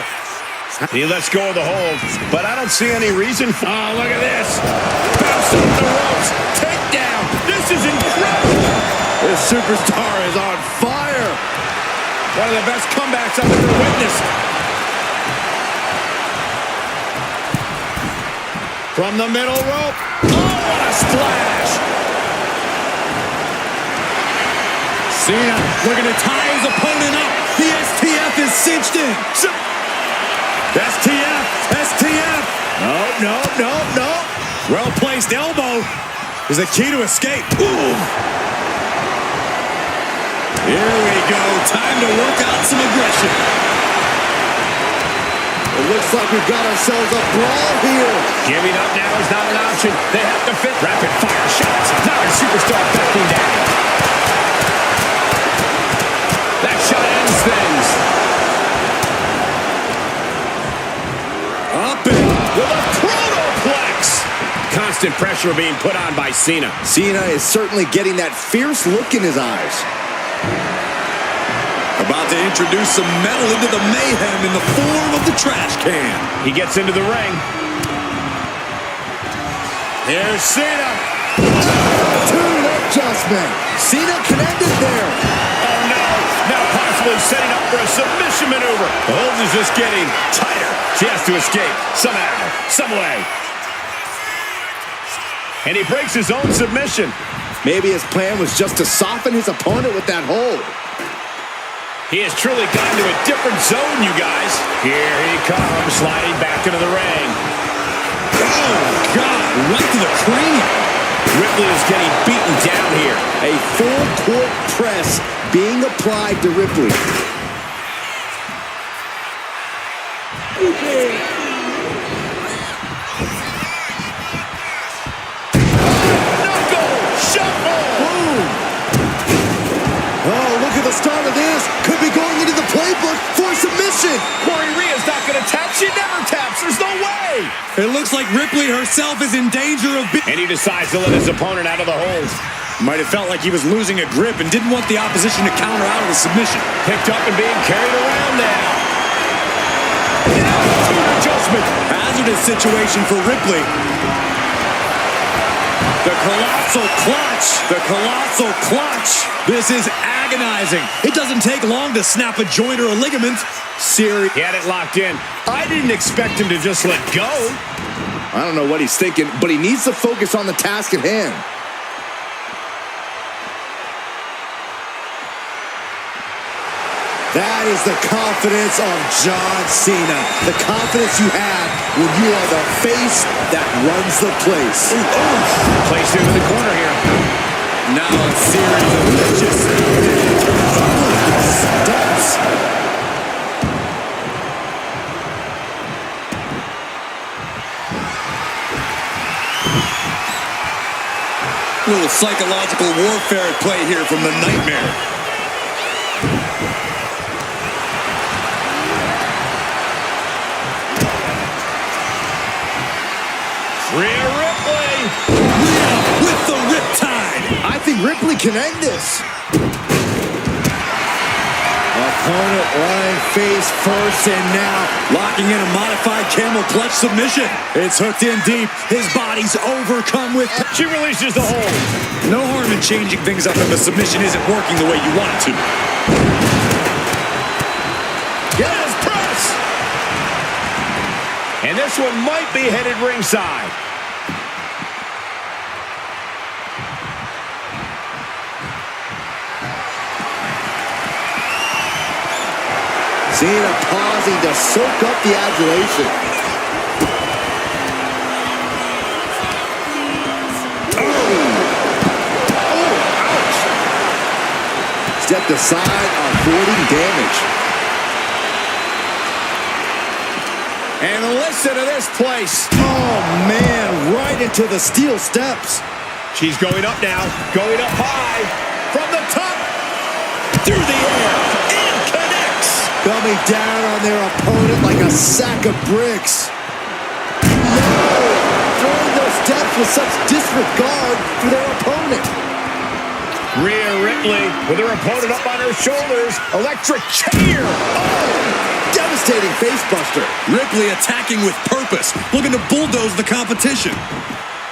He lets go of the hold, but I don't see any reason for... Oh, look at this. Bounce off the ropes. Takedown. This is incredible. this superstar is on fire. One of the best comebacks I've ever witnessed. From the middle rope. Oh, what a splash. Cena looking to tie his opponent up. The STF is cinched in. STF. No. Well-placed elbow is the key to escape. Ooh. Here we go. Time to work out some aggression. It looks like we've got ourselves a brawl here. Giving up now is not an option. They have to fit rapid fire shots. Now a superstar backing down. That shot ends things. Up and With a protoplex. Constant pressure being put on by Cena. Cena is certainly getting that fierce look in his eyes. about to introduce some metal into the mayhem in the form of the trash can. He gets into the ring. Here's Cena. Turn adjustment. Cena connected there. Oh, no. Now possibly setting up for a submission maneuver. The hold is just getting tighter. She has to escape somehow, some way. And he breaks his own submission. Maybe his plan was just to soften his opponent with that hold. He has truly gone to a different zone, you guys. Here he comes, sliding back into the ring. Oh, God, right to the cranium. Ripley is getting beaten down here. A full court press being applied to Ripley. Knuckle shuffle. Boom. Oh, look at the start of this. Could be going into the playbook for submission. Rhea's not going to tap. She never taps. There's no way. It looks like Ripley herself is in danger of being... And he decides to let his opponent out of the hold. Might have felt like he was losing a grip and didn't want the opposition to counter out of the submission. Picked up and being carried around now. Altitude adjustment. Hazardous situation for Ripley. The colossal clutch. The colossal clutch. This is agonizing. It doesn't take long to snap a joint or a ligament. Serious. He had it locked in. I didn't expect him to just let go. I don't know what he's thinking, but he needs to focus on the task at hand. That is the confidence of John Cena. The confidence you have when you are the face that runs the place. Placed into the corner here. Now a series of vicious steps. A little psychological warfare at play here from the Nightmare. Rhea Ripley. Rhea with the riptide. I think Ripley can end this. Opponent lying face first, and now Locking in a modified camel clutch submission. It's hooked in deep. His body's overcome with... She releases the hold. No harm in changing things up if a submission isn't working the way you want it to. Yes, press. And this one might be headed ringside. Cena pausing to soak up the adulation. Oh, ouch. Stepped aside, avoiding damage. And listen to this place. Oh, man, right into the steel steps. She's going up now. Going up high. From the top. Through the air. And connects. Coming down on their opponent like a sack of bricks. No! Throwing those steps with such disregard for their opponent. Rhea Ripley with her opponent up on her shoulders. Electric chair. Oh! Devastating facebuster. Ripley attacking with purpose, looking to bulldoze the competition.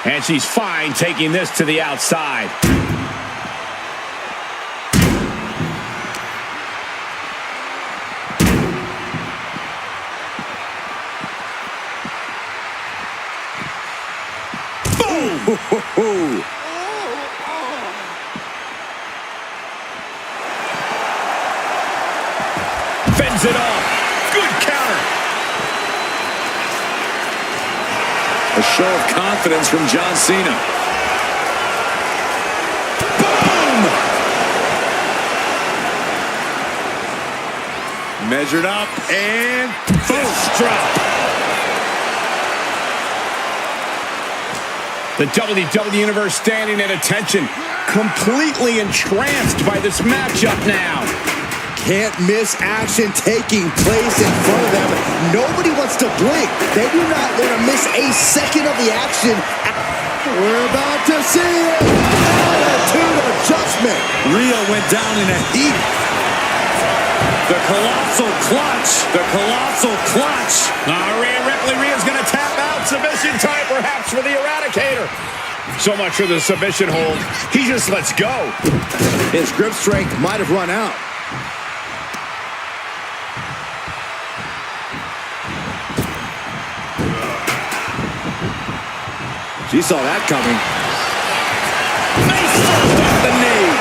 And she's fine taking this to the outside. Fends it off. Good counter. A show of confidence from John Cena. Boom! Measured up and fist drop. The WWE Universe standing at attention, completely entranced by this matchup now. Can't miss action taking place in front of them. Nobody wants to blink. They do not want to miss a second of the action. We're about to see it. Attitude adjustment. Rhea went down in a heap. The colossal clutch. The colossal clutch. Rhea Ripley. Rhea's going to tap out. Submission time perhaps for the Eradicator. So much for the submission hold. He just lets go. His grip strength might have run out. She saw that coming. Nice first off the knee.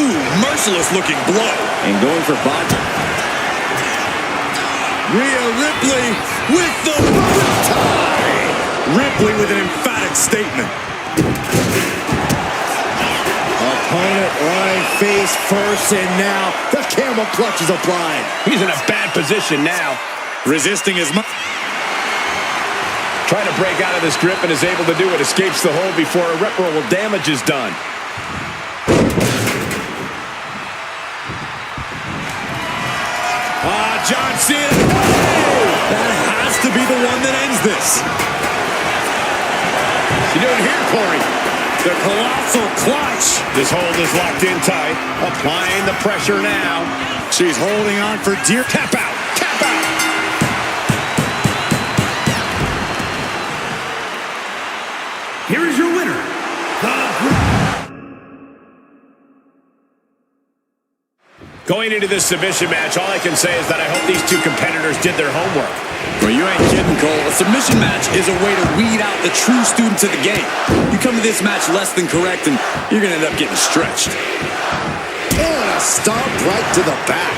Ooh, merciless looking blow. And going for body. Rhea Ripley with the tie. Ripley with an emphatic statement. Opponent lying face first, and now the camel clutch is applied. He's in a bad position now. Resisting his... Trying to break out of this grip and is able to do it. Escapes the hold before irreparable damage is done. John Cena. Oh, that has to be the one that ends this. What's he doing here, Corey? The colossal clutch. This hold is locked in tight. Applying the pressure now. She's holding on for dear. Tap out. Tap out. Here is your winner, Going into this submission match, all I can say is that I hope these two competitors did their homework. Well, you ain't kidding, Cole. A submission match is a way to weed out the true students of the game. You come to this match less than correct, and you're going to end up getting stretched. And a stomp right to the back.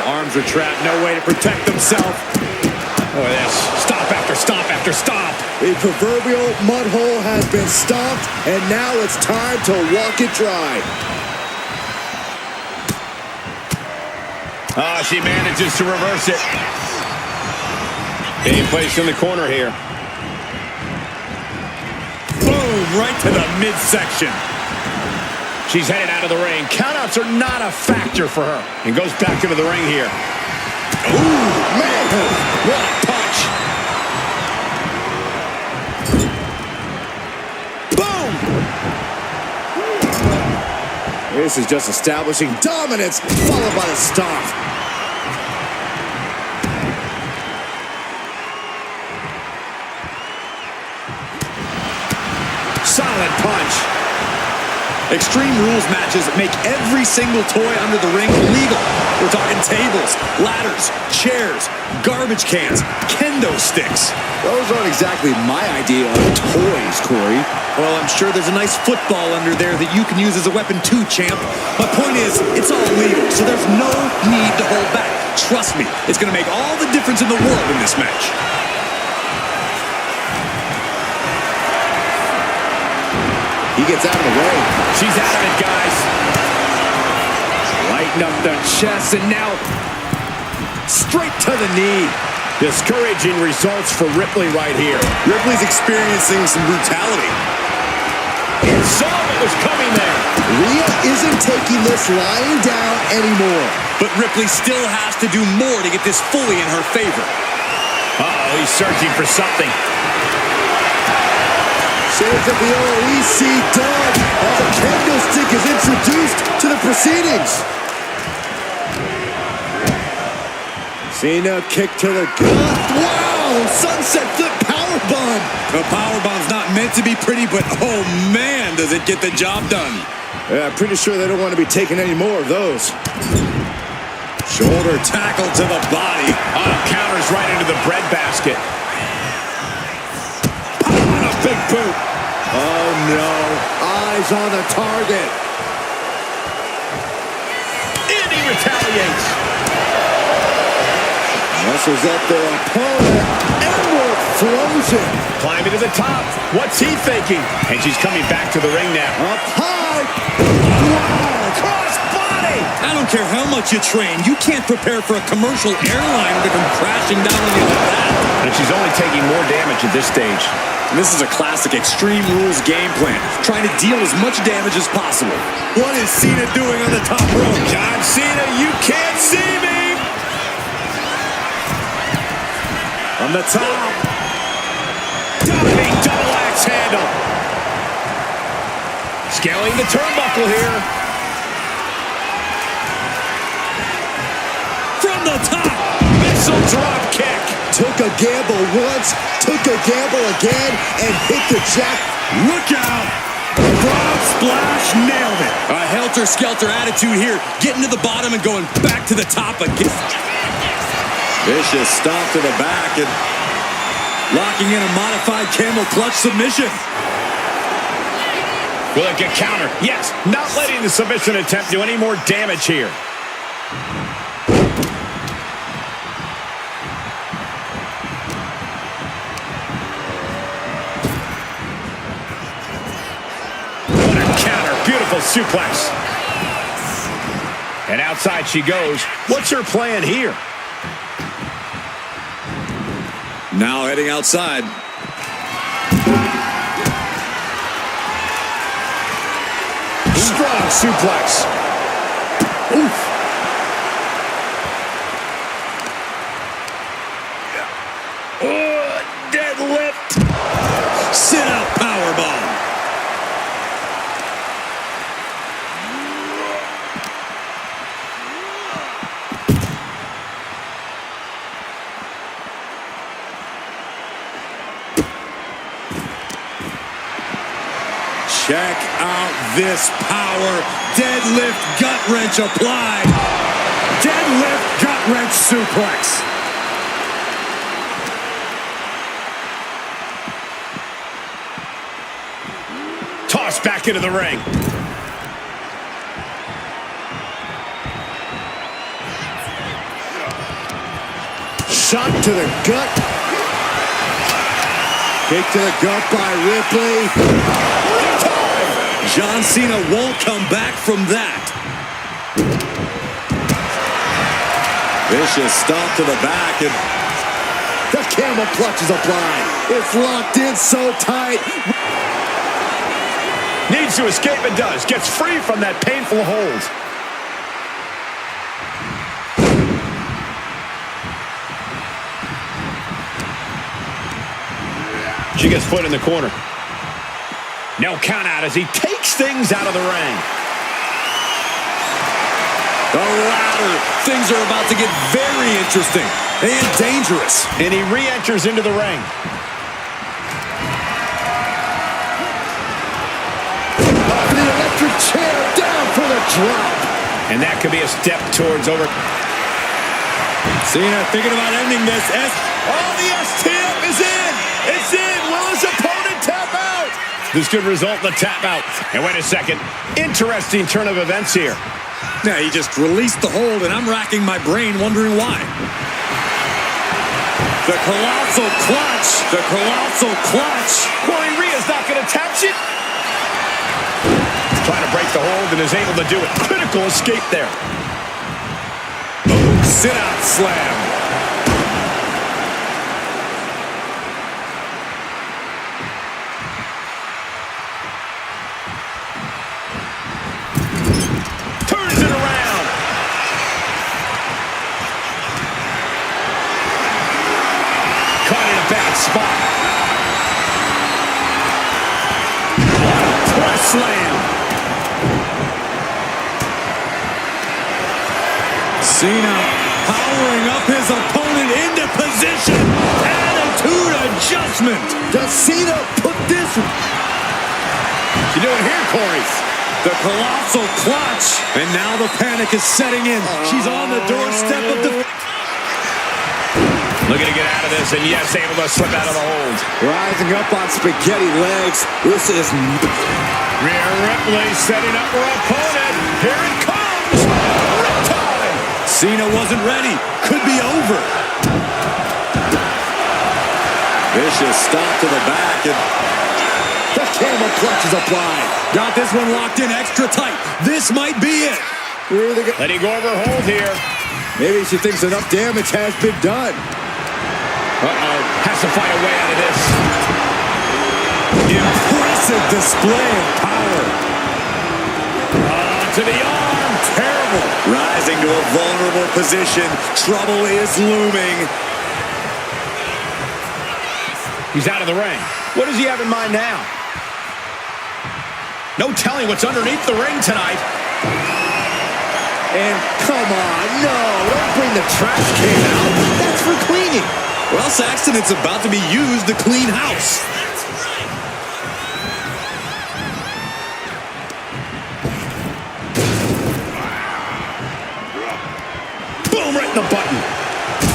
Arms are trapped, no way to protect himself. Look at this. Stop after stop after stop. The proverbial mud hole has been stomped, and now it's time to walk it dry. She manages to reverse it. Being placed in the corner here. Boom, right to the midsection. She's headed out of the ring. Countouts are not a factor for her. And goes back into the ring here. Ooh, man. What a punch. Boom. This is just establishing dominance, followed by the stomp. Solid punch. Extreme Rules matches make every single toy under the ring legal. We're talking tables, ladders, chairs, garbage cans, kendo sticks. Those aren't exactly my idea of toys, Corey. Well, I'm sure there's a nice football under there that you can use as a weapon too, champ. My point is, it's all legal, so there's no need to hold back. Trust me, it's going to make all the difference in the world in this match. He gets out of the way. She's out of it, guys. Lighten up the chest, and now straight to the knee. Discouraging results for Ripley right here. Ripley's experiencing some brutality. He saw what was coming there. Rhea isn't taking this lying down anymore. But Ripley still has to do more to get this fully in her favor. Uh-oh, he's searching for something. Saves of the OEC done as a candlestick is introduced to the proceedings. Cena kick to the gut. Wow! Sunset flip powerbomb. The powerbomb's not meant to be pretty, but oh man, does it get the job done. Yeah, I'm pretty sure they don't want to be taking any more of those. Shoulder tackle to the body. Oh, counters right into the breadbasket. Oh, a big boot. Oh, no. Eyes on the target. And he retaliates. Messes up their opponent. Emerald Frozen. Climbing to the top. What's he thinking? And she's coming back to the ring now. Up high. Wow. Cross body. I don't care how much you train. You can't prepare for a commercial airliner to come crashing down on you like that. And she's only taking more damage at this stage. And this is a classic Extreme Rules game plan, trying to deal as much damage as possible. What is Cena doing on the top rope? John Cena, you can't see me. On the top. Diving double axe handle. Scaling the turnbuckle here. From the top. Missile drop kick. Took a gamble once, took a gamble again, and hit the jack. Look out. Frog splash, nailed it. A helter-skelter attitude here, getting to the bottom and going back to the top again. Vicious stomp to the back and locking in a modified camel clutch submission. Will it get countered? Yes, not letting the submission attempt do any more damage here. What a counter. Beautiful suplex. And outside she goes. What's her plan here? Now heading outside. Strong suplex. Oof. Oh, deadlift. Sit-out powerbomb. Check out this power. Deadlift gut wrench applied. Deadlift gut wrench suplex. Tossed back into the ring. Shot to the gut. Kick to the gut by Ripley. John Cena won't come back from that. Vicious stomp to the back and the camel clutch is applied. It's locked in so tight. Needs to escape and does. Gets free from that painful hold. She gets put in the corner. No count out as he takes things out of the ring. The ladder. Things are about to get very interesting and dangerous. And he re-enters into the ring. The electric chair down for the drop. And that could be a step towards over. Cena thinking about ending this. Oh, the STF is in. It's in. Will his opponent tap out? This could result in a tap out. And wait a second. Interesting turn of events here. Yeah, he just released the hold, and I'm racking my brain wondering why. The colossal clutch. The colossal clutch. Rhea's not going to touch it. Trying to break the hold and is able to do it. Critical escape there. Boom, sit-out slam. Turns it around. Caught in a bad spot. Press slam. Cena powering up his opponent into position. Attitude adjustment. Does Cena put this? You doing here, Corey? The colossal clutch. And now the panic is setting in. She's on the doorstep of the... Looking to get out of this, and yes, able to slip out of the hold. Rising up on spaghetti legs. This is... Rhea Ripley setting up her opponent. Here it comes. Riptide. Cena wasn't ready. Could be over. Vicious stop to the back. And the camel clutch is applied. got this one locked in extra tight. This might be it. Really letting go of her hold here. Maybe she thinks enough damage has been done. Has to find a way out of this. Impressive display of power. To the arm. Terrible. Rising to a vulnerable position. Trouble is looming. He's out of the ring. What does he have in mind now? No telling what's underneath the ring tonight. And come on, no, don't bring the trash can out. That's for cleaning. Well, Saxton, it's about to be used to clean house. Boom, right in the button.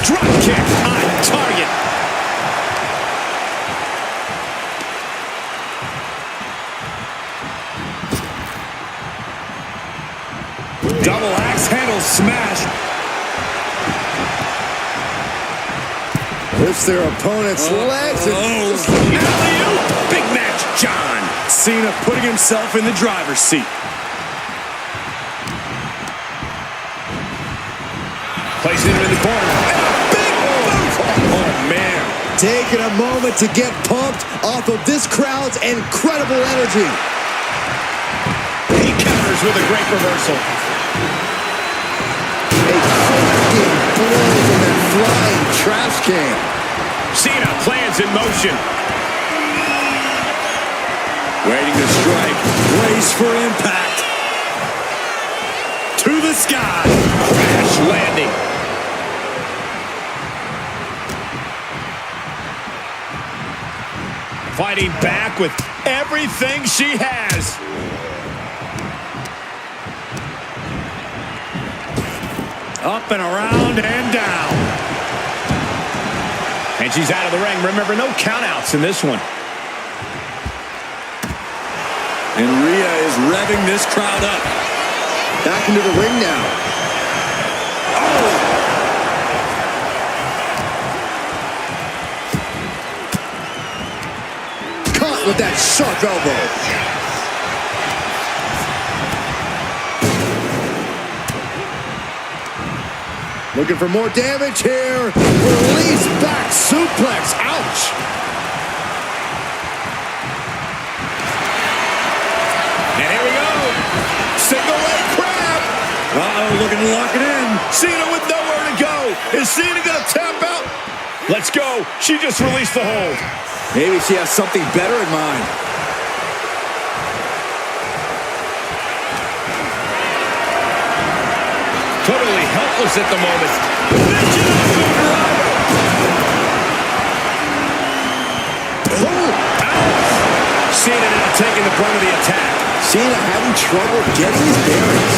Drop kick on target. Double axe handle smash. Lifts their opponent's legs. Alley-oop. Big match, John. Cena putting himself in the driver's seat. Placing him in the corner. And a big boot. Oh, man. Taking a moment to get pumped off of this crowd's incredible energy. He counters with a great reversal. A cracking blow from that flying trash can. Cena plans in motion. Waiting to strike. Brace for impact. To the sky. Crash landing. Fighting back with everything she has. Up and around and down. And she's out of the ring. Remember, no countouts in this one. And Rhea is revving this crowd up. Back into the ring now. Oh! Caught with that sharp elbow. Looking for more damage here. Release back suplex. Ouch. And here we go. Single leg crab. Uh-oh, looking to lock it in. Cena with nowhere to go. Is Cena going to tap out? Let's go. She just released the hold. Maybe she has something better in mind. Totally helpless at the moment. Cena now taking the brunt of the attack. Cena having trouble getting his bearings.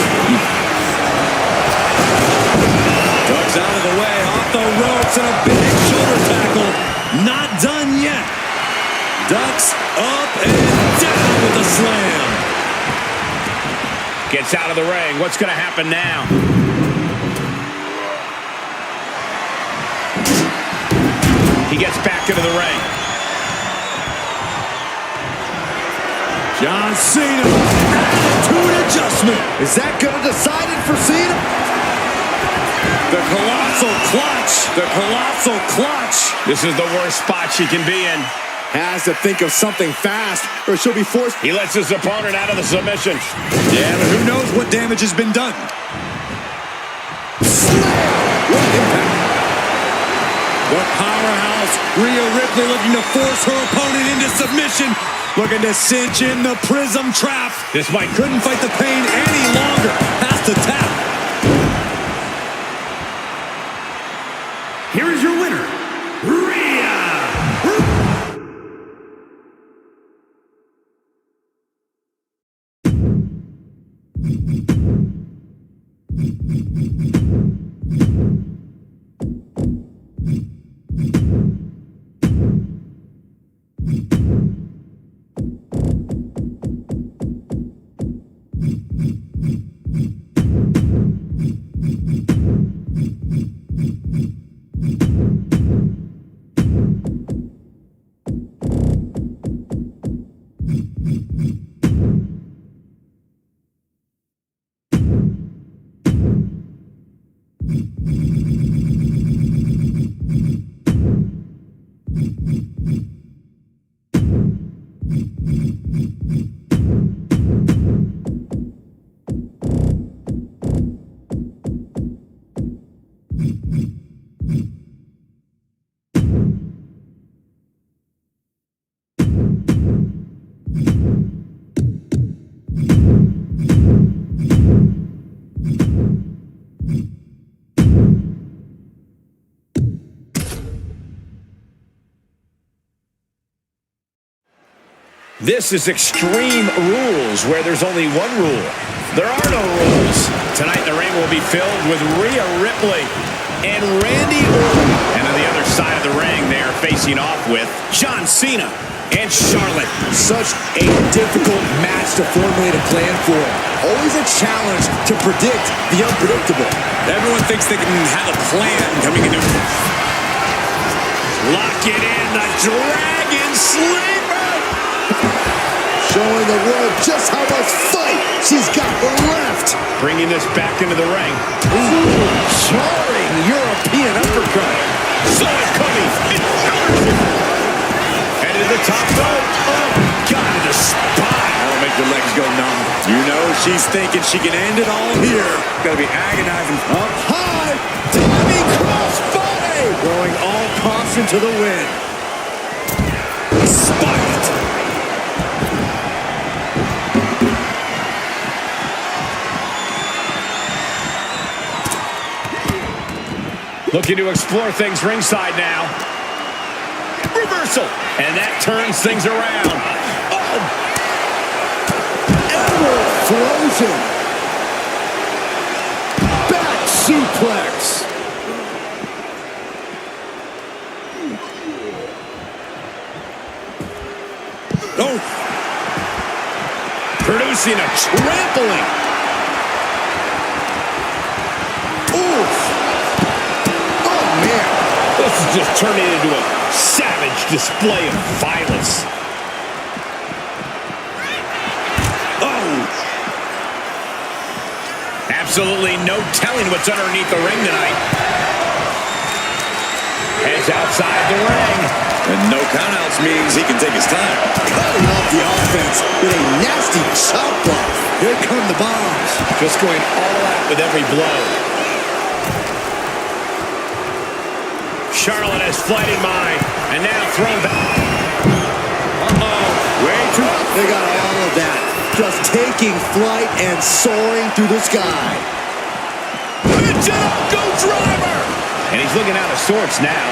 Ducks out of the way, off the ropes, and a big shoulder tackle. Not done yet. Ducks up and down with a slam. Gets out of the ring. What's going to happen now? He gets back into the ring. John Cena, attitude adjustment. Is that going to decide it for Cena? The colossal clutch. The colossal clutch. This is the worst spot she can be in. Has to think of something fast, or she'll be forced. He lets his opponent out of the submission. Yeah, but who knows what damage has been done. Slam! What impact! The powerhouse, Rhea Ripley, looking to force her opponent into submission. Looking to cinch in the prism trap. This might Couldn't fight the pain any longer. Has to tap. Here is your winner, Rhea. This is Extreme Rules, where there's only one rule. There are no rules. Tonight, the ring will be filled with Rhea Ripley and Randy Orton. And on the other side of the ring, they are facing off with John Cena and Charlotte. Such a difficult match to formulate a plan for. Always a challenge to predict the unpredictable. Everyone thinks they can have a plan coming into... Lock it in, the Dragon Sleeper! Showing the world just how much fight she's got left. Bringing this back into the ring. Ooh, jarring European uppercut. Saw it coming. And to the top rope. Oh, God, to the spine. That'll make your legs go numb. You know she's thinking she can end it all here. Gotta be agonizing. Up high. Diving crossbody. Going all caution to the wind. Spiked. Looking to explore things ringside now. Reversal. And that turns things around. Oh! Elbow frozen. Back suplex. Oh! Producing a trampling. Oof. This is just turning into a savage display of violence. Oh! Absolutely no telling what's underneath the ring tonight. Heads outside the ring. And no countouts means he can take his time. Cutting off the offense with a nasty chop block. Here come the bombs. Just going all out with every blow. Charlotte has flight in mind, and now thrown back. Uh-oh, way too... They got all of that. Just taking flight and soaring through the sky. Go driver! And he's looking out of sorts now.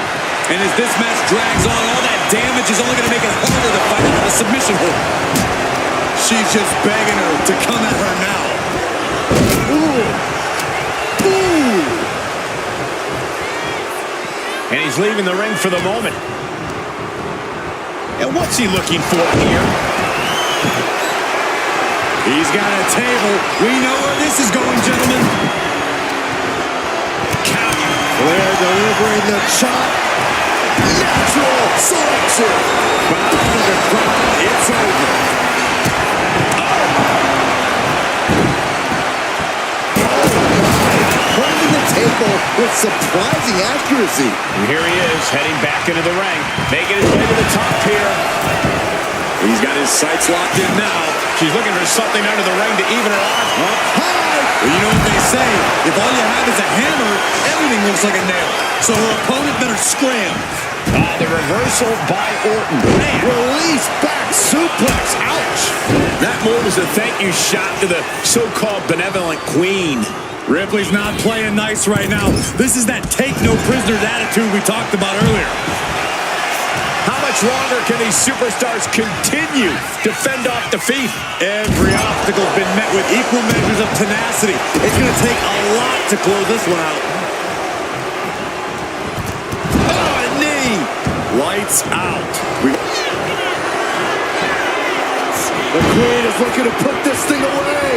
And as this match drags on, all that damage is only going to make it harder to fight out of a submission hold. She's just begging her to come at her now. Ooh. Ooh. And he's leaving the ring for the moment. And what's he looking for here? He's got a table. We know where this is going, gentlemen. Flair delivering the chop. Natural selection. Bound to the crowd. It's over. Holding the table with surprising accuracy. And here he is, heading back into the ring, making his way to the top here. He's got his sights locked in now. She's looking for something under the ring to even her odds. Up high. Well, you know what they say. If all you have is a hammer, everything looks like a nail. So her opponent better scram. The reversal by Orton. Man. Release back suplex. Ouch. That move is a thank you shot to the so-called benevolent queen. Ripley's not playing nice right now. This is that take no prisoners attitude we talked about earlier. How much longer can these superstars continue to fend off defeat? Every obstacle's been met with equal measures of tenacity. It's going to take a lot to close this one out. Oh, a knee. Lights out. The Queen is looking to put this thing away.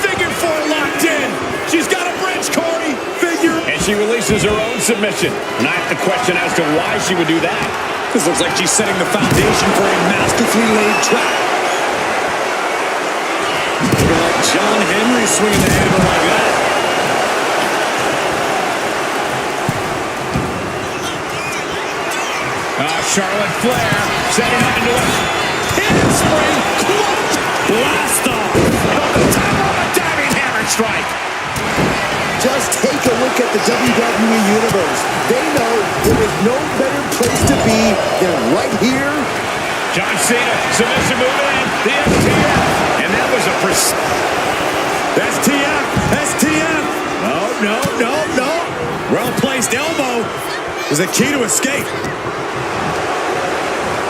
Figure four locked in. She's got a bridge, Corey. Figure. And she releases her own submission. And I have to question as to why she would do that. This looks like she's setting the foundation for a masterfully laid trap. Looking like John Henry swinging the handle like that. Charlotte Flair setting up into it. Handspring. Clutch. Blast off. On the top of a diving hammer strike. Just take a look at the WWE Universe. They know there is no better place to be than right here. John Cena, submission move in. The FTF. And that was a That's TF. That's TF. No. Well-placed elbow is a key to escape.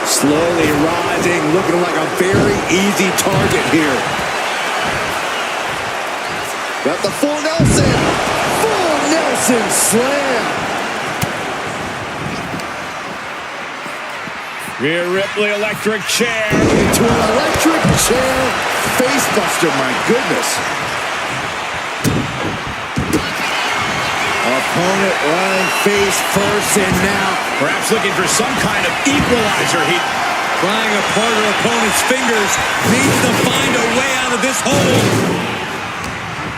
Slowly rising, looking like a very easy target here. Got the full Nelson. Full Nelson slam. Rhea Ripley electric chair. Into an electric chair facebuster, my goodness. Opponent lying face first, and now Perhaps looking for some kind of equalizer. Prying apart her opponent's fingers. Needs to find a way out of this hole.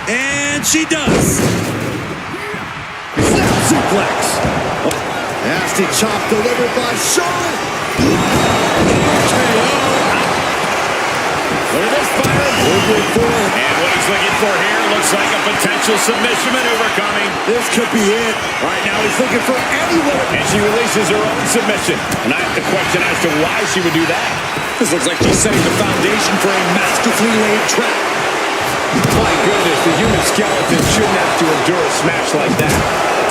And she does. snap suplex. Nasty chop delivered by Charlotte. Look at this fire. Moving forward. And what he's looking for here looks like a potential submission maneuver coming. This could be it. Right now he's looking for anyone. And she releases her own submission. And I have to question as to why she would do that. This looks like she's setting the foundation for a masterfully laid trap. My goodness, the human skeleton shouldn't have to endure a smash like that.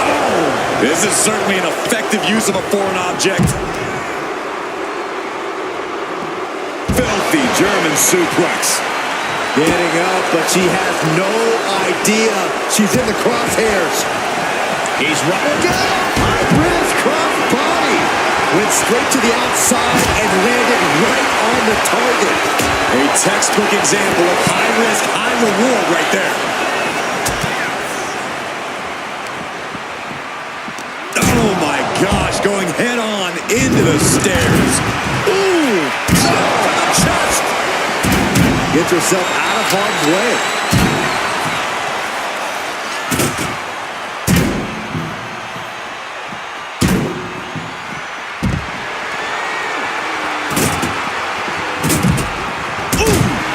Oh, this is certainly an effective use of a foreign object. Filthy German suplex. Getting up, but she has no idea she's in the crosshairs. He's running. High risk cross body. Went straight to the outside and landed right on the target. A textbook example of high risk, high reward right there. Oh my gosh, going head on into the stairs. Ooh, to the chest. Gets herself out of harm's way.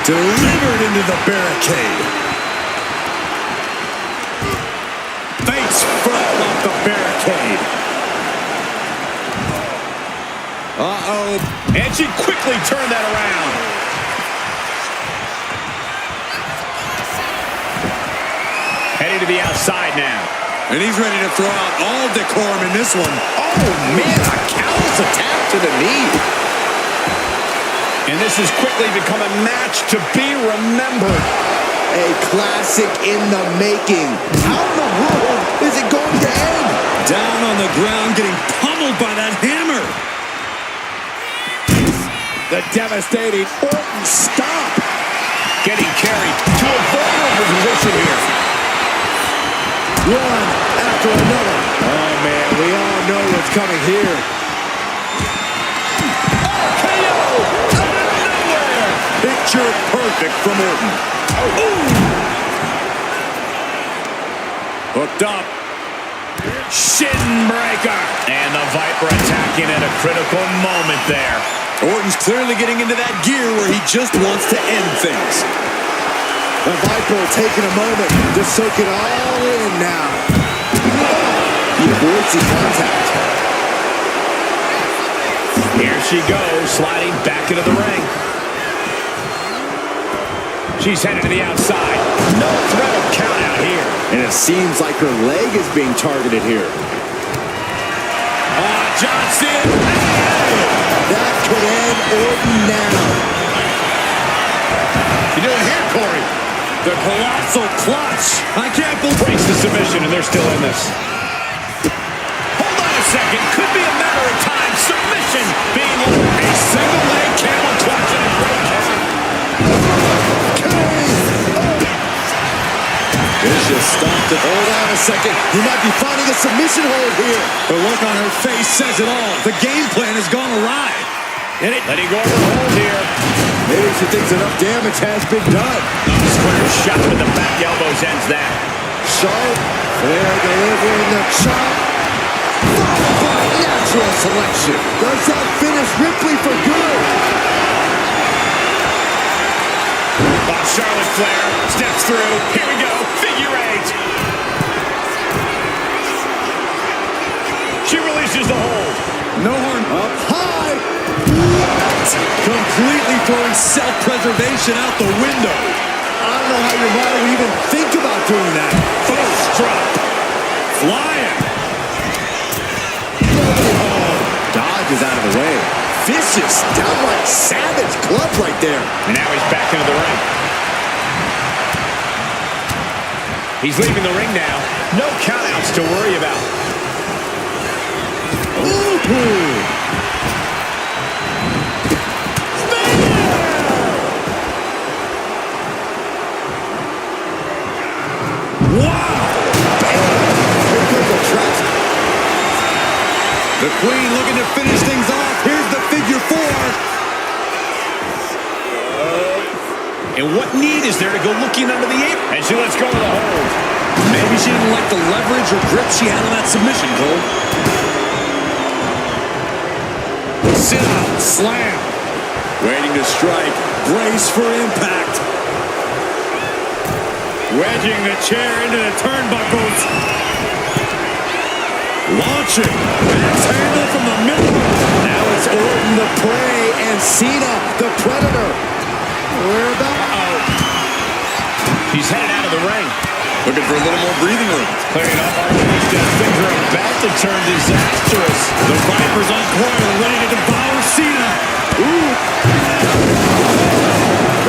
Delivered into the barricade. Face front off the barricade. Uh-oh. And she quickly turned that around. Heading to the outside now. And he's ready to throw out all decorum in this one. Oh, man, a callous attack to the knee. And this has quickly become a match to be remembered. A classic in the making. How in the world is it going to end? Down on the ground, getting pummeled by that hammer. The devastating Orton stop. Getting carried to a vulnerable position here. One after another. Oh, man, we all know what's coming here. Picture perfect from Orton. Hooked up. Shin breaker. And the Viper attacking at a critical moment there. Orton's clearly getting into that gear where he just wants to end things. The Viper taking a moment to soak it all in now. He avoids the contact. Here she goes, sliding back into the ring. She's headed to the outside. No threat of count out here. And it seems like her leg is being targeted here. John Cena. That could end Orton now. You doing here, Corey? The colossal clutch. I can't believe. Breaks the submission, and they're still in this. Hold on a second. Could be a matter of time. Submission being a single leg camel clutch and a great cover. Vicious stopped it. Hold on a second. He might be finding a submission hold here. The look on her face says it all. The game plan has gone awry. Letting go of her hold here. Maybe she thinks enough damage has been done. Square shot with the back elbows ends that. Sharp. Fair delivering the chop. Followed by natural selection. Does that finish Ripley for good? Charlotte Flair steps through. Here we go. Figure 8. She releases the hold. No harm. Up high. What? Completely throwing self-preservation out the window. I don't know how your body would even think about doing that. First drop. Flying. Oh, dodges out of the way. Vicious, downright savage club right there. And now he's back into the ring. He's leaving the ring now. No countouts to worry about. Ooh. Wow! The Queen looking to finish things off. Here's the figure 4. And what need is there to go looking under the apron? And she lets go of the hold. Maybe she didn't like the leverage or grip she had on that submission, Cole. Sit out, slam. Waiting to strike. Brace for impact. Wedging the chair into the turnbuckles. Launching. Axe handle from the middle. Now it's Orton the prey and Cena the predator. We're about out. He's headed out of the ring. Looking for a little more breathing room. Clearing up our things are about to turn disastrous. The Viper's uncoiled, ready to devour Cena. Ooh.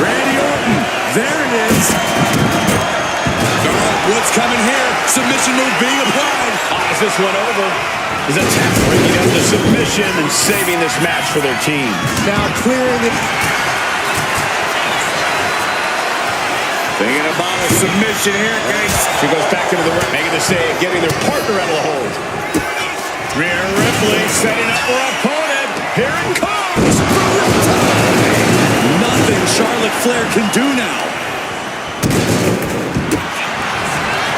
Randy Orton. There it is. What's coming here? Submission move being applied. Is this one over? His attack bringing up the submission and saving this match for their team. Now clearing it. Thinking about a submission here, guys. She goes back into the ring, making the save, getting their partner out of the hold. Rhea Ripley setting up her opponent. Here it comes. Nothing Charlotte Flair can do now.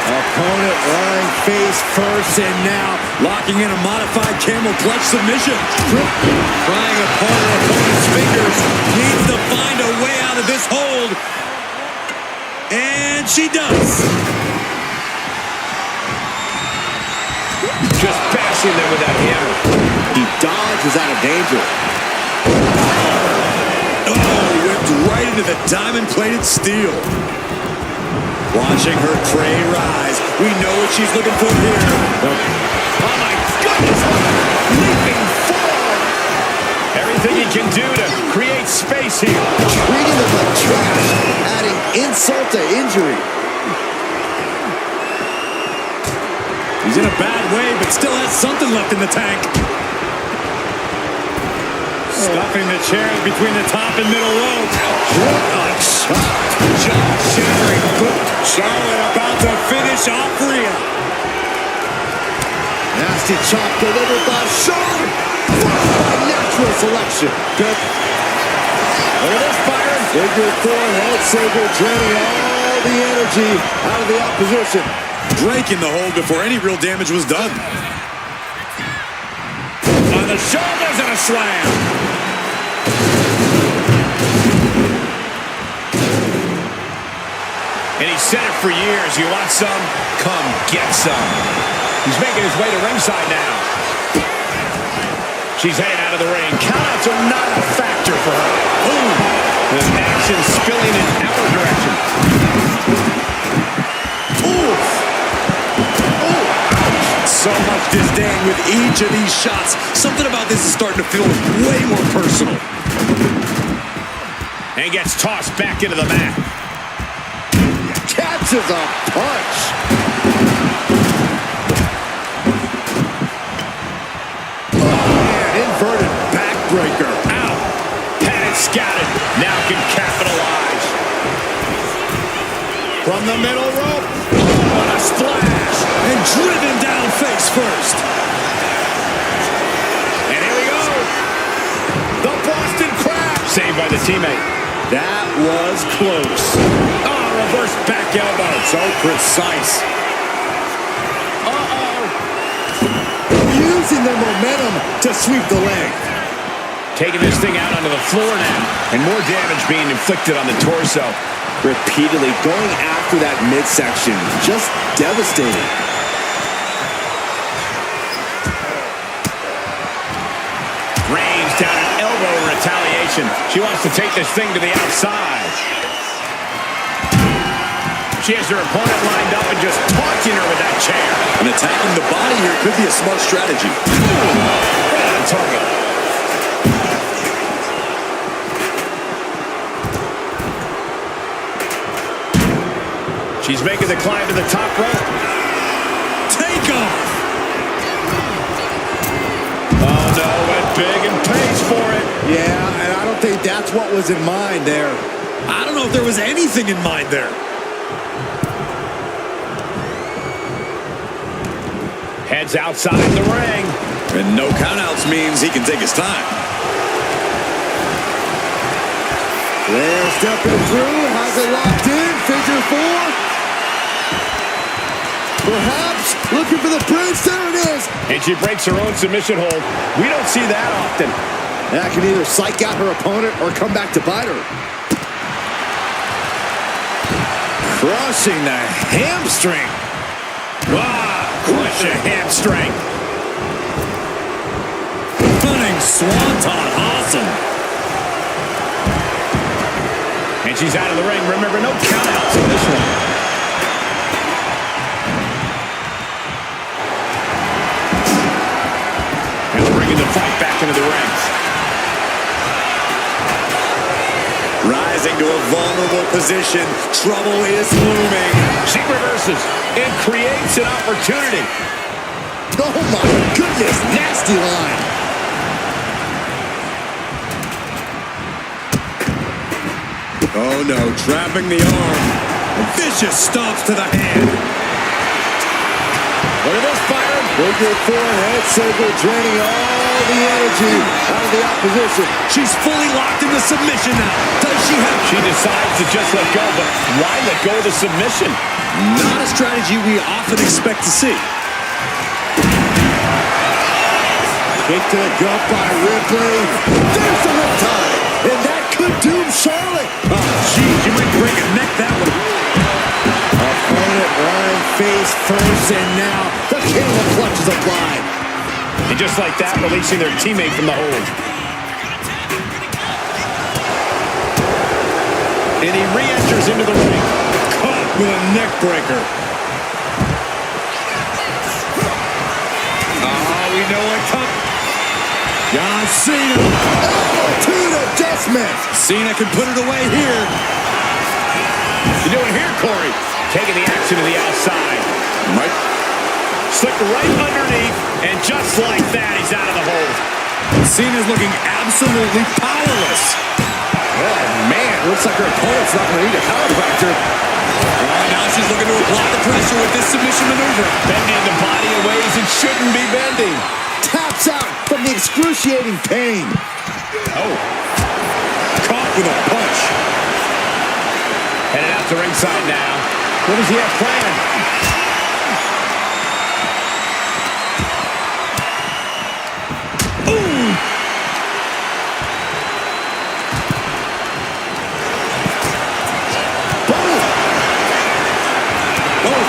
Opponent lying face first and now Locking in a modified camel clutch submission. Prying apart her opponent's fingers. Needs to find a way out of this hold. And she does. Just bashing them with that hammer. he dodges out of danger. Oh, whipped right into the diamond-plated steel. Watching her prey rise. We know what she's looking for here. Oh, my goodness. Leaping forward. Everything he can do to create space here. Treating them like trash, adding insult to injury. He's in a bad way, but still has something left in the tank. Stuffing the chairs between the top and middle rope. What a shot. Jaw-shattering boot. Charlotte about to finish off Rhea. Nasty chop delivered by Charlotte. By natural selection. Good. Look at this, Byron. Figure 4 head saber draining all the energy out of the opposition. Breaking the hold before any real damage was done. On the shoulders and a slam. And he said it for years. You want some? Come get some. He's making his way to ringside now. She's headed out of the ring. Countouts are not a factor for her. Boom. The action spilling in our direction. Oof. So much disdain with each of these shots. Something about this is starting to feel way more personal. And gets tossed back into the mat. Catches a punch. Inverted backbreaker. Ow. Had it scouted. Now can capitalize. From the middle rope. What a splash. And driven down face first. And here we go. The Boston Crab. Saved by the teammate. That was close. Oh, reverse back elbow. So precise. Using their momentum to sweep the leg. Taking this thing out onto the floor now. And more damage being inflicted on the torso. repeatedly going after that midsection. Just devastating. Reigns down an elbow in retaliation. She wants to take this thing to the outside. She has her opponent lined up and just taunting her with that chair. And attacking the body here could be a smart strategy. Right on target. She's making the climb to the top rope. Take off! Oh, no, went big and pays for it. Yeah, and I don't think that's what was in mind there. I don't know if there was anything in mind there. Heads outside the ring. And no countouts means he can take his time. Flair stepping through, has it locked in, figure four. Perhaps looking for the bridge, there it is. And she breaks her own submission hold. We don't see that often. That can either psych out her opponent or come back to bite her. Crushing the hamstring. Wow, crush a hamstring. Stunning swanton, awesome. And she's out of the ring. Remember, no countouts in this one. And bringing the fight back into the ring. Rising to a vulnerable position. Trouble is looming. She reverses and creates an opportunity. Oh my goodness, nasty line. Oh no, trapping the arm. Vicious stomps to the hand. Look at this fire. Figure four, head circle, draining all the energy out of the opposition. She's fully locked into submission now. Does she have... She decides to just let go, but why let go of the submission? Not a strategy we often expect to see. Kick to the gut by Ripley. There's the riptide. And that could doom Charlotte. Oh, geez, you might break a neck that one. Opponent lying face first, and now the camel clutch is applied. And just like that, releasing their teammate from the hold. And he re-enters into the ring. Caught with a neck breaker. Oh, we know what comes. John Cena. Altitude adjustment. Cena can put it away here. You doing here, Corey? Taking the action to the outside. Right. Slipped right underneath, and just like that, he's out of the hold. Cena's looking absolutely powerless. Oh, man. Looks like her opponent's not going to need a chiropractor. Oh, now she's looking to apply the pressure with this submission maneuver. Bending the body in ways it shouldn't be bending. Taps out from the excruciating pain. Oh. Caught with a punch. Headed out to ringside now. What does he have planned? Boom! Boom! Oh!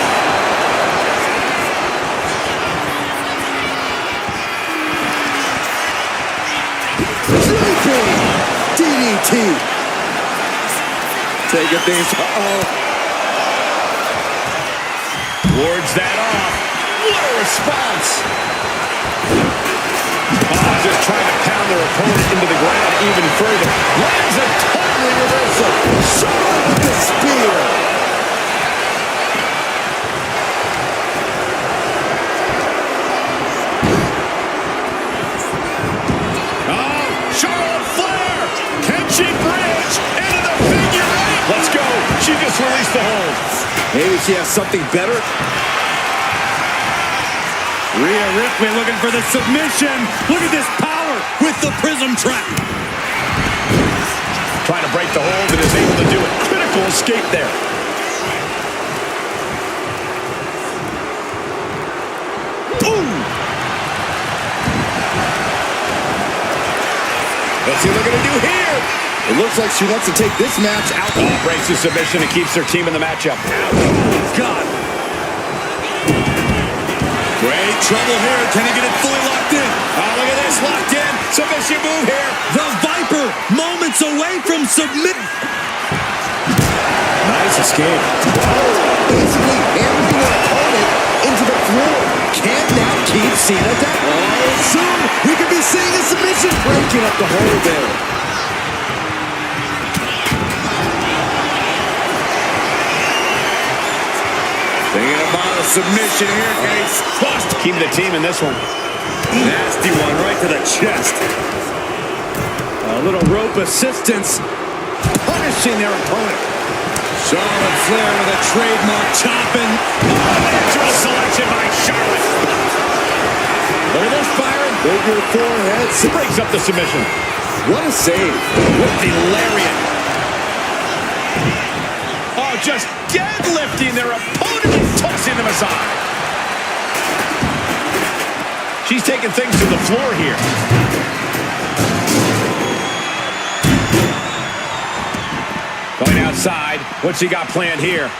Sleeping! DDT! Taking things. Uh-oh. Wards that off. What a response. Oh, just trying to pound their opponent into the ground even further. Lands a totally reversal. Charlotte with the spear! Oh, Charlotte Flair. Can she bridge into the figure eight? Let's go. She just released the hold. Maybe she has something better. Rhea Ripley looking for the submission. Look at this power with the prism trap. Trying to break the hold and is able to do it. Critical escape there. Boom! What's he looking to do here? It looks like she wants to take this match out. Oh, breaks the submission and keeps their team in the matchup. Oh, God. Great trouble here. Can he get it fully locked in? Oh, look at this. Locked in. Submission move here. The Viper, moments away from submit. Nice escape. Basically hammering their opponent into the floor. Can that keep Cena down? Oh, soon we could be seeing a submission breaking up the hole there. Thinking about a submission here, Case. Bust. Keep the team in this one. Nasty one right to the chest. A little rope assistance. Punishing their opponent. Charlotte Flair with a trademark chopping. Natural selection by Charlotte. Look at this, Byron. Bigger forehead. Breaks up the submission. What a save. With the lariat. Oh, just deadlifting their opponent and tossing them aside. She's taking things to the floor here. Going outside. What's he got planned here?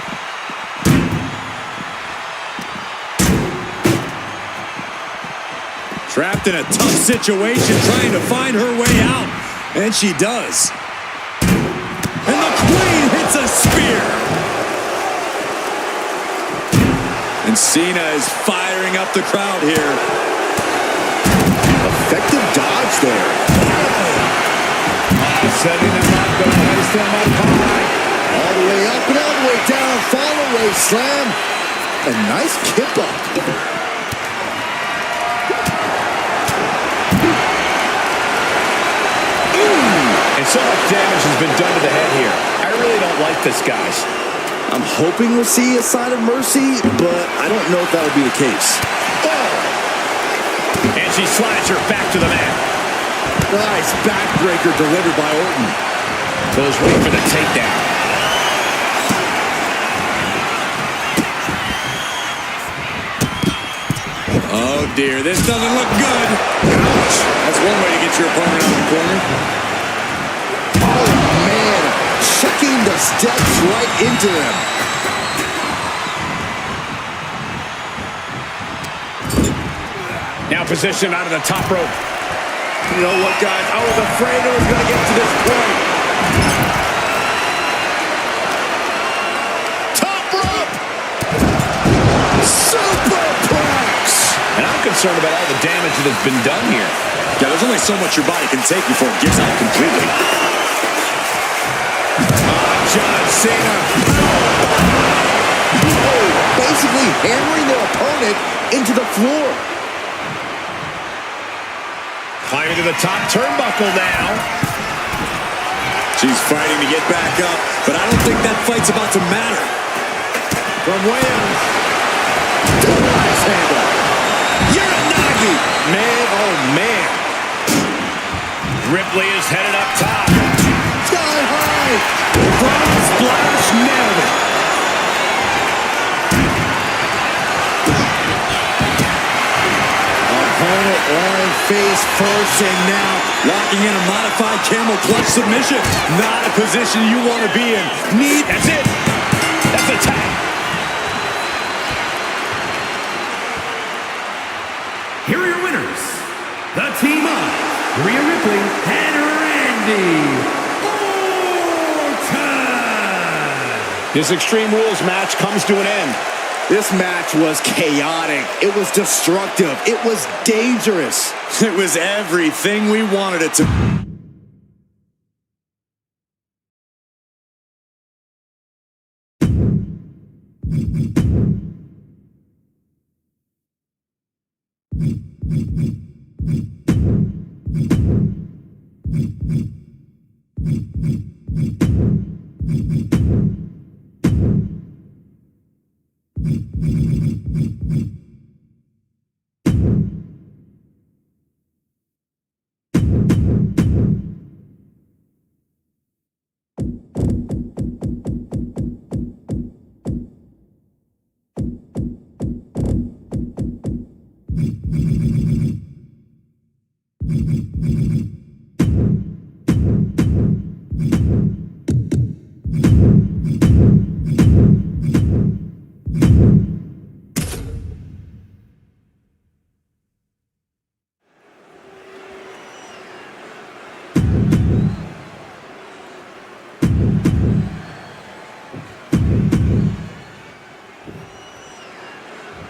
Trapped in a tough situation, trying to find her way out. And she does. And the Queen hits a spear. And Cena is firing up the crowd here. Effective dodge there. Setting them up, going to ice them up high. All the way up and all the way down. Fall away slam. A nice kip up. And so much damage has been done to the head here. I really don't like this, guys. I'm hoping we'll see a sign of mercy, but I don't know if that'll be the case. Oh! And she slides her back to the mat. Nice backbreaker delivered by Orton. Goes waiting for the takedown. Oh, dear. This doesn't look good. Ouch. That's one way to get your opponent out of the corner. Oh, man. Checking the steps right into them. Now positioned out of the top rope. You know what, guys? I was afraid it was going to get to this point. Top rope! Superplex! And I'm concerned about all the damage that has been done here. Yeah, there's only so much your body can take before it gives out completely. John Cena. Oh, basically hammering their opponent into the floor. Climbing to the top turnbuckle now. She's fighting to get back up, but I don't think that fight's about to matter. From Williams. Nice handle. Uranagi. Man, oh man. Ripley is headed up top. Sky high. Front splash, nailed it. Opponent lying face first, and now Locking in a modified camel clutch submission. Not a position you want to be in. Neat. That's it. That's a tap. Here are your winners. The team of Rhea Ripley and Randy Orton. This Extreme Rules match comes to an end. this match was chaotic. It was destructive. It was dangerous. It was everything we wanted it to be.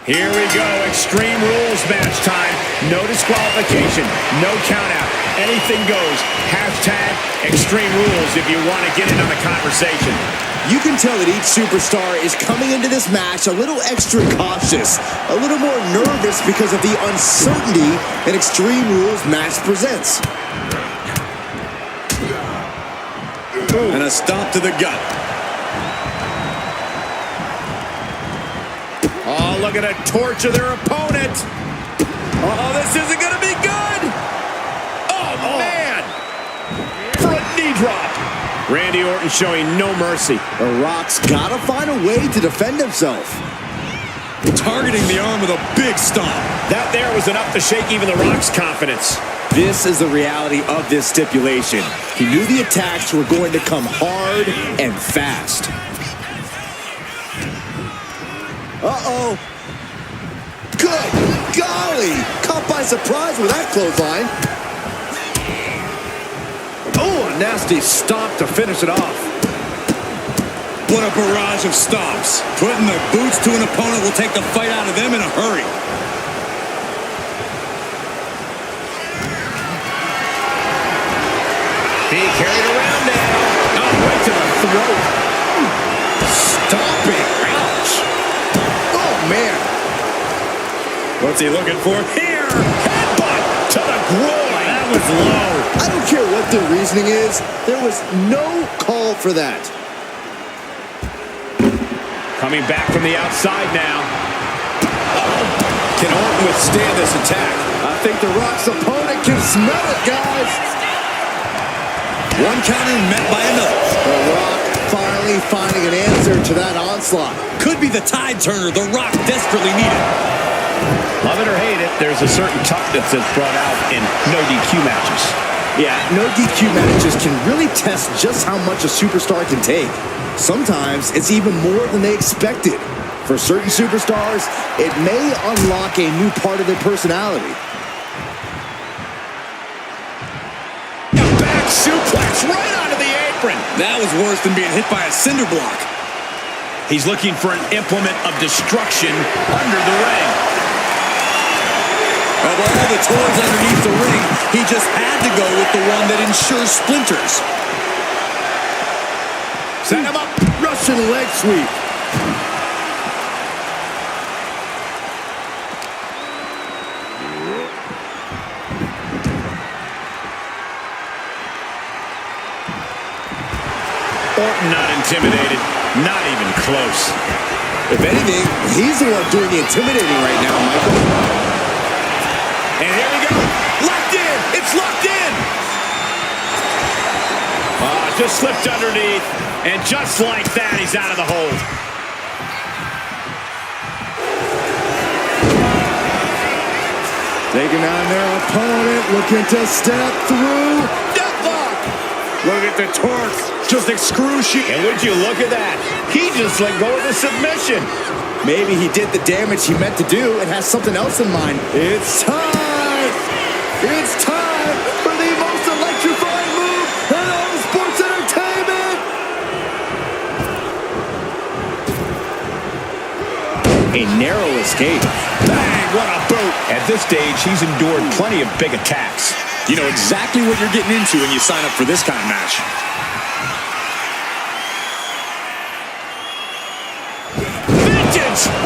Here we go, Extreme Rules match time. No disqualification, no count out. Anything goes. Hashtag Extreme Rules if you want to get in on the conversation. You can tell that each superstar is coming into this match a little extra cautious, a little more nervous because of the uncertainty an Extreme Rules match presents. And a stomp to the gut. Oh, look at a torch of their opponent. Oh, this isn't going to be good. Oh, man. For a knee drop. Randy Orton showing no mercy. The Rock's got to find a way to defend himself. Targeting the arm with a big stomp. That there was enough to shake even the Rock's confidence. This is the reality of this stipulation. He knew the attacks were going to come hard and fast. Uh-oh. Good golly. Caught by surprise with that clothesline. Oh, a nasty stomp to finish it off. What a barrage of stomps. Putting the boots to an opponent will take the fight out of them in a hurry. Being carried around now. Oh, right to the throat. Stomping. Ouch. Oh, man. What's he looking for? Here! Headbutt to the groin. That was low. I don't care what their reasoning is. There was no call for that. Coming back from the outside now. Can Orton withstand this attack? I think the Rock's opponent can smell it, guys. One counter met by another. The Rock finally finding an answer to that onslaught. Could be the tide turner The Rock desperately needed. Love it or hate it, there's a certain toughness that's brought out in no DQ matches. Yeah, no DQ matches can really test just how much a superstar can take. Sometimes it's even more than they expected. For certain superstars, it may unlock a new part of their personality. Back suplex right onto the apron. That was worse than being hit by a cinder block. He's looking for an implement of destruction under the ring. Of all the toys underneath the ring, he just had to go with the one that ensures splinters. Set him up. Russian leg sweep. Orton not intimidated. Not even close. If anything, he's the one doing the intimidating right now, Michael. And here we go. Locked in. It's locked in. Just slipped underneath. And just like that, he's out of the hold. Taking on their opponent, looking to step through. Deathlock. Look at the torque. Just excruciating. And would you look at that? He just let go of the submission. Maybe he did the damage he meant to do and has something else in mind. It's time! It's time for the most electrifying move in all of sports entertainment! A narrow escape. Bang, what a boot. At this stage, he's endured plenty of big attacks. You know exactly what you're getting into when you sign up for this kind of match.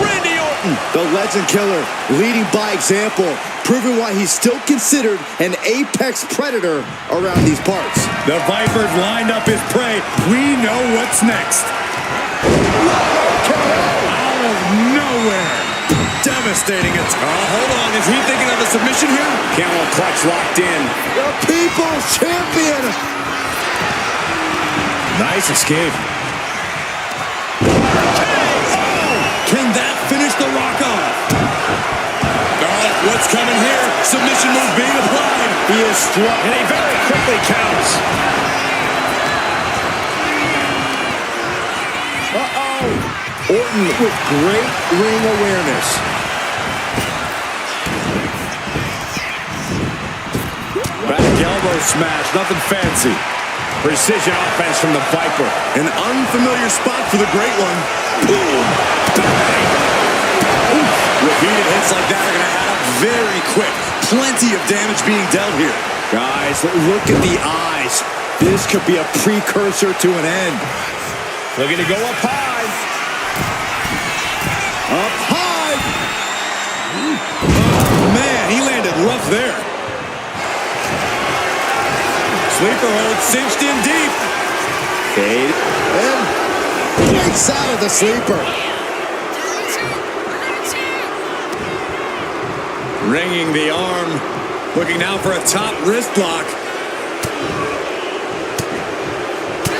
Randy Orton, the legend killer, leading by example, proving why he's still considered an apex predator around these parts. The Viper's lined up his prey. We know what's next. Out of nowhere. Devastating attack. Hold on, is he thinking of a submission here? Camel clutch locked in. The People's Champion. Nice escape. Can that finish The Rock off? What's coming here? Submission move being applied. He is struck. And he very quickly counts. Orton with great ring awareness. Back elbow smash, nothing fancy. Precision offense from the Viper. An unfamiliar spot for the Great One. Boom. Bang. With Hits like that are going to add up very quick. Plenty of damage being dealt here. Guys, look at the eyes. This could be a precursor to an end. Looking to go up high. Up high. Oh, man, he landed rough there. Sleeper hold cinched in deep. Fade. And breaks out of the sleeper. Ringing the arm. Looking now for a top wrist lock.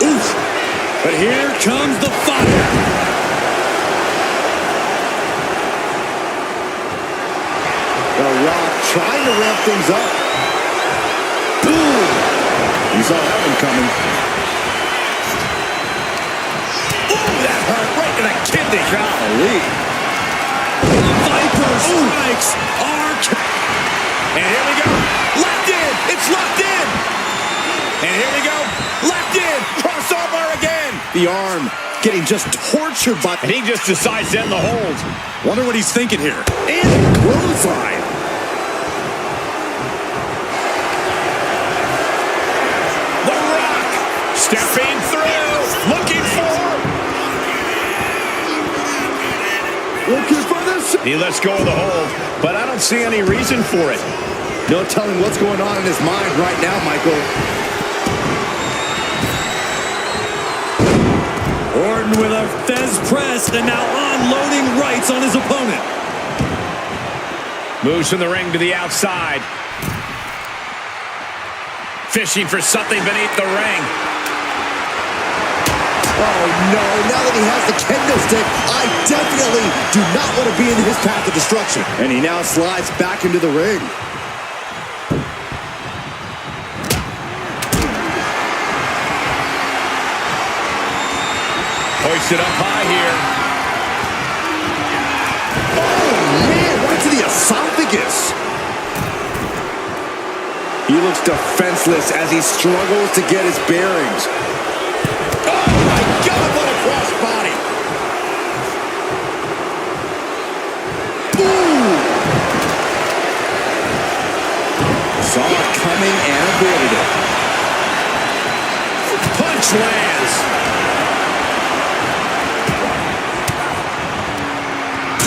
Oof. But here comes the fire. The Rock trying to ramp things up. Boom. You saw that one coming. Ooh, that hurt right in the kidney. Golly. Viper strikes are... And here we go. Left in. It's locked in. And here we go. Left in. Crossover again. The arm getting just tortured by... And he just decides to end the hold. Wonder what he's thinking here. And clothesline. The Rock stepping through. Looking for this. He lets go of the hold, but I don't see any reason for it. No telling what's going on in his mind right now, Michael. Orton with a Fez press and now unloading rights on his opponent. Moves from the ring to the outside. Fishing for something beneath the ring. Oh, no. Now that he has the kendo stick, I definitely do not want to be in his path of destruction. And he now slides back into the ring. Hoisted up high here. Oh, man. Right to the esophagus. He looks defenseless as he struggles to get his bearings. God, what a crossbody. Ooh. Saw it coming and avoided it. Punch lands.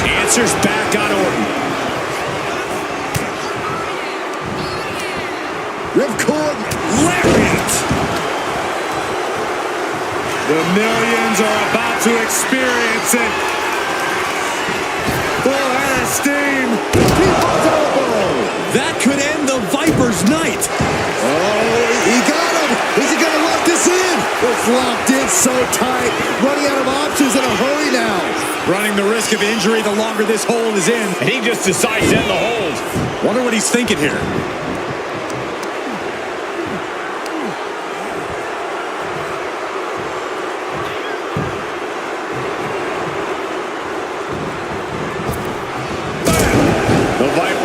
Answers back on Orton. Ripcord. Lariat. The millions are about to experience it. Full head of steam. People's elbow. That could end the Viper's night. Oh, he got him. Is he going to lock this in? It's locked in so tight. Running out of options in a hurry now. Running the risk of injury the longer this hold is in. And he just decides to end the hold. Wonder what he's thinking here.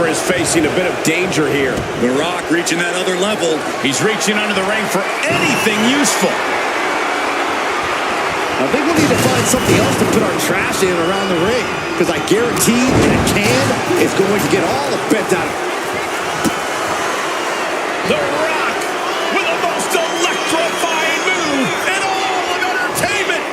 Is facing a bit of danger here. The Rock reaching that other level. He's reaching under the ring for anything useful. I think we'll need to find something else to put our trash in around the ring, because I guarantee that can is going to get all the bent out of it. The Rock with the most electrifying move in all of entertainment.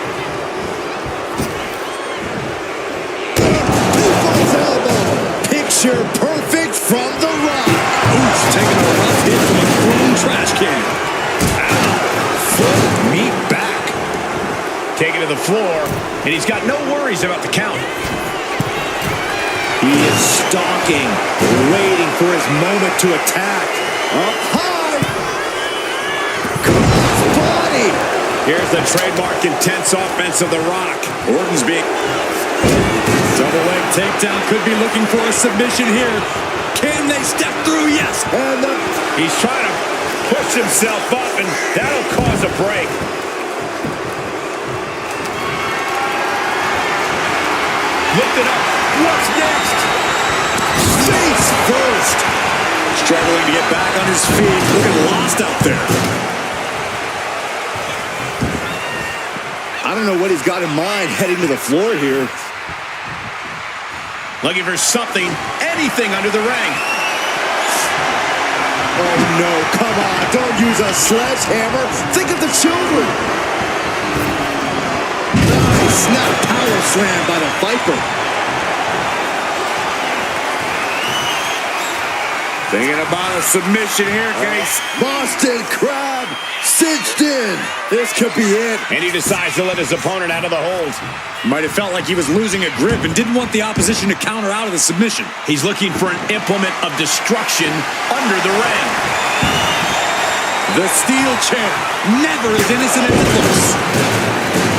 People's elbow. Picture perfect from The Rock. Oof, taking a rough hit from a thrown trash can. Foot meet back. Taken to the floor, and he's got no worries about the count. He is stalking, waiting for his moment to attack. Up high. Cross body. Here's the trademark intense offense of The Rock. Orton's being... Double leg takedown, could be looking for a submission here. Can they step through? Yes. And he's trying to push himself up, and that'll cause a break. Lift it up. What's next? face first. Struggling to get back on his feet. Looking lost out there. I don't know what he's got in mind heading to the floor here. Looking for something, anything under the ring. Oh, no, come on. Don't use a sledgehammer. Think of the children. Nice, not power slam by the Viper. Thinking about a submission here, Case. Boston Crab cinched in. This could be it. And he decides to let his opponent out of the hold. Might have felt like he was losing a grip and didn't want the opposition to counter out of the submission. He's looking for an implement of destruction under the ring. The steel chair, never as innocent as it looks.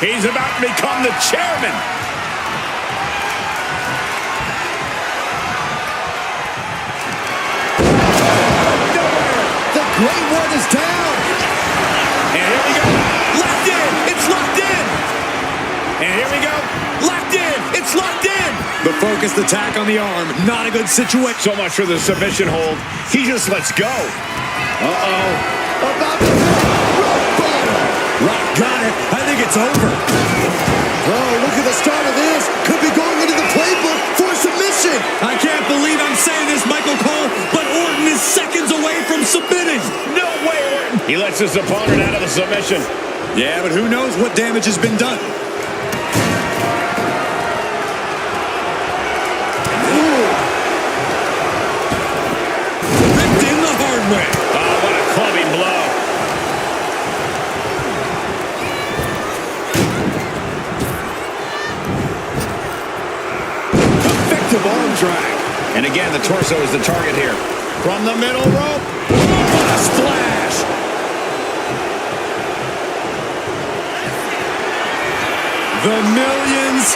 He's about to become the chairman. The Great One is down. And here we go. Locked in, it's locked in. And here we go. Locked in, it's locked in. The focused attack on the arm, not a good situation. So much for the submission hold. He just lets go. Uh-oh. About to rock bottom. Rock got it. I think it's over. Oh, look at the start of this. Could be going into the playbook for submission. I can't believe I'm saying this, Michael Cole, but Orton is seconds away from submitting. No way, Orton. He lets his opponent out of the submission. Yeah, but who knows what damage has been done. Ripped in the hard way. Oh, what a clubbing blow. Effective arm drag. And again, the torso is the target here. From the middle rope. What a splash. The millions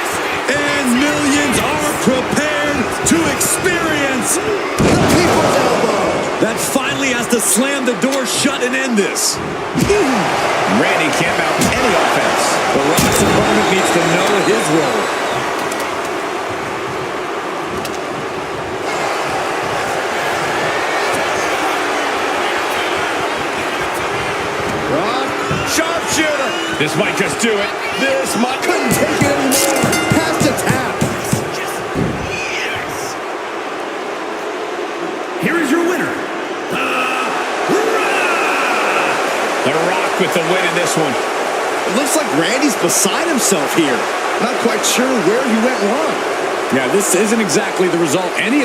and millions are prepared to experience The people's elbow. that finally has to slam the door shut and end this. Randy can't mount any offense. The Rock's opponent needs to know his role. Rock. Sharpshooter. This might just do it. This might. Couldn't take it anymore. Has to tap. Here is your winner, The Rock with the win in this one. It looks like Randy's beside himself here. Not quite sure where he went wrong. Yeah, this isn't exactly the result any of us